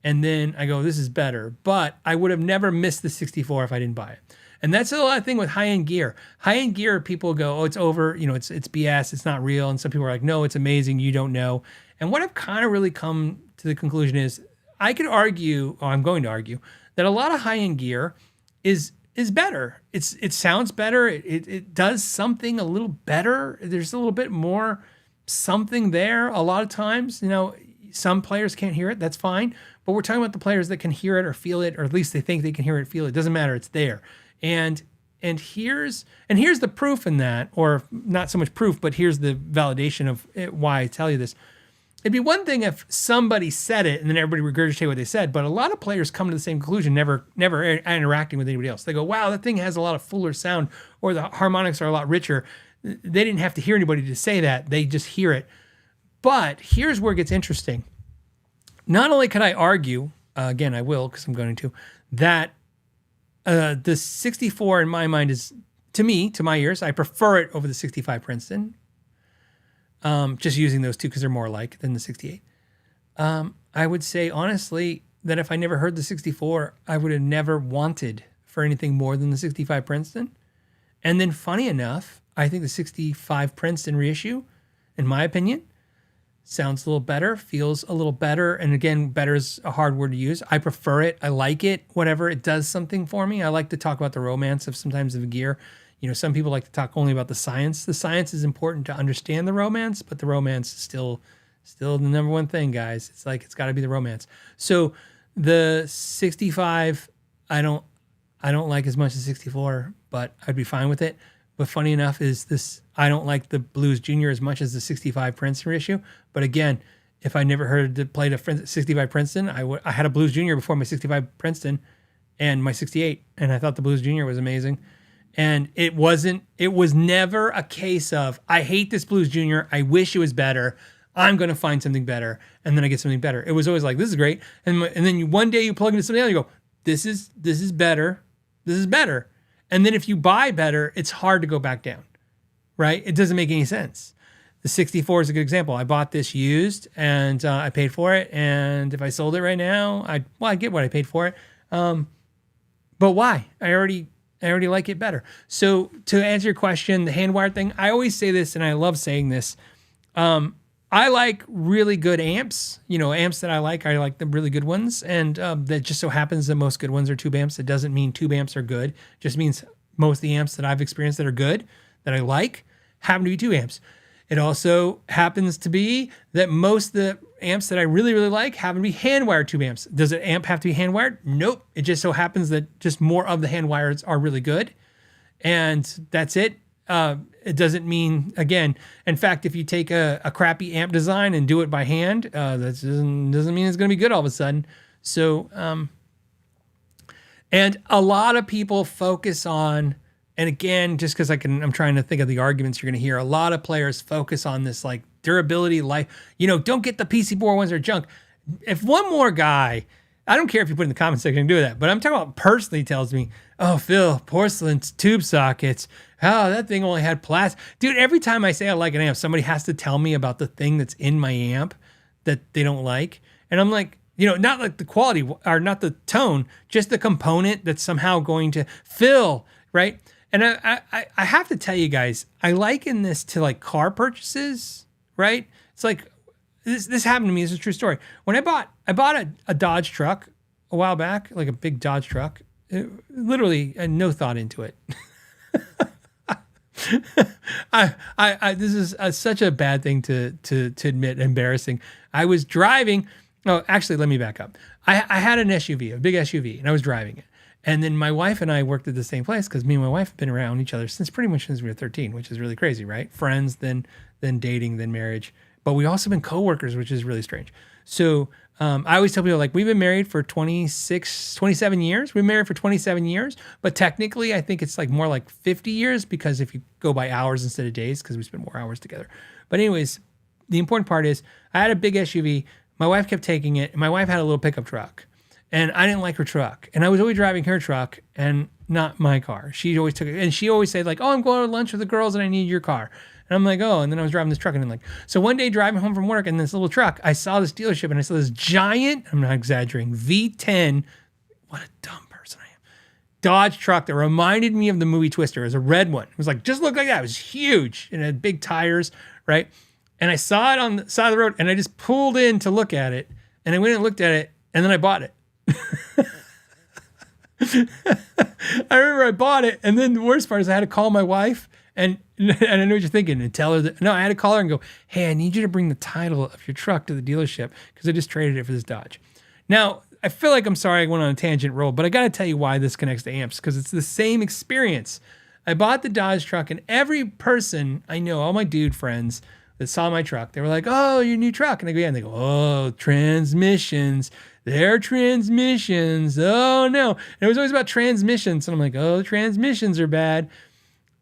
and then I go, this is better. But I would have never missed the 64 if I didn't buy it. And that's a lot of thing with high-end gear. High-end gear, people go, oh, it's over, it's BS, it's not real. And some people are like, no, it's amazing, you don't know. And what I've kind of really come to the conclusion is I could argue, or I'm going to argue, that a lot of high-end gear is better. It sounds better. It does something a little better. There's a little bit more something there. A lot of times, some players can't hear it. That's fine. But we're talking about the players that can hear it or feel it, or at least they think they can hear it, feel it. It doesn't matter. It's there. And here's the proof in that, or not so much proof, but here's the validation of why I tell you this. It'd be one thing if somebody said it and then everybody regurgitated what they said, but a lot of players come to the same conclusion, never interacting with anybody else. They go, wow, that thing has a lot of fuller sound, or the harmonics are a lot richer. They didn't have to hear anybody to say that. They just hear it. But here's where it gets interesting. Not only could I argue, again, I will because I'm going to, that the 64 in my mind is, to my ears, I prefer it over the 65 Princeton. Just using those two because they're more alike than the 68. I would say, honestly, that if I never heard the 64, I would have never wanted for anything more than the 65 Princeton. And then, funny enough, I think the 65 Princeton reissue, in my opinion, sounds a little better, feels a little better. And again, better is a hard word to use. I prefer it. I like it. Whatever, it does something for me. I like to talk about the romance of sometimes of gear. Some people like to talk only about the science. The science is important to understand the romance, but the romance is still the number one thing, guys. It's like, it's got to be the romance. So the 65, I don't like as much as 64, but I'd be fine with it. But funny enough is this, I don't like the Blues Junior as much as the 65 Princeton reissue. But again, if I never played a 65 Princeton, I had a Blues Junior before my 65 Princeton and my 68, and I thought the Blues Junior was amazing. And it was never a case of, I hate this Blues Junior, I wish it was better, I'm going to find something better, and then I get something better. It was always like, this is great. And then one day you plug into something else, you go, this is better, this is better. And then if you buy better, it's hard to go back down, right? It doesn't make any sense. The 64 is a good example. I bought this used, and I paid for it, and if I sold it right now, I'd get what I paid for it. But why? I already like it better. So to answer your question, the hand-wired thing, I always say this, and I love saying this. I like really good amps. Amps that I like the really good ones. And that just so happens that most good ones are tube amps. It doesn't mean tube amps are good. It just means most of the amps that I've experienced that are good, that I like, happen to be tube amps. It also happens to be that most of the amps that I really, really like happen to be hand-wired tube amps. Does an amp have to be hand-wired? Nope. It just so happens that just more of the hand-wires are really good. And that's it. It doesn't mean, again, in fact, if you take a crappy amp design and do it by hand, that doesn't mean it's going to be good all of a sudden. So, And a lot of people focus on, and again, just because I'm trying to think of the arguments you're going to hear, a lot of players focus on this like durability, life, don't get the PC board ones, they're junk. If one more guy, I don't care if you put in the comment section and do that, but I'm talking about personally tells me, oh, Phil, porcelain tube sockets. Oh, that thing only had plastic. Dude, every time I say I like an amp, somebody has to tell me about the thing that's in my amp that they don't like. And I'm like, not like the quality or not the tone, just the component that's somehow going to fill, right? And I have to tell you guys, I liken this to like car purchases, right? It's like, this happened to me. This is a true story. When I bought a Dodge truck a while back, like a big Dodge truck, literally no thought into it. This is such a bad thing to admit, embarrassing. I was driving. Oh, actually, let me back up. I had an SUV, a big SUV, and I was driving it. And then my wife and I worked at the same place because me and my wife have been around each other since pretty much since we were 13, which is really crazy, right? Friends, then dating, then marriage. But we also been coworkers, which is really strange. So I always tell people, like, we've been married for 27 years. We've been married for 27 years. But technically, I think it's like more like 50 years because if you go by hours instead of days, because we spend more hours together. But anyways, the important part is I had a big SUV. My wife kept taking it. And my wife had a little pickup truck. And I didn't like her truck. And I was always driving her truck and not my car. She always took it. And she always said, like, oh, I'm going to lunch with the girls and I need your car. And I'm like, oh, and then I was driving this truck and I'm like, so one day driving home from work in this little truck, I saw this dealership and I saw this giant, I'm not exaggerating, V10, what a dumb person I am, Dodge truck that reminded me of the movie Twister. It was a red one. It was like, just looked like that. It was huge and it had big tires, right? And I saw it on the side of the road and I just pulled in to look at it and I went and looked at it and then I bought it. I remember I bought it and then the worst part is I had to call my wife and I know what you're thinking and tell her that, no, I had to call her and go, hey, I need you to bring the title of your truck to the dealership because I just traded it for this Dodge. Now, I feel like I'm sorry I went on a tangent roll, but I got to tell you why this connects to amps because it's the same experience. I bought the Dodge truck and every person I know, all my dude friends that saw my truck, they were like, oh, your new truck. And I go, yeah. And they go, oh, transmissions. They're transmissions. Oh, no. And it was always about transmissions. And I'm like, oh, the transmissions are bad.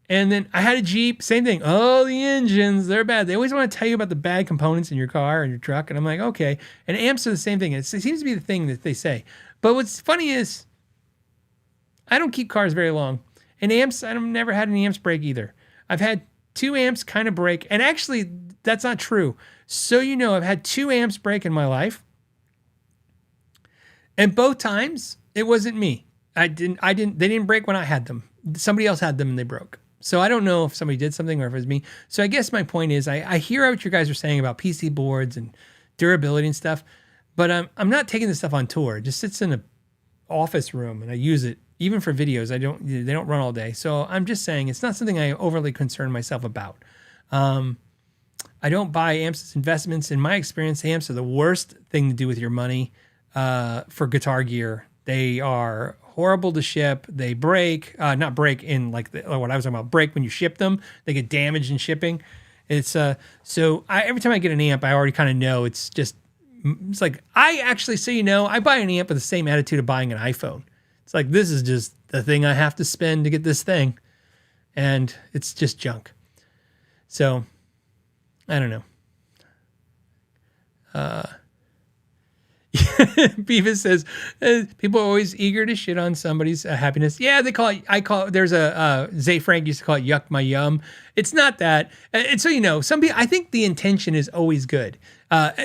And then I had a Jeep, same thing. Oh, the engines, they're bad. They always want to tell you about the bad components in your car and your truck. And I'm like, okay. And amps are the same thing. It seems to be the thing that they say. But what's funny is I don't keep cars very long. And amps, I've never had any amps break either. I've had 2 amps kind of break. And actually, that's not true. So I've had 2 amps break in my life. And both times, it wasn't me. They didn't break when I had them. Somebody else had them and they broke. So I don't know if somebody did something or if it was me. So I guess my point is I hear what you guys are saying about PC boards and durability and stuff, but I'm not taking this stuff on tour. It just sits in an office room and I use it even for videos. They don't run all day. So I'm just saying it's not something I overly concern myself about. I don't buy amps as investments. In my experience, amps are the worst thing to do with your money for guitar gear. They are horrible to ship. They break, not break in like what I was talking about, break when you ship them. They get damaged in shipping. It's so every time I get an amp, I already kind of know it's like I actually, so I buy an amp with the same attitude of buying an iPhone. It's like, this is just the thing I have to spend to get this thing. And it's just junk. So I don't know. Beavis says, people are always eager to shit on somebody's happiness. Yeah, there's Zay Frank used to call it yuck my yum. It's not that. And so, some people, I think the intention is always good.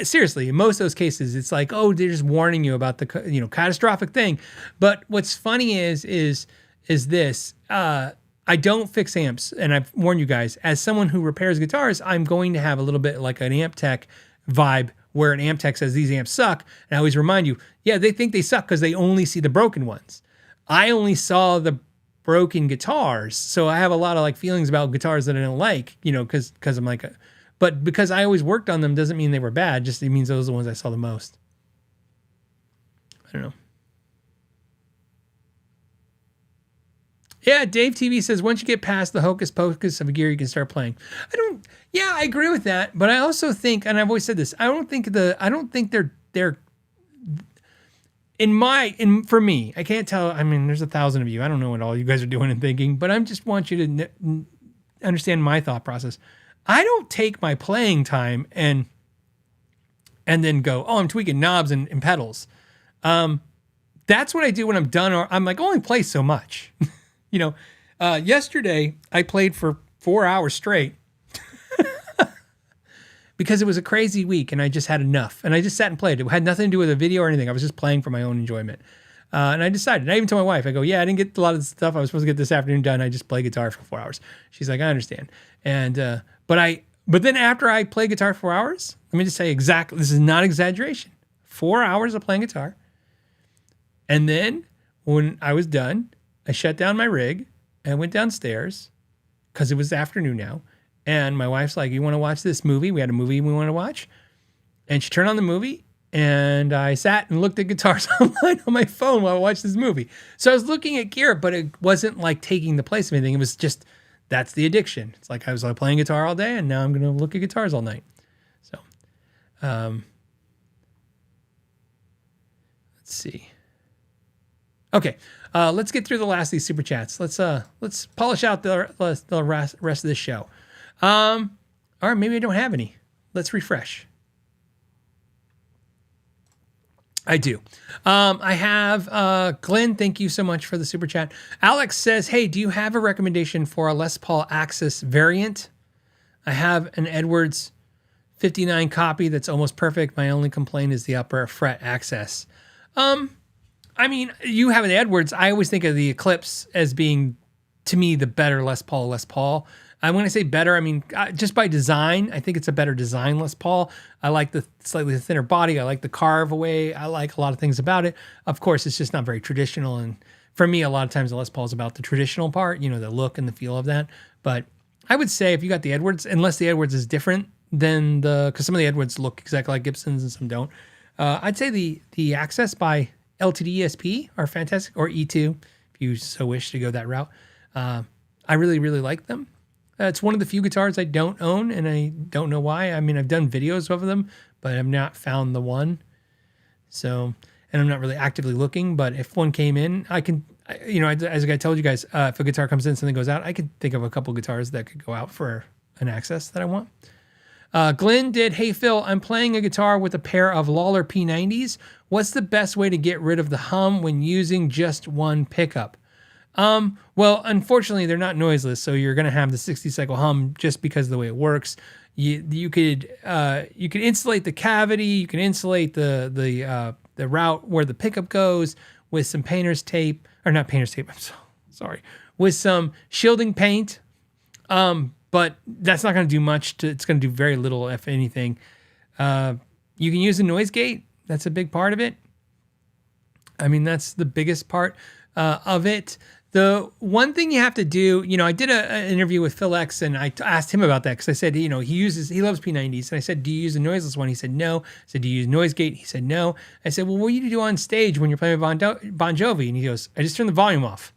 Seriously, in most of those cases, it's like, oh, they're just warning you about the, catastrophic thing. But what's funny is this, I don't fix amps. And I've warned you guys, as someone who repairs guitars, I'm going to have a little bit like an amp tech vibe where an amp tech says these amps suck. And I always remind you, yeah, they think they suck because they only see the broken ones. I only saw the broken guitars. So I have a lot of like feelings about guitars that I don't like, because I'm like, but because I always worked on them doesn't mean they were bad. Just it means those are the ones I saw the most. I don't know. Yeah, Dave TV says, once you get past the hocus pocus of a gear, you can start playing. I agree with that. But I also think, and I've always said this, I don't think they're, for me, I can't tell. I mean, there's 1,000 of you. I don't know what all you guys are doing and thinking, but I just want you to understand my thought process. I don't take my playing time and then go, oh, I'm tweaking knobs and pedals. That's what I do when I'm done, or I'm like, only play so much. Yesterday I played for 4 hours straight because it was a crazy week and I just had enough. And I just sat and played. It had nothing to do with a video or anything. I was just playing for my own enjoyment. And I decided, I even told my wife, I go, yeah, I didn't get a lot of the stuff I was supposed to get this afternoon done. I just play guitar for 4 hours. She's like, I understand. And, but then after I play guitar for 4 hours, let me just say exactly, this is not exaggeration. 4 hours of playing guitar. And then when I was done, I shut down my rig and went downstairs because it was afternoon now. And my wife's like, you want to watch this movie? We had a movie we want to watch. And she turned on the movie and I sat and looked at guitars online on my phone while I watched this movie. So I was looking at gear, but it wasn't like taking the place of anything. It was just, that's the addiction. It's like I was like playing guitar all day and now I'm going to look at guitars all night. So, let's see. Okay, let's get through the last of these super chats. Let's polish out the rest of this show. Or maybe I don't have any. Let's refresh. I do. I have Glenn. Thank you so much for the super chat. Alex says, "Hey, do you have a recommendation for a Les Paul Axis variant? I have an Edwards 59 copy that's almost perfect. My only complaint is the upper fret access." I mean, you have an Edwards. I always think of the Eclipse as being, to me, the better Les Paul. When I say better, I mean, just by design, I think it's a better design Les Paul. I like the slightly thinner body. I like the carve away. I like a lot of things about it. Of course, it's just not very traditional. And for me, a lot of times the Les Paul is about the traditional part, the look and the feel of that. But I would say if you got the Edwards, unless the Edwards is different than because some of the Edwards look exactly like Gibsons and some don't. I'd say the Access by LTD ESP are fantastic, or E2, if you so wish to go that route. I really, really like them. It's one of the few guitars I don't own, and I don't know why. I mean, I've done videos of them, but I've not found the one. So, and I'm not really actively looking, but if one came in, I can, as I told you guys, if a guitar comes in, something goes out, I could think of a couple guitars that could go out for an Access that I want. Glenn did, "Hey Phil, I'm playing a guitar with a pair of Lawler P90s. What's the best way to get rid of the hum when using just one pickup?" Well, unfortunately, they're not noiseless, so you're going to have the 60 cycle hum just because of the way it works. You could insulate the cavity, you can insulate the route where the pickup goes with some painter's tape, or not painter's tape. I'm sorry, with some shielding paint. But that's not going to do much. It's going to do very little, if anything. You can use a noise gate. That's a big part of it. I mean, that's the biggest part of it. The one thing you have to do, I did an interview with Phil X, and I asked him about that because I said, he loves P90s. And I said, "Do you use a noiseless one?" He said, "No." I said, "Do you use noise gate?" He said, "No." I said, "Well, what do you do on stage when you're playing with Bon Jovi?" And he goes, "I just turn the volume off."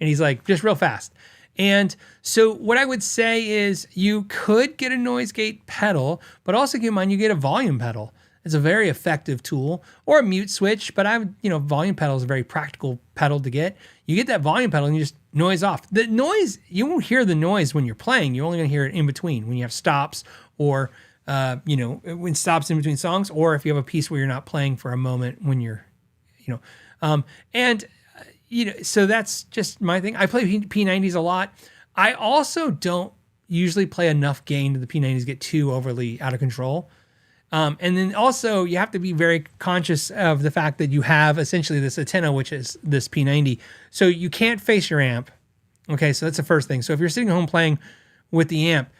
And he's like, just real fast. And so what I would say is you could get a noise gate pedal, but also keep in mind you get a volume pedal. It's a very effective tool, or a mute switch, but volume pedal is a very practical pedal to get. You get that volume pedal and you just noise off. The noise, you won't hear the noise when you're playing. You're only going to hear it in between when you have stops, or when stops in between songs, or if you have a piece where you're not playing for a moment when you're, so that's just my thing. I play P90s a lot. I also don't usually play enough gain to the P90s get too overly out of control. And then also you have to be very conscious of the fact that you have essentially this antenna, which is this P90. So you can't face your amp. Okay, so that's the first thing. So if you're sitting home playing with the amp,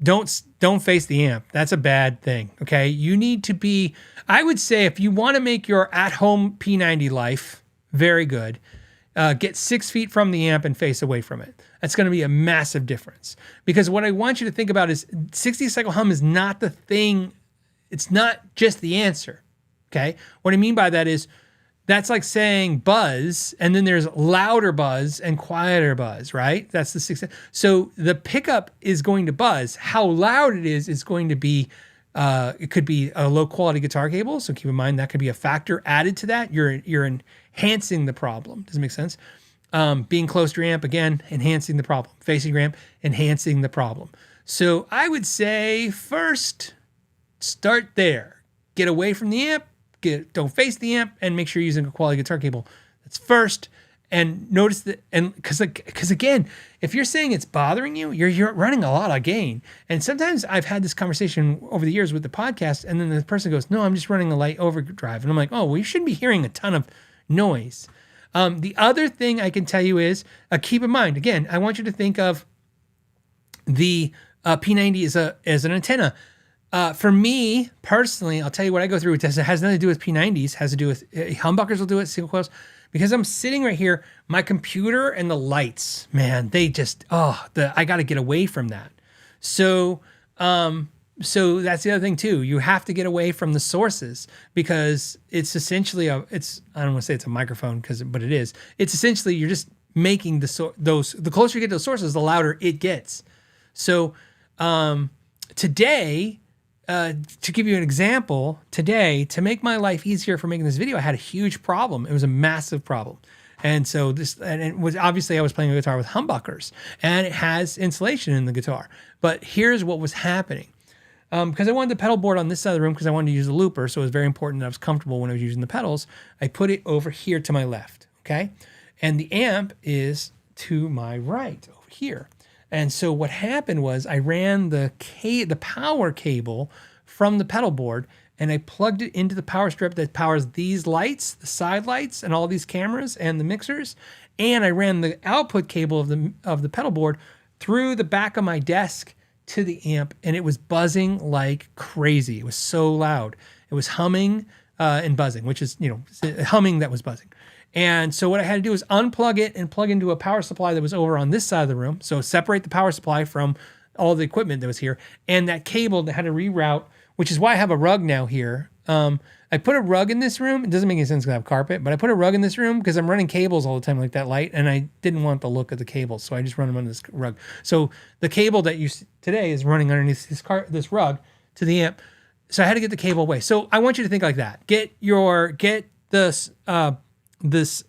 don't face the amp. That's a bad thing. Okay, you need to be. I would say if you want to make your at-home P90 life very good, get 6 feet from the amp and face away from it. That's going to be a massive difference. Because what I want you to think about is 60 cycle hum is not the thing. It's not just the answer. Okay. What I mean by that is that's like saying buzz, and then there's louder buzz and quieter buzz, right? That's the 60. So the pickup is going to buzz. How loud it is going to be It could be a low quality guitar cable. So keep in mind that could be a factor added to that. You're enhancing the problem. Does it make sense? Being close to your amp, again, enhancing the problem. Facing your amp, enhancing the problem. So I would say first, start there. Get away from the amp, don't face the amp, and make sure you're using a quality guitar cable. That's first. And notice that, and because again, if you're saying it's bothering you, you're running a lot of gain. And sometimes I've had this conversation over the years with the podcast, and then the person goes, "No, I'm just running a light overdrive," and I'm like, "Oh, well, you shouldn't be hearing a ton of noise." The other thing I can tell you is keep in mind. Again, I want you to think of the P90 as an antenna. For me personally, I'll tell you what I go through. It has nothing to do with P90s. Has to do with humbuckers will do it, single coils. Because I'm sitting right here, my computer and the lights, man, they just, I got to get away from that. So that's the other thing too. You have to get away from the sources because it's essentially I don't want to say it's a microphone but it is. It's essentially, you're just making the closer you get to the sources, the louder it gets. So today, to give you an example, today, to make my life easier for making this video, I had a huge problem. It was a massive problem. And so it was obviously I was playing a guitar with humbuckers and it has insulation in the guitar. But here's what was happening. Because I wanted the pedal board on this side of the room because I wanted to use the looper. So it was very important that I was comfortable when I was using the pedals. I put it over here to my left. Okay. And the amp is to my right over here. And so what happened was I ran the power cable from the pedal board and I plugged it into the power strip that powers these lights, the side lights, and all these cameras and the mixers. And I ran the output cable of the pedal board through the back of my desk to the amp, and it was buzzing like crazy. It was so loud. It was humming and buzzing, which is, humming that was buzzing. And so what I had to do was unplug it and plug into a power supply that was over on this side of the room. So separate the power supply from all the equipment that was here. And that cable that had to reroute, which is why I have a rug now here. I put a rug in this room. It doesn't make any sense because I have carpet, but I put a rug in this room because I'm running cables all the time like that light, and I didn't want the look of the cables, so I just run them on this rug. So the cable that you see today is running underneath this rug to the amp. So I had to get the cable away. So I want you to think like that. Get this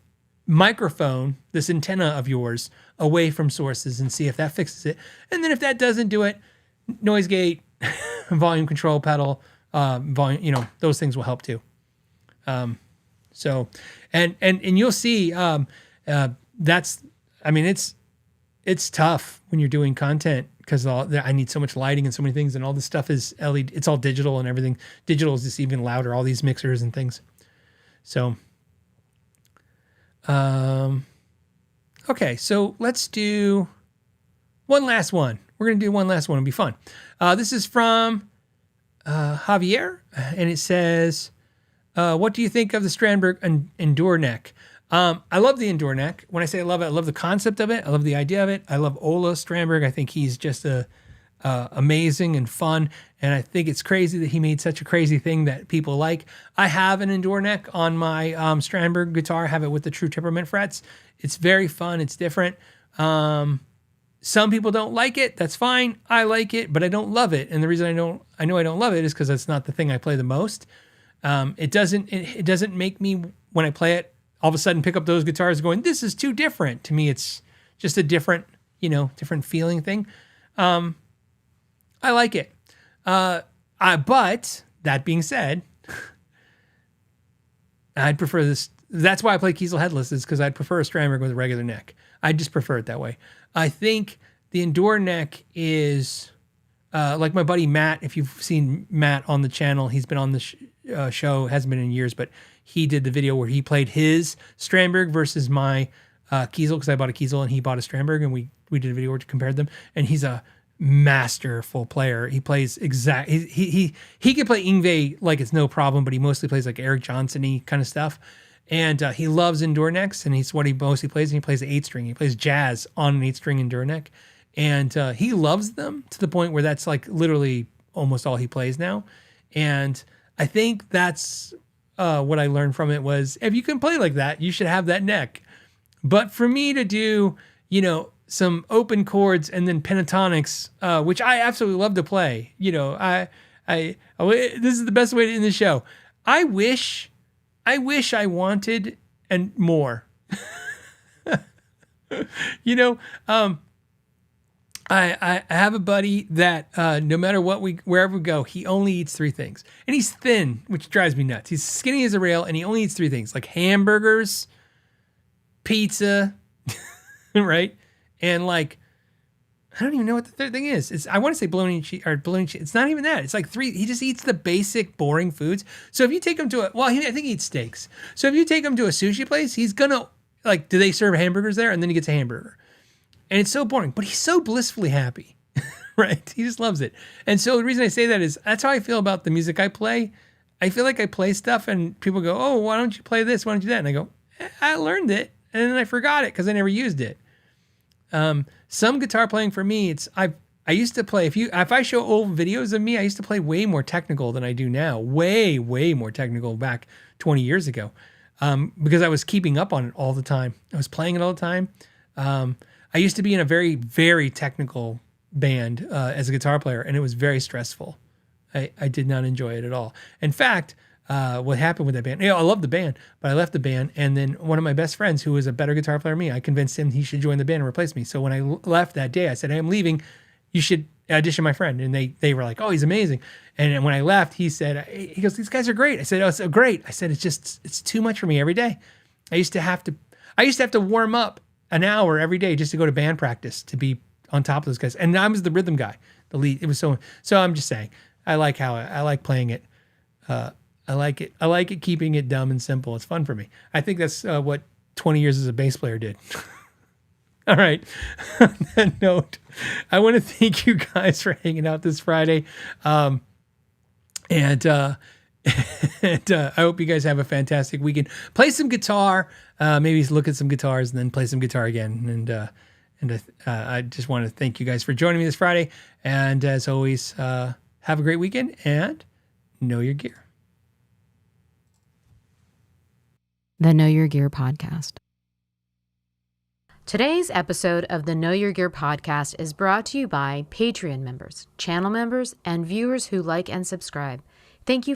microphone, this antenna of yours, away from sources and see if that fixes it. And then if that doesn't do it, noise gate, volume control pedal, volume, those things will help too. So you'll see, it's tough when you're doing content because I need so much lighting and so many things, and all this stuff is LED. It's all digital and everything. Digital is just even louder, all these mixers and things. So, okay, so let's do one last one. We're going to do one last one. It'll be fun. This is from Javier, and it says, what do you think of the Strandberg Endure neck? I love the Endure neck. When I say I love it, I love the concept of it. I love the idea of it. I love Ola Strandberg. I think he's just amazing and fun, and I think it's crazy that he made such a crazy thing that people like. I have an Endure neck on my Strandberg guitar. I have it with the True Temperament frets. It's very fun. It's different. Some people don't like it. That's fine. I like it, but I don't love it. And the reason I know I don't love it is because it's not the thing I play the most. It doesn't make me, when I play it, all of a sudden pick up those guitars going, this is too different. To me, it's just a different feeling thing. I like it. But that being said, I'd prefer this. That's why I play Kiesel headless, is because I'd prefer a Strandberg with a regular neck. I just prefer it that way. I think the Endure neck is like my buddy Matt. If you've seen Matt on the channel, he's been on the show, hasn't been in years, but he did the video where he played his Strandberg versus my Kiesel, because I bought a Kiesel and he bought a Strandberg, and we did a video where we compared them. And he's a masterful player. He plays he can play Yngwie like it's no problem, but he mostly plays like Eric Johnson-y kind of stuff. And he loves Endure necks, and he's what he mostly plays. And he plays the 8-string. He plays jazz on an 8-string Endure neck, and he loves them to the point where that's like literally almost all he plays now. And I think that's what I learned from it was, if you can play like that, you should have that neck. But for me to do, some open chords and then pentatonics, which I absolutely love to play, This is the best way to end the show. I wish I wanted and more. You know, I have a buddy that no matter wherever we go, he only eats 3 things, and he's thin, which drives me nuts. He's skinny as a rail, and he only eats 3 things, like hamburgers, pizza, right, and like I don't even know what the third thing is. I want to say bologna cheese or bologna cheese. It's not even that. It's like 3. He just eats the basic boring foods. So if you take him to I think he eats steaks. So if you take him to a sushi place, he's gonna like, do they serve hamburgers there? And then he gets a hamburger. And it's so boring, but he's so blissfully happy, right? He just loves it. And so the reason I say that is that's how I feel about the music I play. I feel like I play stuff and people go, oh, why don't you play this? Why don't you do that? And I go, I learned it and then I forgot it because I never used it. Some guitar playing for me, I used to play, if I show old videos of me, I used to play way more technical than I do now. Way, way more technical back 20 years ago. Because I was keeping up on it all the time. I was playing it all the time. I used to be in a very, very technical band as a guitar player, and it was very stressful. I did not enjoy it at all. In fact, what happened with that band, I love the band, but I left the band, and then one of my best friends, who was a better guitar player than me, I convinced him he should join the band and replace me. So when I left that day, I said, hey, I'm leaving. You should audition my friend. And they were like, oh, he's amazing. And when I left, he goes, these guys are great. I said, oh, so great. I said, it's too much for me every day. I used to have to warm up an hour every day just to go to band practice to be on top of those guys. And I was the rhythm guy, the lead. It was so I'm just saying, I like playing it. I like it, keeping it dumb and simple. It's fun for me. I think that's what 20 years as a bass player did. All right. On that note, I want to thank you guys for hanging out this Friday. And I hope you guys have a fantastic weekend. Play some guitar, maybe look at some guitars and then play some guitar again. And I just want to thank you guys for joining me this Friday. And as always, have a great weekend and know your gear. The Know Your Gear podcast. Today's episode of the Know Your Gear podcast is brought to you by Patreon members, channel members, and viewers who like and subscribe. Thank you